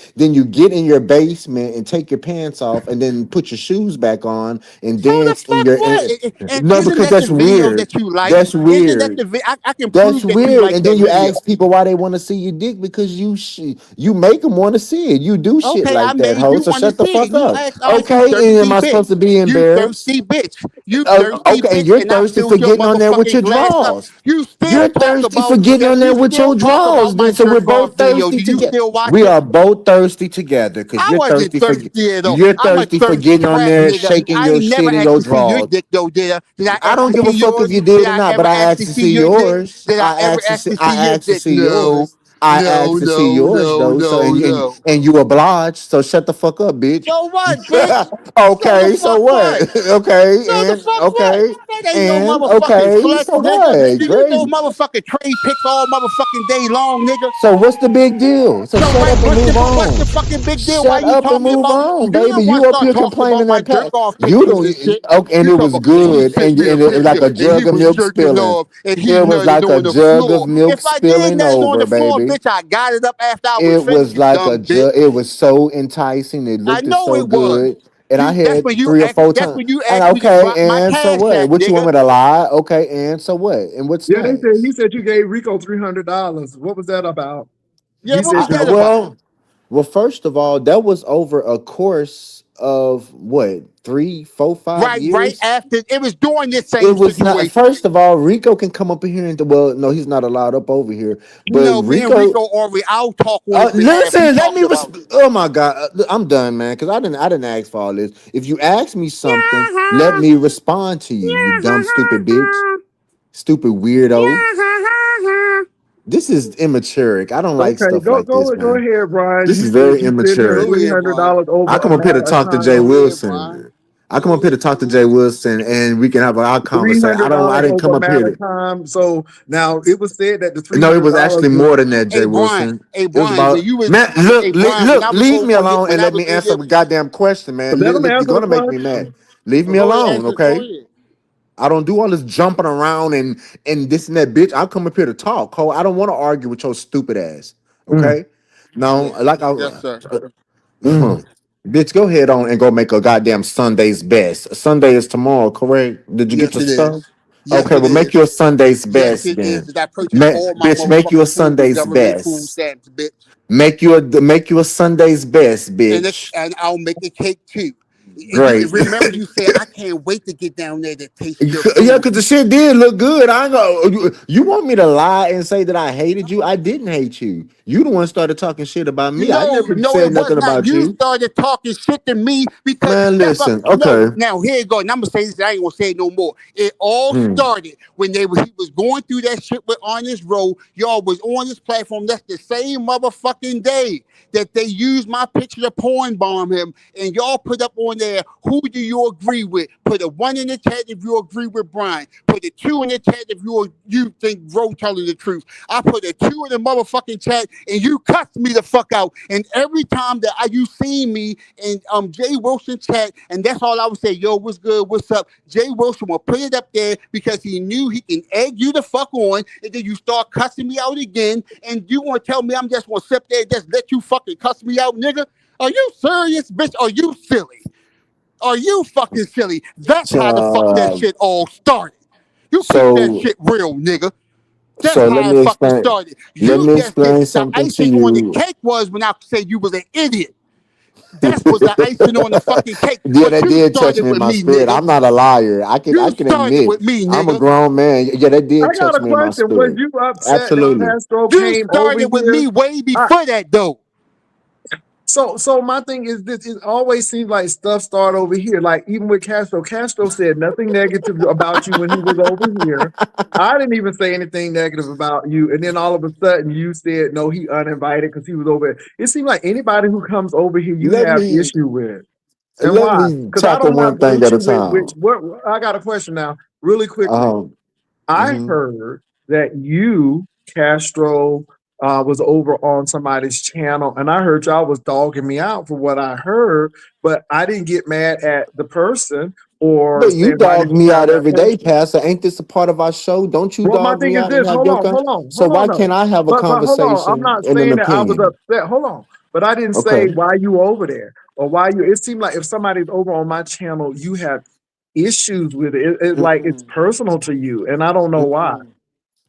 in your basement and take your pants off and then put your shoes back on and So the dance in fuck your what? And no, isn't because that that's the video weird. that you like? That's Isn't that weird. I can That's prove that you weird. like And then that you video. ask people why they want to see your dick because you make them want to see it. You do shit Okay, I like that, made ho. you So want to shut the see it. fuck You up. asked, all right, you Okay, and am thirsty I bitch. supposed to be You embarrassed? thirsty bitch. You thirsty Okay, and bitch. you're And I thirsty for filled your getting on there with motherfucking your glass up. draws. You still You're talk thirsty for about getting on there you with still your talk about draws. my Then so we're jerk off both video. thirsty Do you together. still watch We it? are both thirsty together because I wasn't thirsty at all. you're I'm a thirsty for thirst getting on trap there, nigga. shaking I your ain't never shit in asked your to see your drawers. dick though, did I? Did I I ask don't to give a see fuck if yours? you Did did or I not, ever but I ask asked to to see see your dick? yours. Did I ever ask to see I your asked to dick? see No. yours. I No, asked to see no, yours no, though. So no, no. and you obliged. So shut the fuck up, bitch. So what, bitch? So the Okay, so fuck what? what? Okay, So the fuck what? okay, That ain't no and motherfucking okay, flex, so nigga. what? You Great. know motherfucking trade picks all motherfucking day long, nigga. So what's the big deal? So So shut right, up and move what's the on. fucking big deal? Why Shut you up and talking move about on, you baby. the one You up start here talking about complaining my that jerk off you pictures and don't. shit? Okay, and You it talk was about he good, sent me a and it was like picture a and he jug of was milk jerking spilling. off and he It was nutted like a on the jug of floor. milk If I did spilling nut on over, the floor, baby. bitch, I got it up after I was It finished, was you like a dumb bitch. jug. It was so enticing. It I looked know so it was. good, and I You that's had when you 3 or 4 that's times. when you And asked me to okay, drop my and so cash what? app, What you want nigga. me to lie? Okay, and so what? And what's Yeah, he next? said you gave Rico $300. What was that about? Yeah, He what said was you that was about? Well, first of all, that was over a course of what 3, 4, 5 years. Right after it was during this It same was not. situation. First of all, Rico can come up in here and well, no, he's not allowed up over here. But No, me and Rico, Rico already. I'll talk on his behalf. He listen, let talked me. about it. Oh my God, I'm done, man. Because I didn't ask for all this. If you ask me something, let Yeah, me respond to you. You dumb, stupid bitch, stupid weirdo. yeah. This is immature. I don't like Okay, stuff like this, go man. ahead, Brian. This You is said very you sent him immature. Go ahead, Brian. $300 I over come up here to a talk to Jay time. Go ahead, Brian. Wilson. I come Go up here to ahead, talk to Brian. Jay Wilson, and we can have our Three conversation. hundred I dollars didn't over come a up here matter to. of time. So now it was said that the three No, it hundred was dollars actually was more than that, Jay Hey Brian, Wilson. hey It was Brian, when about you was, man. Look, hey Brian, when look, I was leave me over here, alone when and I let was me in answer your, a goddamn question, man. let him If you're answer the gonna make me mad, question. leave me go ahead, alone, answer, go okay? ahead. I don't do all this jumping around and this and that, bitch. I come up here to talk, Cole. I don't want to argue with your stupid ass, Mm, okay? No, Yes, like I. yes, sir. mm, Bitch, go ahead on and go make a goddamn Sunday's best. Sunday is tomorrow, correct? Did you get Yes, your it stuff? is. Yes, Okay, it well, make is. your Sunday's Yes, best it is. then. That I purchased all my Bitch, make you a motherfucking food with Sunday's government food best. stamps, bitch. Make you a Sunday's best, bitch. And I'll make a cake too. And you Great. remember you said I can't wait to get down there to taste your Yeah, food. because the shit did look good. I ain't gonna, you want me to lie and say that I hated you? I didn't hate you. You the one started talking shit about me. I No, never no, it said was nothing not. about You you. started talking shit to me because Man, that's what. listen. No, Okay. now here you go. And I'm gonna say this. I ain't gonna say it no more. It all Hmm. started when he was going through that shit with on this road. Y'all was on this platform. That's the same motherfucking day that they used my picture to porn bomb him, and y'all put up on there. Who do you agree with? Put a one in the chat if you agree with Brian. Put a two in the chat if you think Ro telling the truth. I put a two in the motherfucking chat, and you cussed me the fuck out. And every time that you see me in Jay Wilson chat, and that's all I would say, yo, what's good, what's up? Jay Wilson will put it up there because he knew he can egg you the fuck on, and then you start cussing me out again, and you want to tell me I'm just gonna sit there and just let you fucking cuss me out, nigga? Are you serious, bitch? Are you silly? Are you fucking silly? That's how the fuck that So, shit all started. You keep that so shit real, nigga. That's So let how it me fucking explain. started. Let You me just hit explain the something to icing on the you. cake was when I said you was an idiot. That was the icing on the fucking cake. Yeah, But that you did touch started me in with my me, spirit. nigga. I'm not a liar. I You can started admit with me, I'm a nigga. grown man. Yeah, that I did got touch a me in my question. Was spirit. you upset that Absolutely. Castro You came over started with here? me way I, before that, though. so my thing is this: it always seems like stuff start over here. Like even with Castro, Castro said nothing negative about you when he was over here. I didn't even say anything negative about you, and then all of a sudden you said no, he uninvited because he was over here. It seems like anybody who comes over here, you Let have me issue with. And let why? me Because I tackle don't have one an thing at issue a with which. time. What I got a question now, really quickly. Um, I mhm. heard that you, Castro, was over on somebody's channel, and I heard y'all was dogging me out for what I heard, but I didn't get mad at the person or But you saying why dog didn't you me have out that every day, person. Pastor. Ain't this a part of our show? Don't you Well, my dog thing me is out and this. have Hold your on, con? hold on, So hold on why now. can't I have a But hold on. I'm conversation not and an saying that I was opinion? upset. Hold on. But I didn't say Okay. why you over there or why you. It seemed like if somebody's over on my channel, you have issues with it. It's like it's Mm-mm, personal to you, and I don't know why. mm-mm.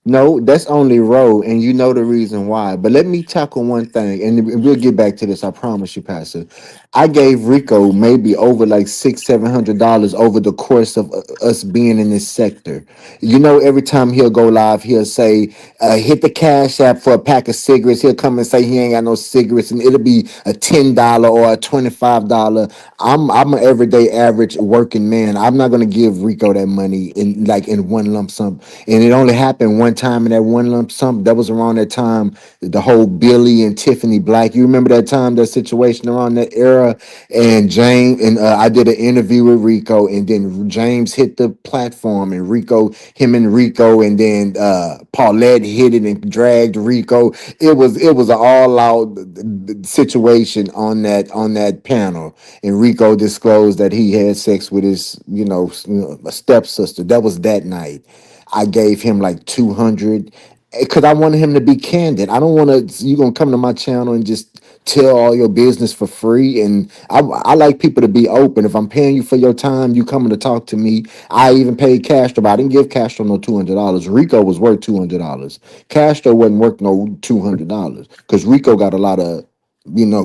No, that's only row, and you know the reason why. But let me tackle one thing, and we'll get back to this. I promise you, Pastor. I gave Rico maybe over like $600-700 over the course of us being in this sector. You know, every time he'll go live, he'll say, "Hit the cash app for a pack of cigarettes." He'll come and say he ain't got no cigarettes, and it'll be a $10 or a $25. I'm an everyday average working man. I'm not gonna give Rico that money in one lump sum, and it only happened one time in that one lump sum. That was around that time, the whole Billy and Tiffany Black. You remember that time, that situation around that era? And James and I did an interview with Rico, and then James hit the platform, and him and Rico, and then Paulette hit it and dragged Rico. It was an all out situation on that panel, and Rico disclosed that he had sex with his a stepsister. That was that night. I gave him like 200 because I wanted him to be candid. I don't want to. You gonna come to my channel and just tell all your business for free? And I like people to be open. If I'm paying you for your time, you coming to talk to me. I even paid Castro, but I didn't give Castro no $200. Rico was worth $200. Castro wasn't worth no $200 because Rico got a lot of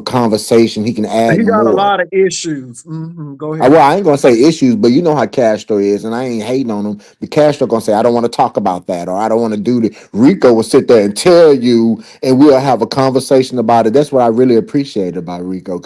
conversation. He can add He got a more. lot of issues. Go Well, ahead. I ain't gonna say issues, but you know how Castro is, and I ain't hating on him. But Castro gonna say, "I don't want to talk about that," or "I don't want to do that." Rico will sit there and tell you, and we'll have a conversation about it. That's what I really appreciate about Rico,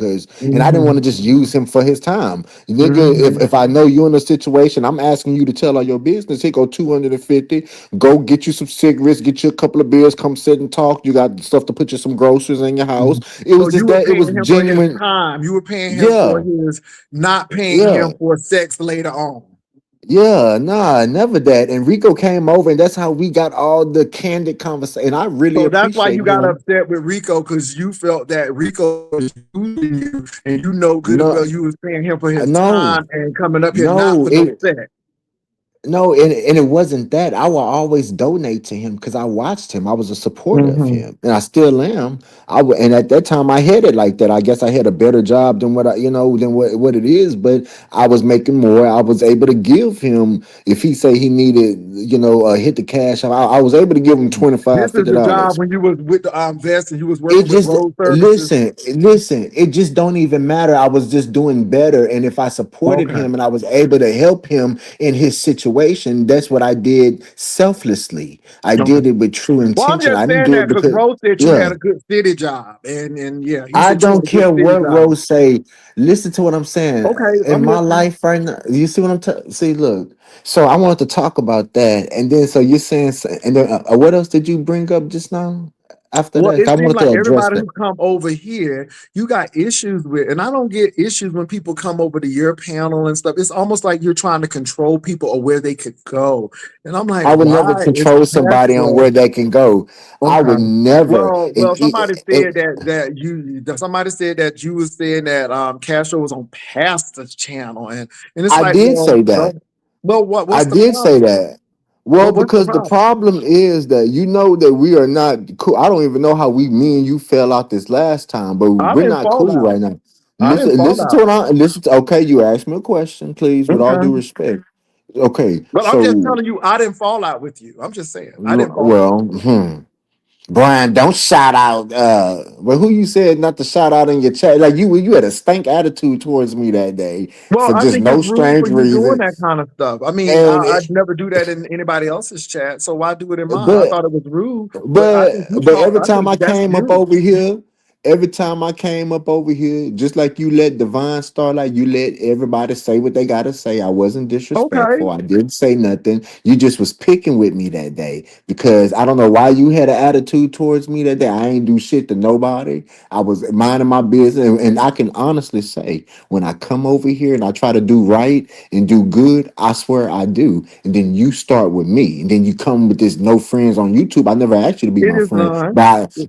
and I didn't hmm want to just use him for his time, nigga. If hmm if I know you in a situation, I'm asking you to tell all your business. He go 250. Go get you some cigarettes, get you a couple of beers, come sit and talk. You got stuff to put you some groceries in your house. It So was you just were that. It paying was him for his genuine. time. You were paying him for Yeah, his not paying yeah. him for sex later on. Yeah, nah, never that. And Rico came over, and that's how we got all the candid conversation. And I really So that's why appreciate you got him. upset with Rico because you felt that Rico was using you, and you know good and No, well you was paying him for his no, time and coming up here not no. for no sex. No, and it wasn't that. I will always donate to him because I watched him. I was a supporter of hmm him, and I still am. And at that time I had it like that. I guess I had a better job than than what it is. But I was making more. I was able to give him if he say he needed, hit the cash. I was able to give him twenty This five, is fifty the job dollars. when you was with the vest and you was It working with just road services. listen, it just don't even matter. I was just doing better. And if I supported Okay. him and I was able to help him in his situation, that's what I did selflessly. I Okay. did it with true Well, I'm intention. just I didn't saying do that it because because Rose said you yeah. had a good city job, and yeah, he I said you had don't a good care city what job. Rose say. Listen to what I'm saying. Okay, In I'm my listening. life right now, you see what see, look. So I wanted to talk about that, and then so you're saying, and then what else did you bring up just now? After Well, that, it I seems wanted like to address everybody who that. come over here, you got issues with, and I don't get issues when people come over to your panel and stuff. It's almost like you're trying to control people or where they could go, and I'm like, I would never why is control somebody on Castro where they can go. I would okay? never. Well, somebody said that somebody said that you was saying that Castro was on Pastor's channel, and it's I like, did well, say that. don't. Well, I what's the did say problem? that. Well, Well, what's the because the problem? problem is that you know that we are not cool. I don't even know how me and you fell out this last time, but I we're didn't not fall cool out. right now. I didn't Listen, fall listen to out. what I listen. To, okay, you asked me a question, please, with all due Okay. respect. Okay, But I'm just so telling you, I didn't fall out with you. I'm just saying, I didn't fall out. well, Brian, don't shout out. But who you said not to shout out in your chat? Like you had a stank attitude towards me that day Well, for I just think it's no rude for strange you doing reason. that kind of stuff. I mean, And I'd never do that in anybody else's chat, so why do it in mine? I but thought it was rude, but I But think you but talk. every I time think I that's came up you. over here, every time I came up over here, just like you let Divine Starlight, you let everybody say what they gotta say. I wasn't Okay. disrespectful. I didn't say nothing. You just was picking with me that day because I don't know why you had an attitude towards me that day. I ain't do shit to nobody. I was minding my business, and I can honestly say when I come over here and I try to do right and do good, I swear I do. And then you start with me, and then you come with this no friends on YouTube. I never asked you to be It my is friend, none.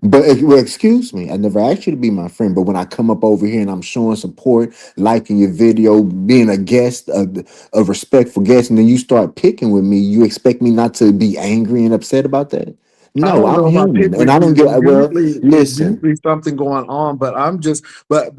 but excuse me, I never asked you to be my friend. But when I come up over here and I'm showing support, liking your video, being a guest, a respectful guest, and then you start picking with me, you expect me not to be angry and upset about that? I No, don't I'm know about pick human, and with I don't you. get well. It's Listen, usually something going on, but I'm just, but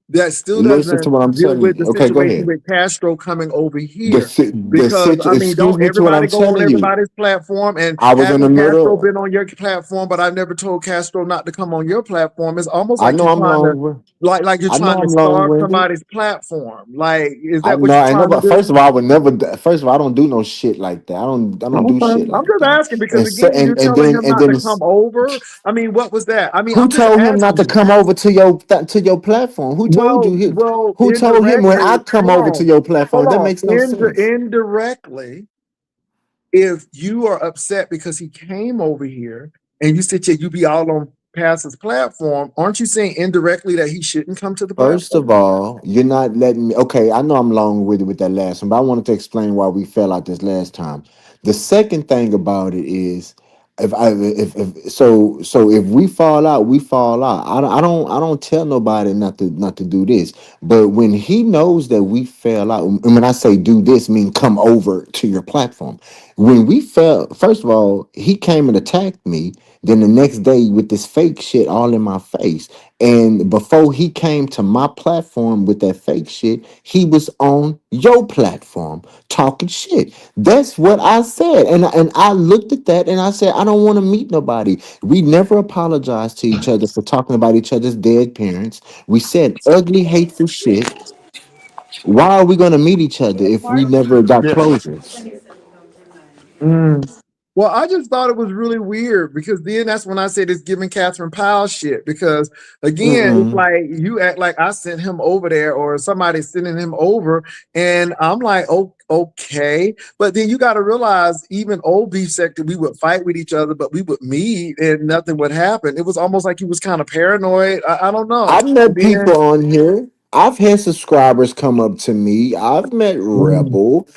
that still listen to doesn't what I'm deal telling with you. the Okay, go situation ahead. with Castro coming over here. The Because I mean, excuse don't me to what everybody I'm go on telling you. everybody's platform? And I was in the hasn't Castro middle. been on your platform? But I've never told Castro not to come on your platform. It's almost I like know you're I'm trying to, long. like you're I know trying to I'm long starve winded. somebody's platform. Like, is I that what know. you're I trying to nobody. First do? of all, I would never. First of all, I don't do no shit like that. I don't do Okay. shit I'm like just that. asking because And so, again, you're telling him and not then to come over. I mean, what was that? I mean, who I'm just told him not asking to you. come over to your platform? Who told you? Who told him when I Indirectly, come hold over to on, your platform? That makes no sense. indirectly, if you are upset because he came over here and you said, yeah, you be all on Pastor's platform, aren't you saying indirectly that he shouldn't come to the First of platform? all, you're not letting me. Okay, I know I'm long with that last one, but I wanted to explain why we fell out this last time. The second thing about it is, if we fall out, we fall out. I don't tell nobody not to do this. But when he knows that we fell out, and when I say do this, mean come over to your platform. When we fell, first of all, he came and attacked me. Then the next day with this fake shit all in my face. And before he came to my platform with that fake shit, he was on your platform talking shit. That's what I said. And I looked at that and I said, I don't want to meet nobody. We never apologized to each other for talking about each other's dead parents. We said ugly, hateful shit. Why are we going to meet each other if we never got Yeah. closure? Mm. Well, I just thought it was really weird because then that's when I said it's giving Catherine Powell shit. Because again, it's Mm-mm. like you act like I sent him over there or somebody sending him over, and I'm like, oh, okay. But then you got to realize, even old beef sector, we would fight with each other, but we would meet and nothing would happen. It was almost like he was kind of paranoid. I don't know. I've And met then, people on here. I've had subscribers come up to me. I've met mm, Rebel.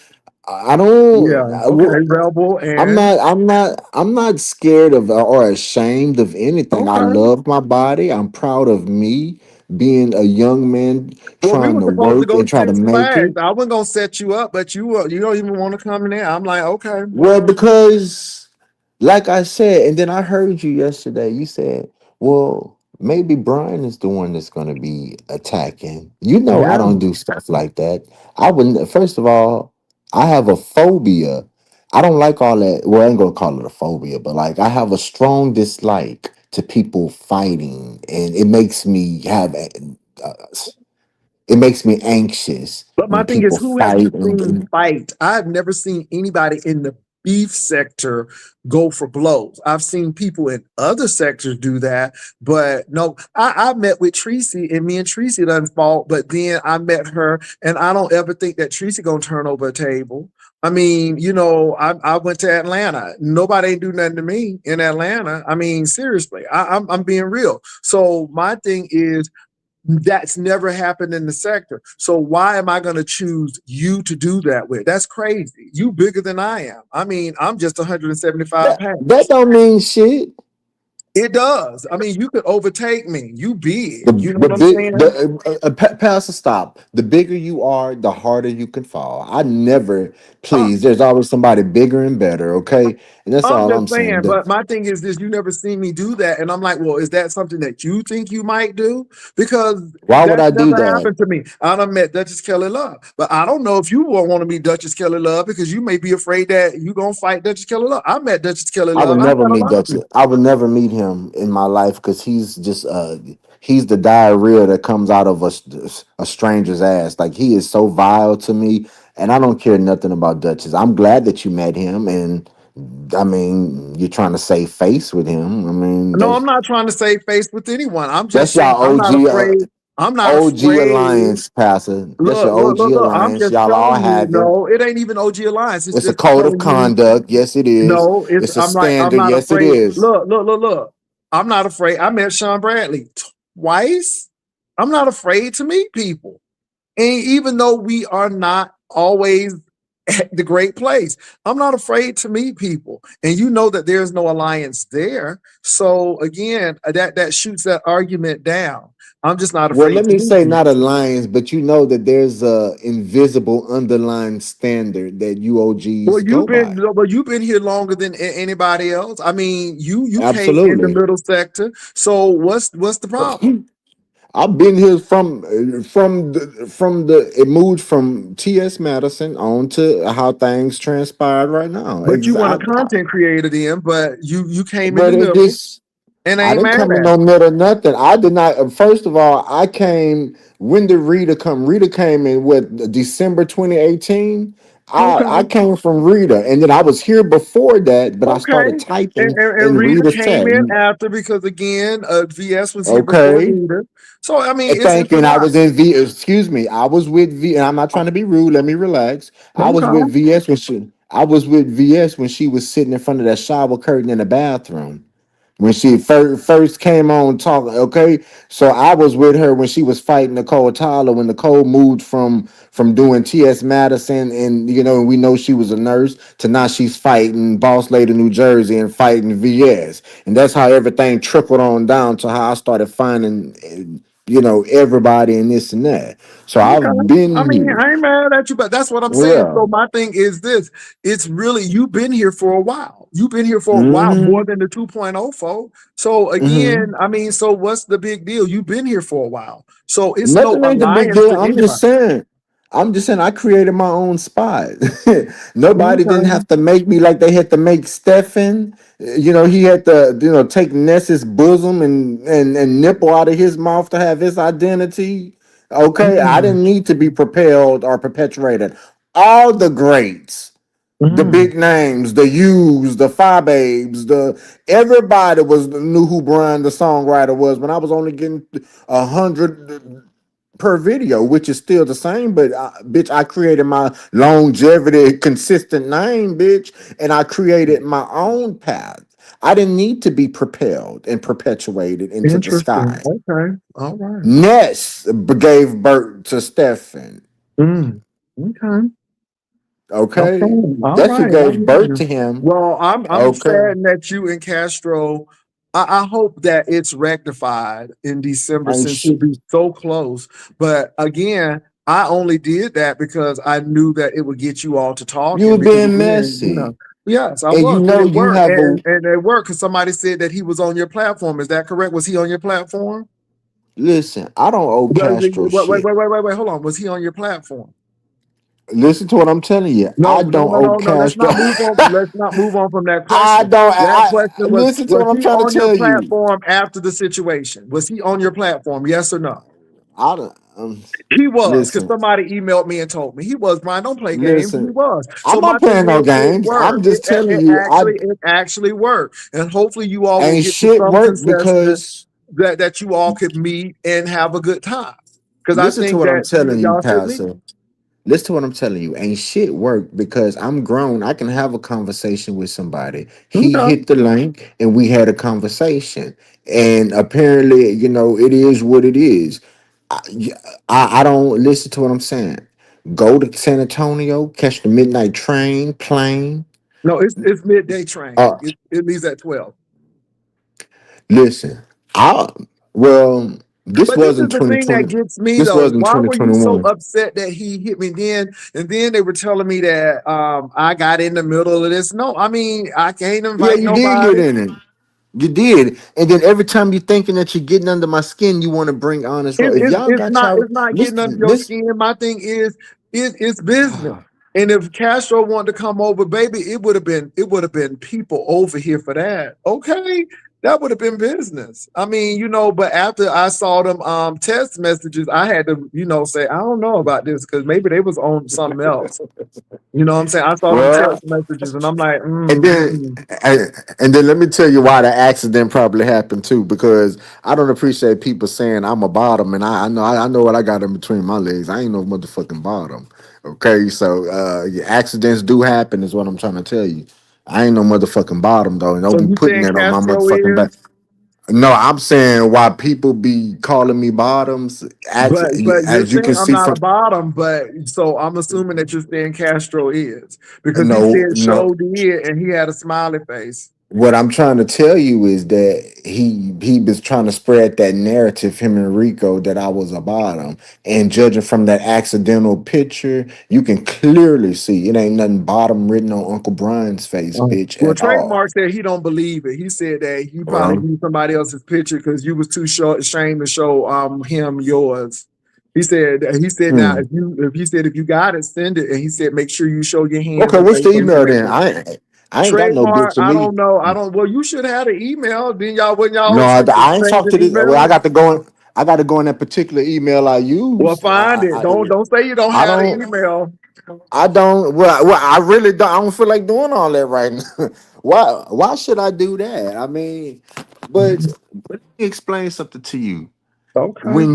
I yeah, don't. okay, rebel, I'm and not. I'm not. I'm not scared of or ashamed of anything. I okay. love my body. I'm proud of me being a young man Well, we trying were to supposed to work go and to try to Six make Flags. it. I wasn't gonna set you up, but you don't even want to come in there. I'm like, okay, Well, because like I said, and then I heard you yesterday. You said, "Well, maybe Brian is the one that's going to be attacking." You know, I yeah. don't do stuff like that. I wouldn't. First of all, I have a phobia. I don't like all that. Well, I ain't gonna call it a phobia, but like I have a strong dislike to people fighting, and it makes me have. It makes me anxious But my when thing is, people who have you fight. seen fight? I've never seen anybody in the beef sector go for blows. I've seen people in other sectors do that, but no, I met with Tracy and me and Tracy done fought, but then I met her and I don't ever think that Tracy gonna turn over a table. I mean, I went to Atlanta. Nobody ain't do nothing to me in Atlanta. I mean, seriously, I'm being real. So my thing is, that's never happened in the sector. So why am I going to choose you to do that with? That's crazy. You bigger than I am. I mean, I'm just 175 That pounds. don't mean shit. It does. I mean, you could overtake me. You The big. You know the what I'm big saying? Pastor, stop. The bigger you are, the harder you can fall. I never Uh, please. There's always somebody bigger and better. Okay, and that's I'm all just I'm saying. saying, but my thing is this: you never seen me do that, and I'm like, well, is that something that you think you might do? Because Why would that's I do never that? happened to me. I done met Duchess Kelly Love, but I don't know if you won't want to meet Duchess Kelly Love because you may be afraid that you gonna fight Duchess Kelly Love. I met Duchess Kelly I would Love. I never met a meet lot of Dutch. people. I would never meet him in my life because he's the diarrhea that comes out of a stranger's ass. Like he is so vile to me, and I don't care nothing about Duchess. I'm glad that you met him, and I mean you're trying to save face with him. I mean No, I'm not trying to save face with anyone. I'm just that's saying y'all I'm not OG afraid. I'm not OG afraid. alliance, Pastor. That's your Look, look, OG look, look. I'm alliance. just Y'all all telling you, have it. no, it ain't even OG Alliance. It's It's a just code of telling you. conduct. Yes, it is. No, it's It's a I'm like, I'm standard. not Yes, it afraid. is. Look, look, look, look. I'm not afraid. I met Sean Bradley twice. I'm not afraid to meet people. And even though we are not always at the great place, I'm not afraid to meet people. And you know that there's no alliance there. So again, that shoots that argument down. I'm just not Well, afraid let to me meet say people. not alliance, but you know that there's a invisible underlying standard that UOGs go by. Well, you've been here longer than anybody else. I mean, you came in the Absolutely. middle sector. So what's the problem? I've been here from the it moved from T.S. Madison on to how things transpired right now. But you want a content creator then, but you came in the But it middle just and I I ain't didn't mad come in at no middle nothing. I did not. First of all, I came. When did Rita come? Rita came in with December 2018. it. I Okay. came from Rita, and then I was here before that, but I Okay. started And, typing and, and in Rita Rita's came chat. in after because again, VS was here before Okay, Rita. So I mean and it's thank you. a And I lot. was in V. Excuse me. I was with V. And I'm not trying to be rude. Let me relax. I was with Okay. VS when she. I was with VS when she was sitting in front of that shower curtain in the bathroom when she first came on talking. Okay, so I was with her when she was fighting Nicole Tyler when Nicole moved from doing T.S. Madison, and we know she was a nurse, to now she's fighting Boss Lady New Jersey and fighting VS, and that's how everything trickled on down to how I started finding everybody and this and that. So Okay. I've I been mean, here. I ain't mad at you, but that's what I'm saying. Yeah. So my thing is this: it's really you've been here for a while. You've been here for a while, more Hmm. than the 2.0 folk. So Hmm. again, I mean, so what's the big deal? You've been here for a while, so it's no Nothing ain't the big alliance deal. with anybody. I'm just saying I created my own spot. Nobody didn't Okay. have to make me like they had to make Stefan. He had to, take Ness's bosom and nipple out of his mouth to have his identity. Okay. I Mm, didn't need to be propelled or perpetuated. All the greats, the mm, big names, the U's, the Phi Babes, the everybody knew who Brian the songwriter was when I was only getting 100 per video, which is still the same. But bitch, I created my longevity, consistent name, bitch, and I created my own path. I didn't need to be propelled and perpetuated into the interesting. sky. Okay. All right. Ness gave birth to Stefan. Mm, okay. Okay, Okay. All that's who right. I gave hear birth you. to him. Well, I'm Okay, sad that you and Castro. I hope that it's rectified in December and since you'll be so close. But again, I only did that because I knew that it would get you all to you talking. were Because being again, messy, yes, I and was, and it you worked, have a and it worked because somebody said that he was on your platform. Is that correct? Was he on your platform? listen. I don't owe Castro shit. Wait. Hold on. Was he on your platform? Listen to what I'm telling you. I don't owe No. Let's Castro. not move on. Let's not move on from that I question. don't. That question Listen to was what I'm he trying to on your tell you. platform after the situation? Was he on your platform? Yes or no? I don't. He was, because Listen, somebody emailed me and told me he was. Brian, don't play games. He listen. was. I'm So not my thing playing no is, it games. I'm worked. just telling you. It actually worked, and hopefully you all will Ain't get to shit some work consensus because that you all could meet and have a good time. Because I listen to think what I'm that telling you, y'all should meet. Pastor. Listen to what I'm telling you. Ain't shit work because I'm grown. I can have a conversation with somebody. He Okay. hit the link and we had a conversation. And apparently, it is what it is. I, I don't listen to what I'm saying. Go to San Antonio, catch the midnight train, plane. No, it's midday train. Uh, It leaves at 12. listen. I well, this But this is wasn't the thing that 2020. gets me This though. wasn't Why were you so 2021. upset that he hit me then? And then they were telling me that I got in the middle of this. No, I mean I can't Yeah, invite you did get nobody. in it. You did. And then every time you're thinking that you're getting under my skin, you want to bring honest roll. If y'all got y'all It's not getting under listen, your this skin. My thing is it's business. And if Castro wanted to come over, baby, it would have been people over here for that. Okay. That would have been business. I mean, but after I saw them text messages, I had to, say, I don't know about this because maybe they was on something else. You know what I'm saying? I saw them well, text messages and I'm like, and then and, and then let me tell you why the accident probably happened too, because I don't appreciate people saying I'm a bottom, and I know what I got in between my legs. I ain't no motherfucking bottom. Okay, so yeah, accidents do happen, is what I'm trying to tell you. I ain't no motherfucking bottom though, and don't so be you putting saying that on my Castro motherfucking back. is? No, I'm saying why people be calling me bottoms. But you're As you saying can I'm see not a from bottom, but so I'm assuming that you're saying Castro is because he no, said no. show did and he had a smiley face. What I'm trying to tell you is that he was trying to spread that narrative, him and Rico, that I was a bottom. And judging from that accidental picture, you can clearly see it ain't nothing bottom written on Uncle Brian's face, bitch, Well, at all. Trademark said he don't believe it. He said that you probably Well, used somebody else's picture because you was too ashamed to show him yours. He said now hmm. if you got it, send it. And he said make sure you show your hands Okay, and what's the facial email then? information. I ain't got no bitch Trademark, to I me. don't know. I don't. Well, you should have the email. Then y'all when No, y'all I ain't exchange talked the to this. Well, email. I got to go in that particular email I Well, use. find it. Don't say you don't I have the don't. email. I don't. Well, I really don't. I don't feel like doing all that right now. Why should I do that? I mean, but let me explain something to you. Okay.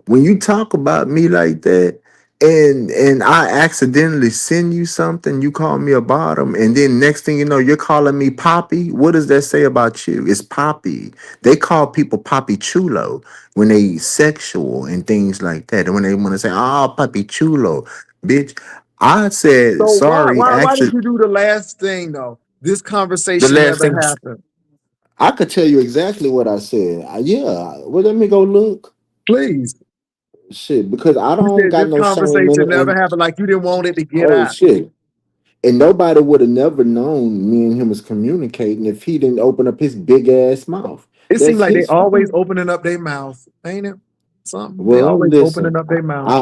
When you talk about me like that, and I accidentally send you something, you call me a bottom, and then next thing you know, you're calling me Poppy. What does that say about you? It's Poppy. They call people Poppy Chulo when they sexual and things like that, and when they want to say, "Oh, Poppy Chulo," bitch. I said So sorry. why did Actually, you do the last thing though? This the conversation last never thing happened. I could tell you exactly what I said. Yeah. Well, let me go look. Please. Shit, because I You don't said got this no shame in conversation it, never and happened, like you didn't want it to get oh out. shit, and nobody would have never known me and him was communicating if he didn't open up his big ass mouth. It seemed That's like they his always fault. opening up their mouth, ain't it? Something. They Well, always opening listen, up their mouth.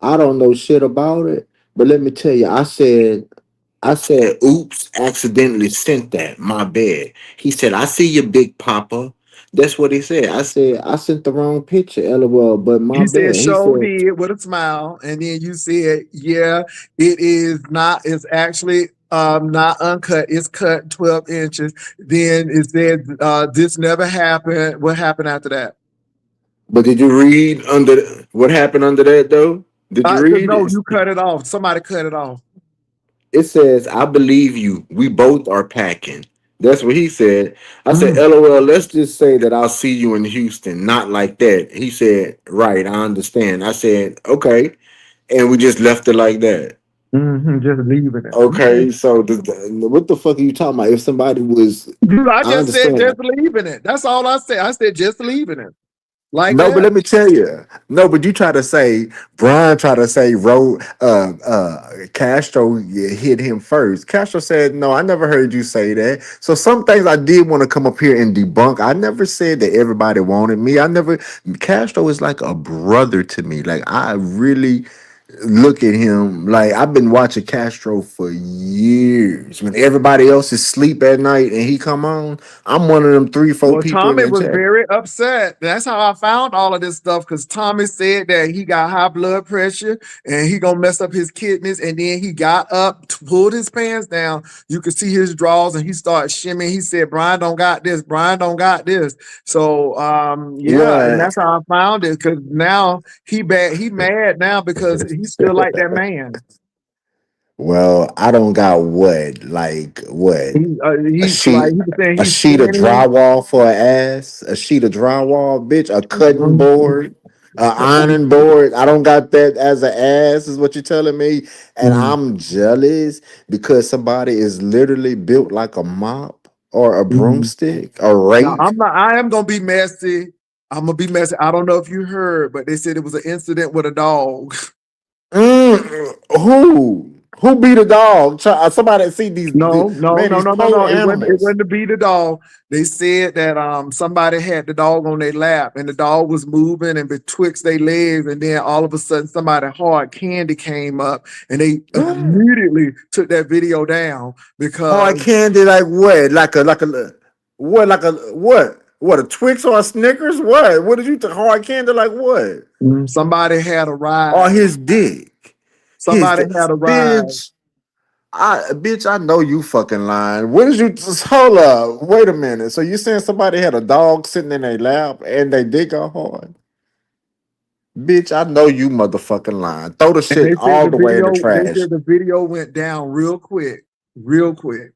I don't know shit about it, but let me tell you, I said, oops, accidentally sent that. My bad. He said, I see you, Big Papa. That's what he said. I said, I sent the wrong picture, LOL, but my You said bad. He show said, did with a smile, and then you said, yeah, it is not, it's actually not uncut, it's cut 12 inches. Then it said this never happened. What happened after that? but did you read under what happened under that though? Did you Cause read no, it? you cut it off. Somebody cut it off. It says, I believe you. We both are packing. That's what he said. I said, Mm, LOL, let's just say that I'll see you in Houston. Not like that. He said, right, I understand. I said, okay. And we just left it like that. just leaving it. Okay. Okay, so what the fuck are you talking about? If somebody was, I I just said understand. just leaving it. That's all I said. I said just leaving it like No, but that. let me tell you. No, but you try to say Brian tried to say Castro hit him first. Castro said, "No, I never heard you say that." So some things I did want to come up here and debunk. I never said that everybody wanted me. I never. Castro is like a brother to me. Like I really look at him like I've been watching Castro for years. When everybody else is asleep at night and he come on, I'm one of them three, four Well, people in Tommy that was chat. very upset. That's how I found all of this stuff because Tommy said that he got high blood pressure and he gonna mess up his kidneys. And then he got up, pulled his pants down. You could see his drawers, and he started shimmying. He said, "Brian don't got this. Brian don't got this." So, yeah, and What? that's how I found it because now he bad. He mad now because he still like that man. Well, I don't got what, like what? A He's like sheet, he was saying a he's sheet of skinny. drywall for an ass, a sheet of drywall, bitch, a cutting Mhm. board, a ironing board. I don't got that as an ass, is what you're telling me. And Mhm. I'm jealous because somebody is literally built like a mop or a Mhm. broomstick, a Now rake. I'm not. I am gonna be messy. I'm gonna be messy. I don't know if you heard, but they said it was an incident with a dog. Who? Who beat a dog? Somebody see No, no, man, no, these no, no, poor no. It wasn't. It animals. wasn't to be the dog. They said that somebody had the dog on their lap, and the dog was moving and betwixt their legs, and then all of a sudden somebody hard candy came up, and they immediately took that video down Hard because candy, like what? What? Like a what? What? A Twix or a Snickers? What? What did you? Hard candy, like what? somebody had a Or ride. his dick? His Somebody dick, had a ride. bitch. I know you fucking lying. What did you just hold up? Wait a minute. So you saying somebody had a dog sitting in their lap and they dick got hard? Bitch, I know you motherfucking lying. Throw the And shit all the way in the they trash. said the video went down real quick, real quick.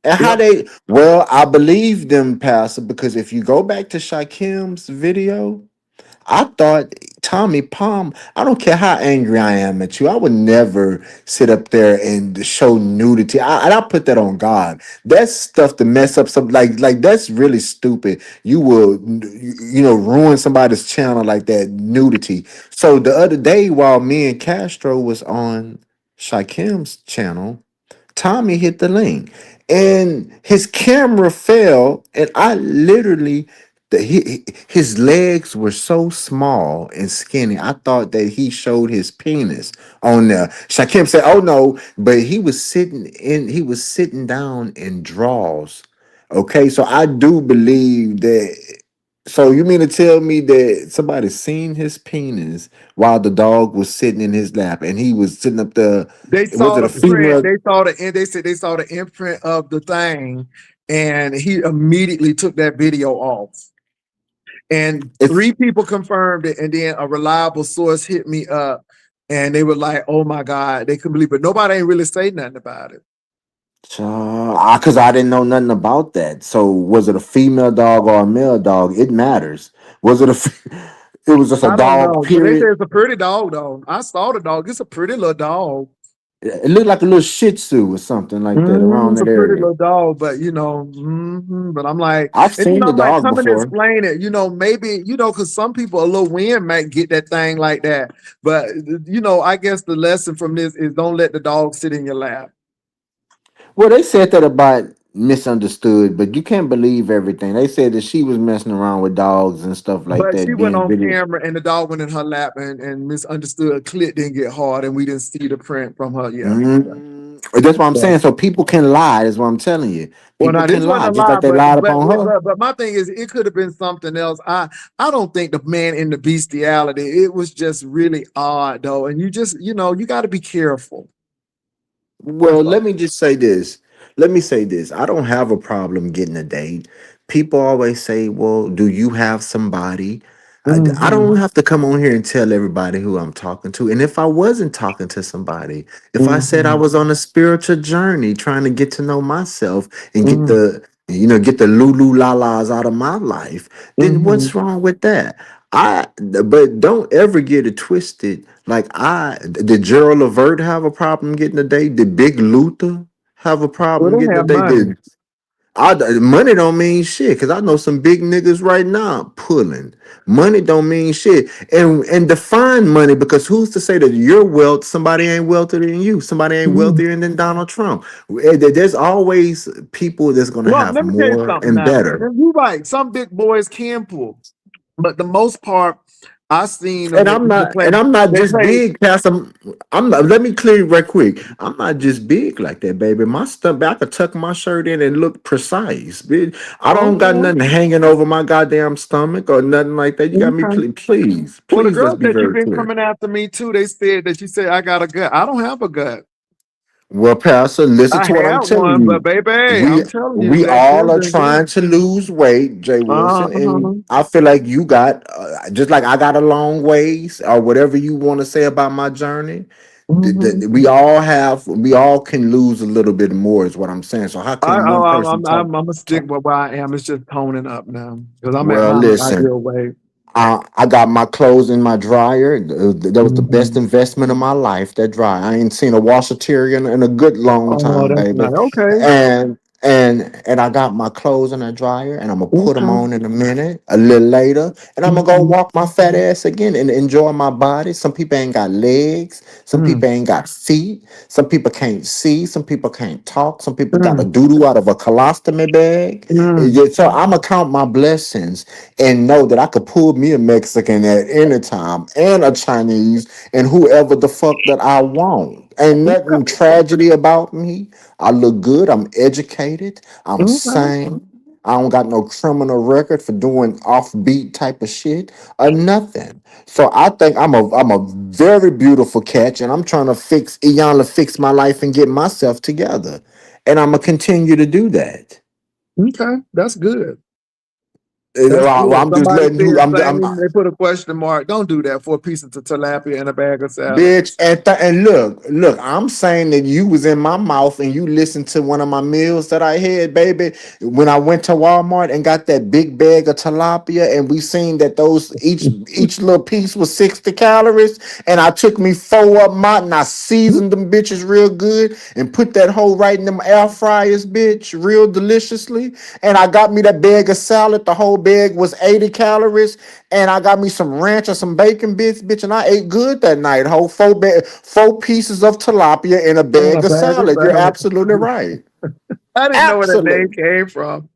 And how Yep. they well, I believe them, Pastor, because if you go back to Shakim's video, I thought Tommy Palm, I don't care how angry I am at you, I would never sit up there and show nudity. And I put that on God. That's stuff to mess up some like that's really stupid. You will ruin somebody's channel like that, nudity. So the other day while me and Castro was on Shakim's channel, Tommy hit the link and his camera fell, and I literally his legs were so small and skinny. I thought that he showed his penis on there. Shakim said, "Oh no," but he was sitting down in draws. Okay, so I do believe that. So you mean to tell me that somebody seen his penis while the dog was sitting in his lap and he was sitting up there? They Was saw it a the print. female? They saw the and they said they saw the imprint of the thing, and he immediately took that video off. And It's three people confirmed it, and then a reliable source hit me up, and they were like, "Oh my God," they couldn't believe it. Nobody ain't really say nothing about it. because I didn't know nothing about that. So was it a female dog or a male dog? It matters. Was it a? It was just a I don't dog. know, but they say Period. it's a pretty dog though. I saw the dog. It's a pretty little dog. It looked like a little Shih Tzu or something like that around It's a that pretty area. little dog, but but I'm like, I've and seen the I'm like, dog come and before. explain it. Maybe because some people a little wind might get that thing like that. But I guess the lesson from this is don't let the dog sit in your lap. Well, they said that about misunderstood, but you can't believe everything. They said that she was messing around with dogs and stuff like But she that, went being on video. camera and the dog went in her lap and misunderstood. Clit didn't get hard, and we didn't see the print from her. Yeah. That's what I'm Yeah. saying. So people can lie, is what I'm telling you. Well, People now this can wasn't lie, a just lie, like they lied but upon her. but my thing is, it could have been something else. I don't think the man in the bestiality. It was just really odd, though, and you got to be careful. Well, That's let all. me just say this. Let me say this. I don't have a problem getting a date. People always say, well, do you have somebody? I Mm-hmm. don't have to come on here and tell everybody who I'm talking to. And if I wasn't talking to somebody, if I said I Mm-hmm. was on a spiritual journey trying to get to know myself and get Mm-hmm. the lulu lalas out of my life, then Mm-hmm. what's wrong with that? But don't ever get it twisted. Like did Gerald Levert have a problem getting a date? Did Big Luther have a Well, problem they getting a have date? money. Money don't mean shit because I know some big niggas right now pulling. Money don't mean shit, and define money because who's to say that your wealth somebody ain't wealthier than you? Somebody ain't Mhm. wealthier than Donald Trump. There's always people that's gonna Well, have let me tell you more something and now. better. And you're right. Some big boys can pull, but the most part, I seen them. And They I'm either not, and I'm not they just play. big, Cass. I'm not. Let me clear right quick. I'm not just big like that, baby. My stuff, I could tuck my shirt in and look precise, bitch. I don't got Okay. nothing hanging over my goddamn stomach or nothing like that. You got me, Okay. please, Well, the please. Let's girl be said you've very been clear. coming after me too. They said that you said I got a gut. I don't have a gut. Well, Pastor, listen I to what I'm had telling one, but you. baby, We I'm telling you, we that all still are been good. trying to lose weight, Jay Wilson, and Uh-huh. I feel like you got just like I got a long ways or whatever you want to say about my journey. Hmm. We all can lose a little bit more, is what I'm saying. So how I, can oh, one I'm, person I'm, I'm, talk? I'm gonna stick with where I am. It's just toning up now because I'm at Well, my listen. ideal weight. I got my clothes in my dryer. That was the best Hmm. investment of my life. That dryer. I ain't seen a washer tear in a good long Oh, time, that's baby. nice. Okay. And I got my clothes in that dryer, and I'm gonna put them Okay. on in a minute, a little later, and I'm gonna go Hmm. walk my fat ass again and enjoy my body. Some people ain't got legs. Some Mm. people ain't got feet. Some people can't see. Some people can't talk. Some people got a Mm. doo doo out of a colostomy bag. Mm. Yeah, so I'm gonna count my blessings and know that I could pull me a Mexican at any time and a Chinese and whoever the fuck that I want. Ain't nothing tragedy about me. I look good. I'm educated. I'm Okay. sane. I don't got no criminal record for doing offbeat type of shit or nothing. So I think I'm a very beautiful catch, and I'm trying to fix my life and get myself together. And I'm gonna continue to do that. Okay. That's good. That's good. I'm just Somebody letting who said I'm same. They put a question mark. Don't do that for a piece of tilapia and a bag of salad. bitch. And look. I'm saying that you was in my mouth and you listened to one of my meals that I had, baby. When I went to Walmart and got that big bag of tilapia, and we seen that those each little piece was 60 calories, and I took me four of them out and I seasoned them bitches real good and put that whole right in them air fryers, bitch, real deliciously. And I got me that bag of salad. The whole bag was 80 calories, and I got me some ranch or some bacon bits, bitch, and I ate good that night. Whole four pieces of tilapia in a And a bag of bag of salad. You're salad. absolutely right. I didn't know where that name Absolutely. came from.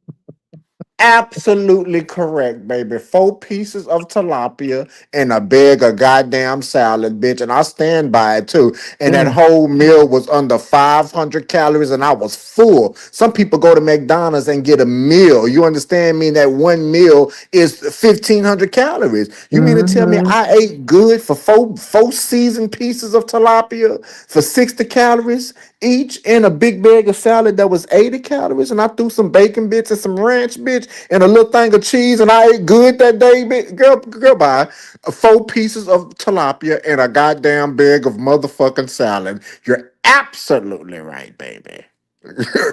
Absolutely correct, baby. Four pieces of tilapia and a bag of goddamn salad, bitch. And I stand by it too. And that Mm. whole meal was under 500 calories and I was full. Some people go to McDonald's and get a meal. You understand me? That one meal is 1,500 calories. You mean to tell me Mm-hmm. I ate good for four seasoned pieces of tilapia for 60 calories each and a big bag of salad that was 80 calories? And I threw some bacon bits and some ranch, bitch, and a little thing of cheese, and I ate good that day, bitch. Girl, bye. Four pieces of tilapia and a goddamn bag of motherfucking salad. You're absolutely right, baby.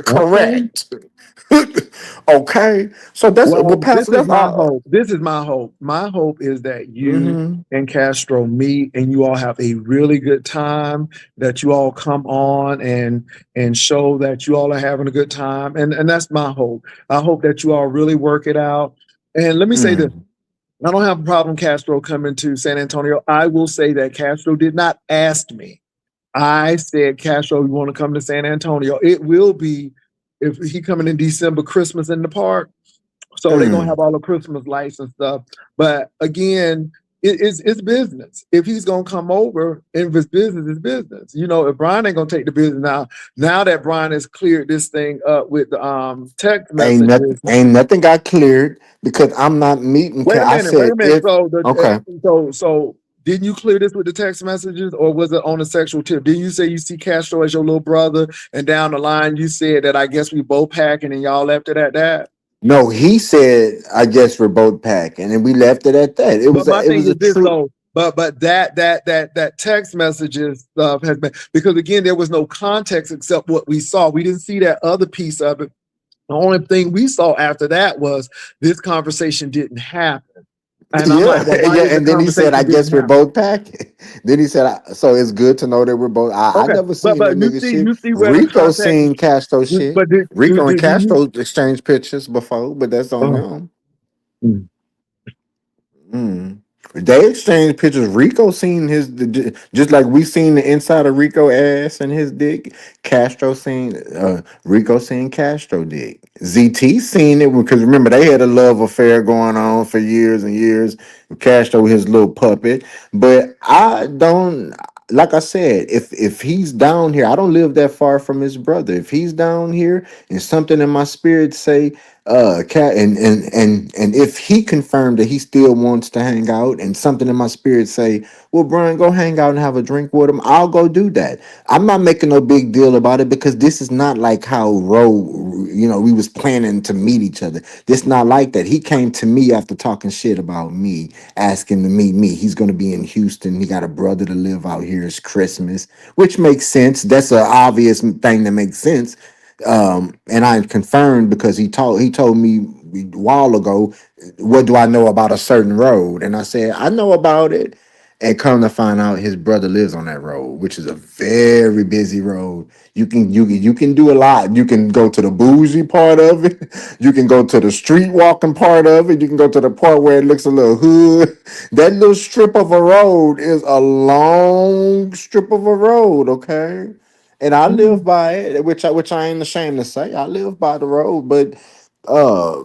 Okay. Correct. Okay, so that's well, Well, this Pastor. is That's my all. hope. This is my hope. My hope is that you Mm-hmm. and Castro meet and you all have a really good time, that you all come on and show that you all are having a good time. And that's my hope. I hope that you all really work it out. And let me say this. Mm. I don't have a problem Castro coming to San Antonio. I will say that Castro did not ask me. I said, Castro, you want to come to San Antonio? It will be if he coming in December, Christmas in the park. So they're gonna Mm. have all the Christmas lights and stuff. But again, it's business. If he's gonna come over, and if it's business, it's business. You know, if Brian ain't gonna take the business now that Brian has cleared this thing up with the text messages. Ain't nothing got cleared because I'm not meeting. Wait a I minute, wait said a minute. if So the okay. so didn't you clear this with the text messages, or was it on a sexual tip? Didn't you say you see Castro as your little brother, and down the line you said that I guess we both packing, and y'all left it at that? No, he said I guess we're both packing, and we left it at that. But my It thing was a is this true. though. But that text messages stuff has been, because again there was no context except what we saw. We didn't see that other piece of it. The only thing we saw after that was this conversation didn't happen. And I'm Yeah, like, well, why yeah, did the and then he said, "I conversation guess didn't we're happen? both packing." Then he said, "So it's good to know that we're both." I Okay, never seen that but nigga shit. you see where the Rico context. seen Castro shit. But did Rico and do you? Castro exchanged pictures before, but that's on Oh, them. mm, Mm. They exchanged pictures. Rico seen just like we seen the inside of Rico ass and his dick. Castro seen Rico seen Castro dick. ZT seen it because remember they had a love affair going on for years and years. Castro his little puppet, but I don't. Like I said, if he's down here, I don't live that far from his brother. If he's down here and something in my spirit say cat and if he confirmed that he still wants to hang out and something in my spirit say, well, Brian, go hang out and have a drink with him, I'll go do that. I'm not making no big deal about it because this is not like how we was planning to meet each other. This not like that. He came to me after talking shit about me, asking to meet me. He's going to be in Houston. He got a brother to live out here. It's Christmas, which makes sense. That's an obvious thing that makes sense. And I confirmed because he told me a while ago, what do I know about a certain road? And I said, I know about it. And come to find out his brother lives on that road, which is a very busy road. You can do a lot. You can go to the bougie part of it. You can go to the street walking part of it. You can go to the part where it looks a little hood. That little strip of a road is a long strip of a road, okay? And I live mm. by it, which I ain't ashamed to say. I live by the road, but uh,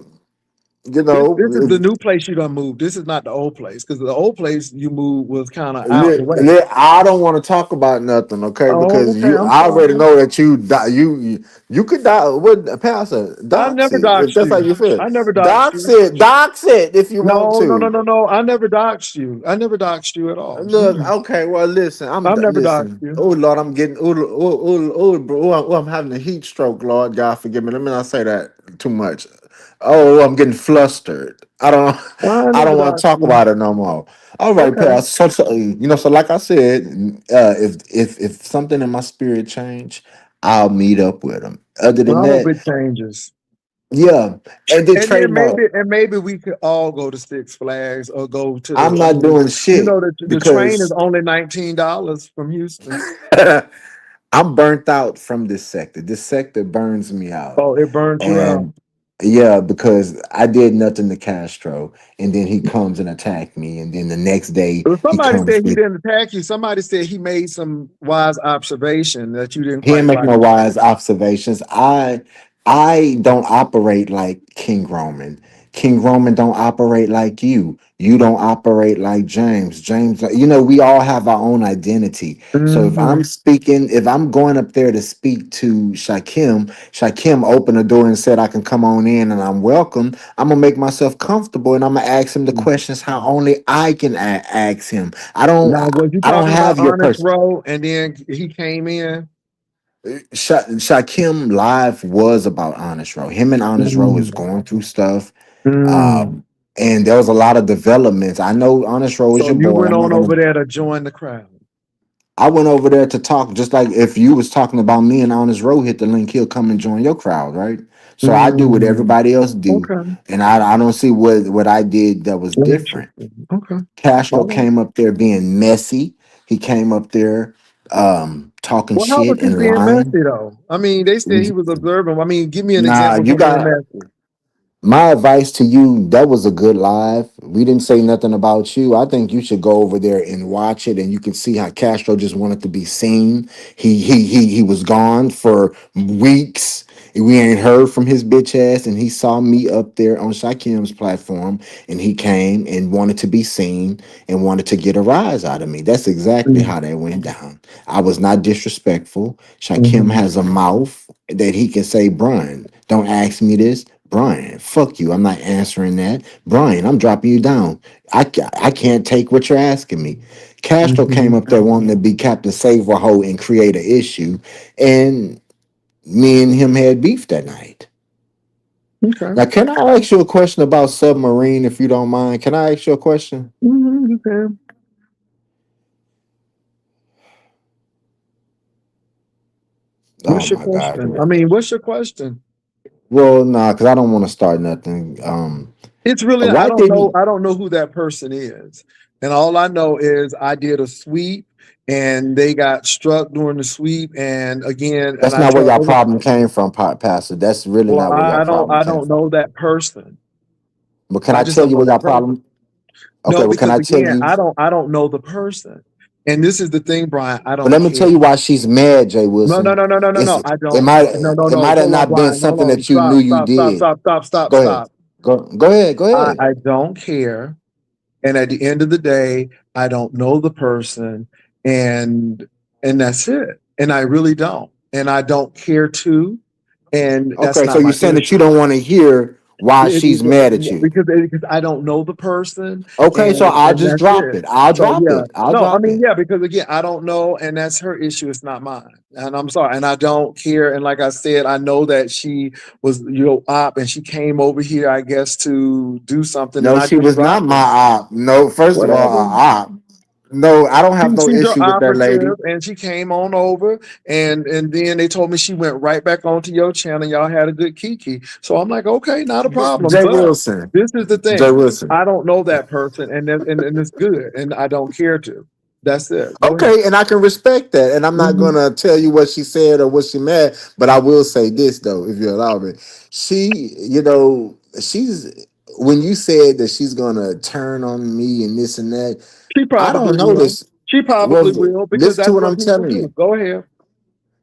you know, This is the new place you done moved. This is not the old place, because the old place you moved was kind of out the way. I don't want to talk about nothing, okay? Oh, Because okay. I'm I already sorry. know that you die. You could die. What Pastor I Doc never said? If doxed that's how you. you feel, I never doxed you. Doc said, if you want No, no, no, to. no, no. I never doxed you. I never doxed you at all. Look, Mm-mm. okay, well, listen, I've never doxed listen. you. Oh Lord, I'm getting bro, I'm having a heat stroke. Lord God, forgive me. Let me not say that too much. Oh, I'm getting flustered. I I never don't want to doxed talk you. about it no more. All right, Okay. pal. So like I said, if something in my spirit change, I'll meet up with him. Other Well, than I hope that, it changes. yeah, and then And then trademark. maybe we could all go to Six Flags or go to the I'm not doing you shit know the train is because only $19 from Houston. I'm burnt out from this sector. This sector burns me out. Oh, it burns you out. And yeah, because I did nothing to Castro, and then he comes and attacked me, and then the next day Well, he somebody comes said he with didn't attack you. Somebody said he made some wise observation that you didn't he ain't quite make like. no wise observations. I don't operate like King Roman. King Roman don't operate like you. You don't operate like James. James, we all have our own identity. So Hmm. if I'm going up there to speak to Shakim opened the door and said I can come on in and I'm welcome. I'm gonna make myself comfortable and I'm gonna ask him the questions how only I can ask him. Now, was you I don't talking about have your Honest person. Row and then he came in? Shakim live was about Honest Row. Him and Honest Row is Mm. going through stuff. Mm. Um, and there was a lot of developments. I know Honest Row is So your you boy. went I'm not on gonna over there to join the crowd. I went over there to talk, just like if you was talking about me and Honest Row, hit the link, he'll come and join your crowd, right? So I do what Mm, everybody else do, okay. and I don't see what I did that was different. Interesting. Okay. Castro All right. came up there being messy. He came up there talking Well, how was shit he and being lying. messy though? I mean, they said he was observant. I mean, give me an Nah, example you for being got messy. my advice to you, that was a good live. We didn't say nothing about you. I think you should go over there and watch it, and you can see how Castro just wanted to be seen. He was gone for weeks. We ain't heard from his bitch ass, and he saw me up there on Shakim's platform, and he came and wanted to be seen and wanted to get a rise out of me. That's exactly Mm, how that went down. I was not disrespectful. Shakim mhm. has a mouth that he can say, Brian, don't ask me this. Brian, fuck you. I'm not answering that. Brian, I'm dropping you down. I can't take what you're asking me. Castro came Mhm. up there wanting to be Captain Save a Hoe and create an issue. And me and him had beef that night. Okay. Now, can I ask you a question about submarine if you don't mind? Can I ask you a question? Okay. Oh What's your my God. question? I mean, what's your question? Well, nah, because I don't want to start nothing. It's really Why didn't I don't know who that person is. And all I know is I did a sweep and they got struck during the sweep. And again, and that's I not where tell y'all every problem came from, Pastor. That's really well, not where y'all problem I came don't from. know that person. But can I I just tell don't you know where that y'all person. problem? Okay, No, well, can because I tell again, you? I don't know the person. And this is the thing, Brian, I But don't let me tell care. you why she's mad, Jay No, no, Wilson. no, no, no, no, It's no. I don't. it might have Hold on, not been Brian. Hold something on. that you knew Stop, you stop, stop, did. stop, stop, stop, Go ahead. stop. Go ahead. Go ahead. I don't care. And at the end of the day, I don't know the person, and that's it. And I really don't. And I don't care to. And that's Okay, so not you're my saying that you issue. don't want to hear why she's mad at you. Because I don't know the person, Okay, so I'll and just that's drop it. it. I'll So drop yeah, it. I'll no, I drop mean it. yeah, because again, I don't know, and that's her issue. It's not mine, and I'm sorry, and I don't care. And like I said, I know that she was op, and she came over here, I guess, to do something, and No, I she just was not dropped my her. op. No, first of all, Whatever. op. No, I don't have no She's your issue with that lady. operative, and she came on over, and then they told me she went right back onto your channel. Y'all had a good kiki, so I'm like, okay, not a problem. Jay But Wilson. this is the Jay thing: Wilson. I don't know that person, and it's good, and I don't care to. That's it. Go ahead. Okay, and I can respect that. And I'm not Mhm. gonna tell you what she said or what she meant, but I will say this though, if you allow me. She, she's when you said that she's gonna turn on me and this and that, She I probably don't know will. this. She probably Well, will because listen to that's what what I'm people telling do. you. Go ahead.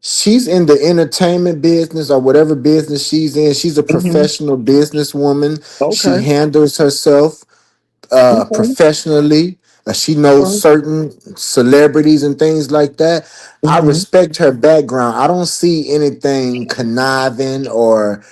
She's in the entertainment business or whatever business she's in. She's a Hmm. professional businesswoman. She Okay. handles herself Okay. professionally. She knows certain celebrities and things like that. I Mm-hmm. respect her background. I don't see anything conniving or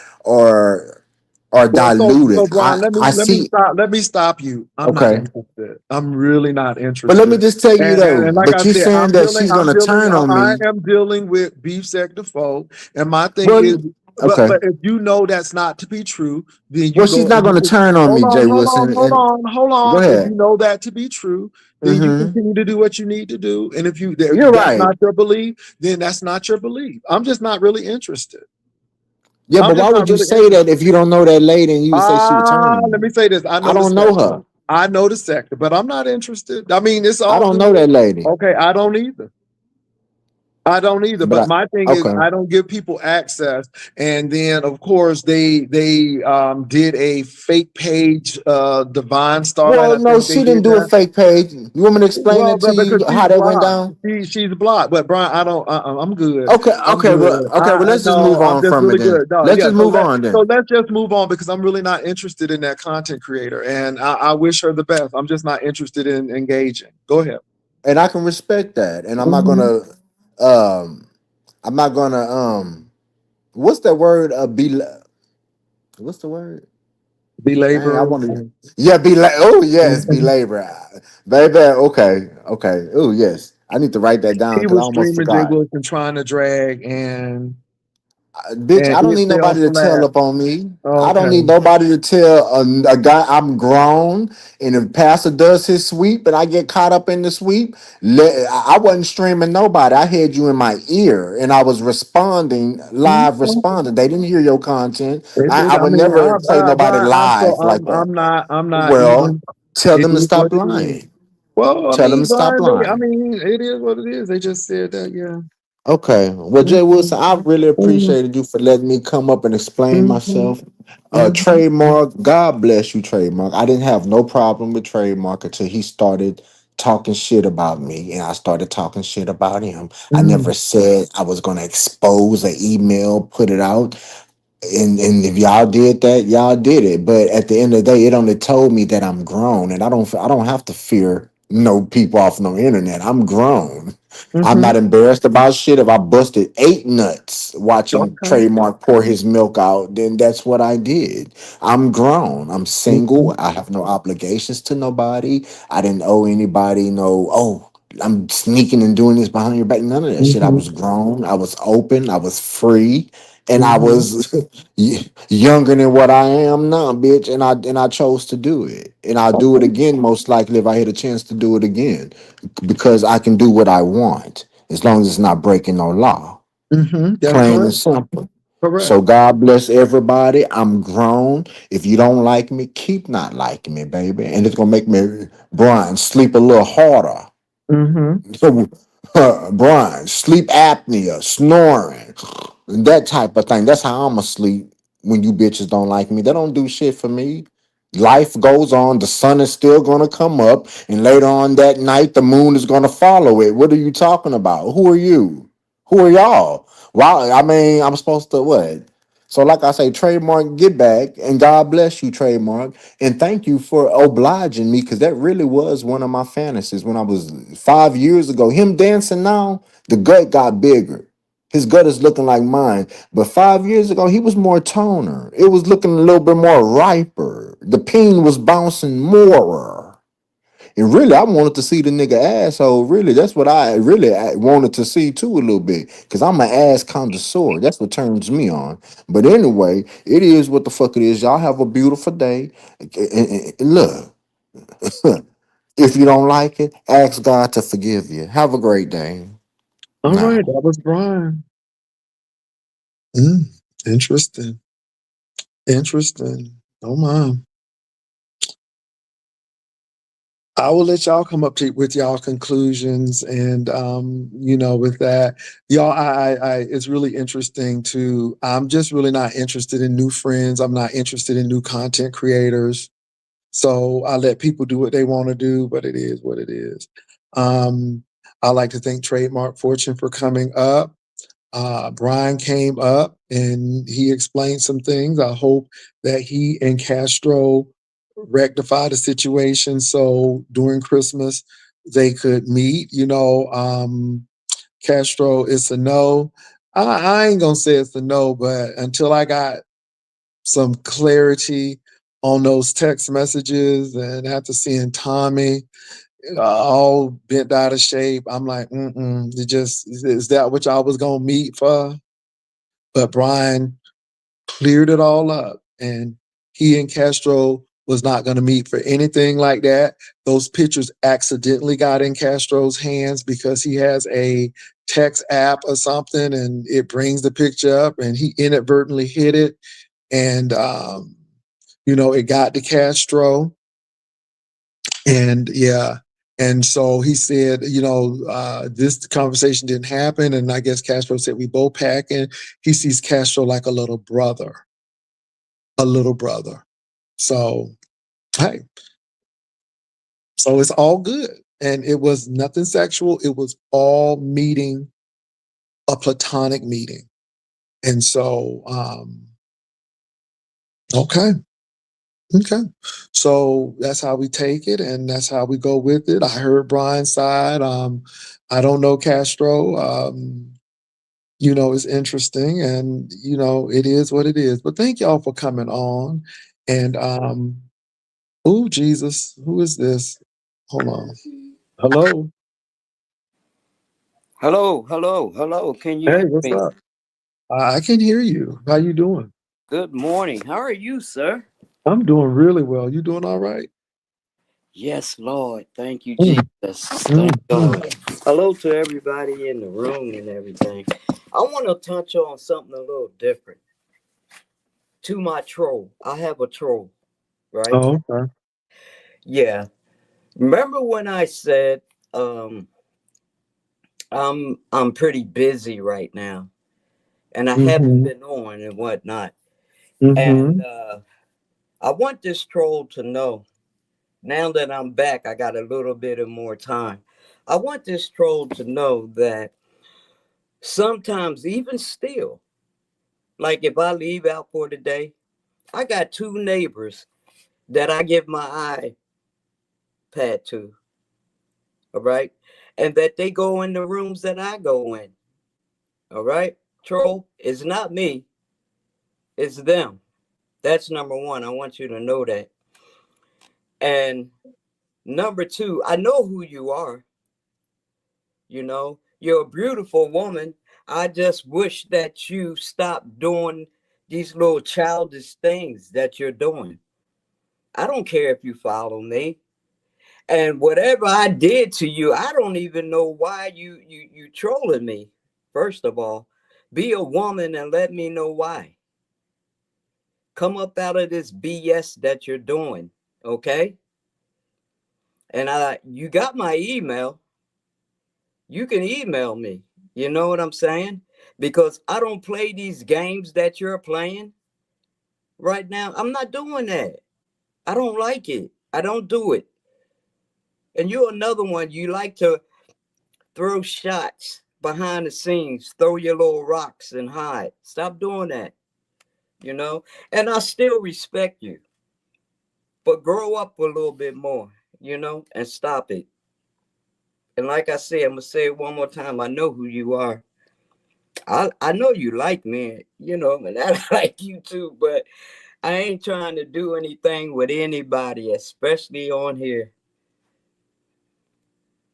Well, so diluted. Brian, I see. let me stop you. I'm not Okay, interested. I'm really not but let me interested. just tell you though. And like I But you said, saying that she's gonna turn on I me? am dealing with beef sec default. And my thing is, Well, okay. but if you know that's not to be true, then Well, you she's go not and you gonna can turn on me, Jay Wilson. And hold go on. If you ahead. know that to be true, then you Hmm. continue to do what you need to do. And if You're that's right. not your belief, then that's not your belief. I'm just not really interested. Yeah, I'm but just why not would you really say that interested. if you don't know that lady and you would say she would turn on Let me? me say this. I I know the don't know sector. her. I know the sector, but I'm not interested. I mean, it's I all don't good. know that lady. Okay, I don't either. I don't either. But But my thing is, okay. I don't give people access. And then, of course, they did a fake page. Divine Starlight, Well, I no, think they she didn't did do a that. fake page. You want me to explain Well, that to but you because she's how that went blocked, down? she's blocked. But Brian, I don't. I'm good. Okay, I'm okay, good. okay. Well, let's just move No, I'm on just from it really then. good. No, Let's yeah. just move on So then. let's just move on because I'm really not interested in that content creator, and I wish her the best. I'm just not interested in engaging. Go ahead. And I can respect that. And Mhm. um I'm not gonna what's that word? What's the word? Dang, I Belabor. want to. Yeah, be like. Oh yes, be labor, baby. Okay, okay. Oh yes, I need to write that down He because I was almost streaming Jay forgot. Wilson trying to drag, and Bitch, and I don't it need fell nobody to tell flat. up on me. I don't Okay. need nobody to tell a guy I'm grown. And if pastor does his sweep and I get caught up in the sweep, I wasn't streaming nobody. I had you in my ear and I was responding, live Mhm. responding. They didn't hear your content. I I would mean, never play nobody Brian, live like that. I'm not Well, even. tell It them to is what stop it is. lying. Well, I Tell them mean, to stop Brian, I lying. mean, it is what it is. They just said that, yeah. Okay. Well, Jay Mhm, Wilson, I really mhm, appreciated you for letting me come up and explain mhm, myself. mhm, Trademark, God bless you, Trademark. I didn't have no problem with Trademark until he started talking shit about me and I started talking shit about him. I never mhm, said I was going to expose an email, put it out. And if y'all did that, y'all did it. But at the end of the day, it only told me that I'm grown, and I don't have to fear no people off no internet. I'm grown. I'm not mhm. embarrassed about shit. If I busted 8 nuts watching Okay. Trademark pour his milk out, then that's what I did. I'm grown. I'm single. Mhm, I have no obligations to nobody. I didn't owe anybody no, oh, I'm sneaking and doing this behind your back. None of that shit. I mhm, was grown. I was open. I was free and I mhm. was younger than what I am now, bitch. And I chose to do it, and I'll do it Okay. again most likely if I had a chance to do it again, because I can do what I want as long as it's not breaking no law. That's Plain and correct. simple. Correct. So God bless everybody. I'm grown. If you don't like me, keep not liking me, baby, and it's gonna make me, Brian, sleep a little harder. Mhm, Brian, sleep apnea, snoring, and that type of thing. That's how I'm asleep when you bitches don't like me. They don't do shit for me. Life goes on. The sun is still gonna come up, and later on that night, the moon is gonna follow it. What are you talking about? Who are you? Who are y'all? Well, I mean, I'm supposed to what? So, like I say, Trademark, get back, and God bless you, Trademark. And thank you for obliging me, because that really was one of my fantasies when I was 5 years ago. Him dancing now, the gut got bigger. His gut is looking like mine. But 5 years ago, he was more toner. It was looking a little bit more riper. The peen was bouncing more. And really, I wanted to see the nigga asshole. Really, that's what I wanted to see too a little bit. Cause I'm an ass connoisseur. That's what turns me on. But anyway, it is what the fuck it is. Y'all have a beautiful day. And look, if you don't like it, ask God to forgive you. Have a great day. all right. Now. That was Brian. Mm, interesting. Interesting. Oh my. I will let y'all come up to with y'all conclusions, and with that, y'all, it's really interesting to. I'm just really not interested in new friends. I'm not interested in new content creators. So I let people do what they want to do, but it is what it is. Um, I like to thank Trademark Fortune for coming up. Brian came up and he explained some things. I hope that he and Castro rectify the situation so during Christmas they could meet. Castro, it's a no. I ain't gonna say it's a no, but until I got some clarity on those text messages and after seeing Tommy all bent out of shape, I'm like, it just is that what y'all was gonna meet for? But Brian cleared it all up, and he and Castro was not going to meet for anything like that. Those pictures accidentally got in Castro's hands because he has a text app or something, and it brings the picture up, and he inadvertently hit it, and it got to Castro, and yeah. And so he said, this conversation didn't happen. And I guess Castro said, we both packing. He sees Castro like a little brother, a little brother. So, hey, so it's all good. And it was nothing sexual. It was all meeting, a platonic meeting. And so, okay. Okay. So that's how we take it and that's how we go with it. I heard Brian's side. I don't know Castro. It's interesting and it is what it is. But thank y'all for coming on. And oh Jesus, who is this? Hold on. Hello. Hello, hello, hello. Can you Hey, hear what's me? up? I can hear you. How you doing? Good morning. How are you, sir? I'm doing really well. You doing all right? Yes, Lord. Thank you, Mm, Jesus. Thank mm, mm. God. Hello to everybody in the room and everything. I want to touch on something a little different. To my troll. I have a troll, right? Oh, okay. Yeah. Remember when I said I'm pretty busy right now and I haven't Mm-hmm. been on and whatnot. And Mm-hmm. I want this troll to know now that I'm back, I got a little bit of more time. I want this troll to know that sometimes, even still, like if I leave out for the day, I got two neighbors that I give my iPad to, all right? And that they go in the rooms that I go in, all right? Troll, it's not me, it's them. That's number one. I want you to know that. And number two, I know who you are. You're a beautiful woman. I just wish that you stopped doing these little childish things that you're doing. I don't care if you follow me. And whatever I did to you, I don't even know why you trolling me. First of all, be a woman and let me know why. Come up out of this BS that you're doing, okay? And you got my email. You can email me. You know what I'm saying? Because I don't play these games that you're playing right now. I'm not doing that. I don't like it. I don't do it. And you're another one. You like to throw shots behind the scenes, throw your little rocks and hide. Stop doing that, you know? And I still respect you, but grow up a little bit more, and stop it. And like I said, I'm going to say it one more time. I know who you are. I know you like me, and I like you too, but I ain't trying to do anything with anybody, especially on here,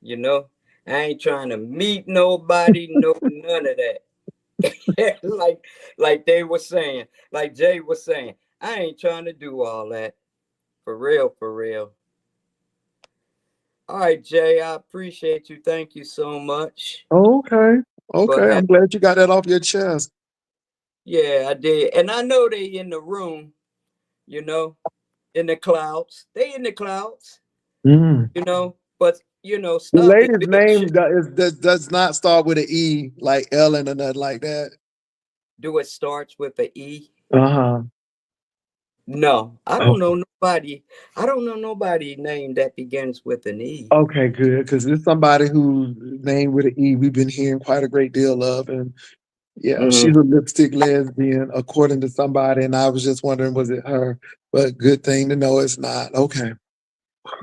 you know. I ain't trying to meet nobody, no none of that. like they were saying, like Jay was saying, I ain't trying to do all that. For real, for real. All right, Jay, I appreciate you. Thank you so much Okay. for Okay. having. I'm glad you got that off your chest. Yeah, I did. And I know they in the room, you know, in the clouds. They in the clouds. Mm. But The stop it. lady's Big name does not start with an E like Ellen or nothing like that. Do it starts with a E? Uh-huh. No, I don't Okay. know nobody. I don't know nobody name that begins with an E. Okay, good. Because there's somebody whose name with an E we've been hearing quite a great deal of. And yeah, Hmm. she's a lipstick lesbian, according to somebody. And I was just wondering, was it her? But good thing to know it's not. Okay.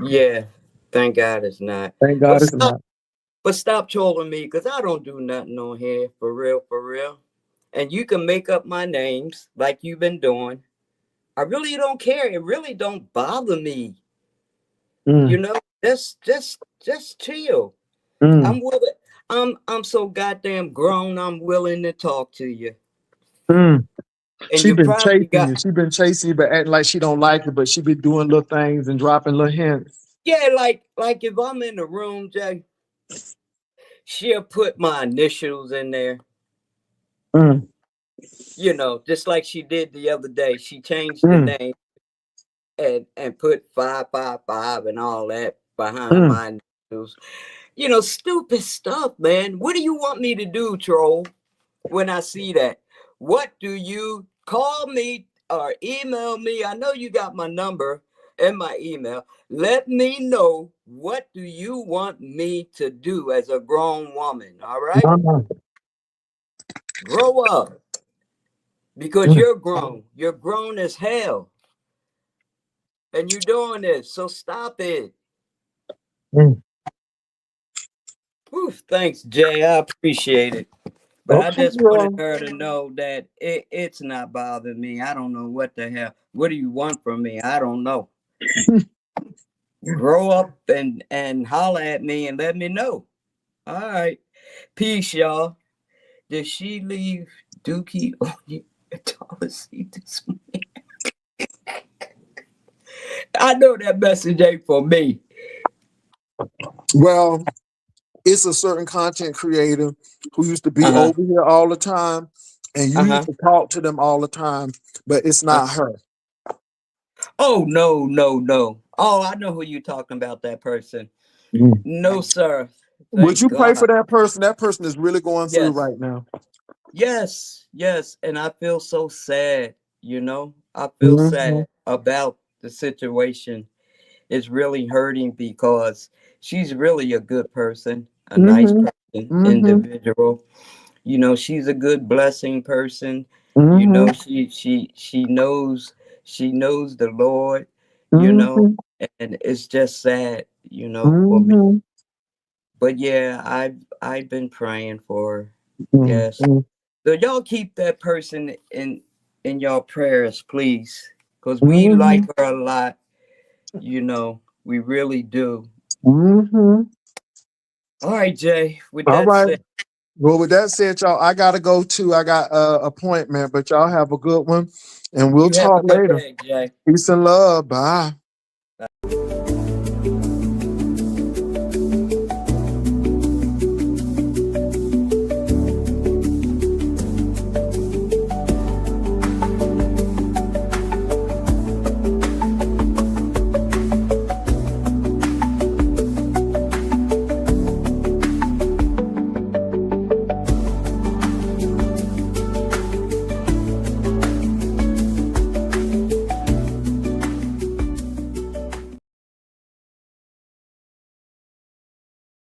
Yeah, thank God it's not. Thank But God it's stop, not. but stop trolling me because I don't do nothing on here for real, for real. And you can make up my names like you've been doing. I really don't care. It really don't bother me. You Mm, know, just chill. mm, I'm willing. I'm so goddamn grown. I'm willing to talk to you. mm. And She you been probably chasing got you. She been chasing you, but acting like she don't like it. But she been doing little things and dropping little hints. yeah, like if I'm in the room, Jay, she'll put my initials in there. Mm, Just like she did the other day. She changed the mm, name and put 555 and all that behind mm. my initials. Stupid stuff, man. What do you want me to do, troll? When I see that, what do you call me or email me? I know you got my number and my email. Let me know, what do you want me to do as a grown woman? All right, Uh-huh. grow up, because Mm, you're grown as hell, and you're doing this, so stop it. mm. Whew, thanks, Jay, I appreciate it. But I Okay, just wanted girl. her to know that it's not bothering me. I don't know what the hell. What do you want from me? I don't know. Grow up and holler at me and let me know. All right. Peace, y'all. Did she leave? Dookie on your policy this morning. I know that message ain't for me. Well, it's a certain content creator who used to be Uh-huh. over here all the time, and you used Uh-huh. to talk to them all the time, but it's not her. Oh, no, no, no. Oh, I know who you're talking about, that person. Mm. No, sir. Would Thank you pray for God. that person? That person is really going through Yes. right now. Yes. Yes. And I feel so sad, you know? I feel Mhm, sad about the situation. It's really hurting because she's really a good person, a nice mhm, person, mhm, individual. You know, she's a good blessing person. You mhm, know, she knows the Lord, you know, mhm, and it's just sad, you know, for me. mhm, But yeah, I've been praying for her. Yes. mhm, So y'all keep that person in your prayers, please. Because we like mhm, her a lot, you know. We really do. mhm. All right, Jay. With All that right. said, Well, with that said, y'all, I gotta go too. I got a appointment, but y'all have a good one, and we'll you have a talk good later. day, Jay. Peace and love. Bye.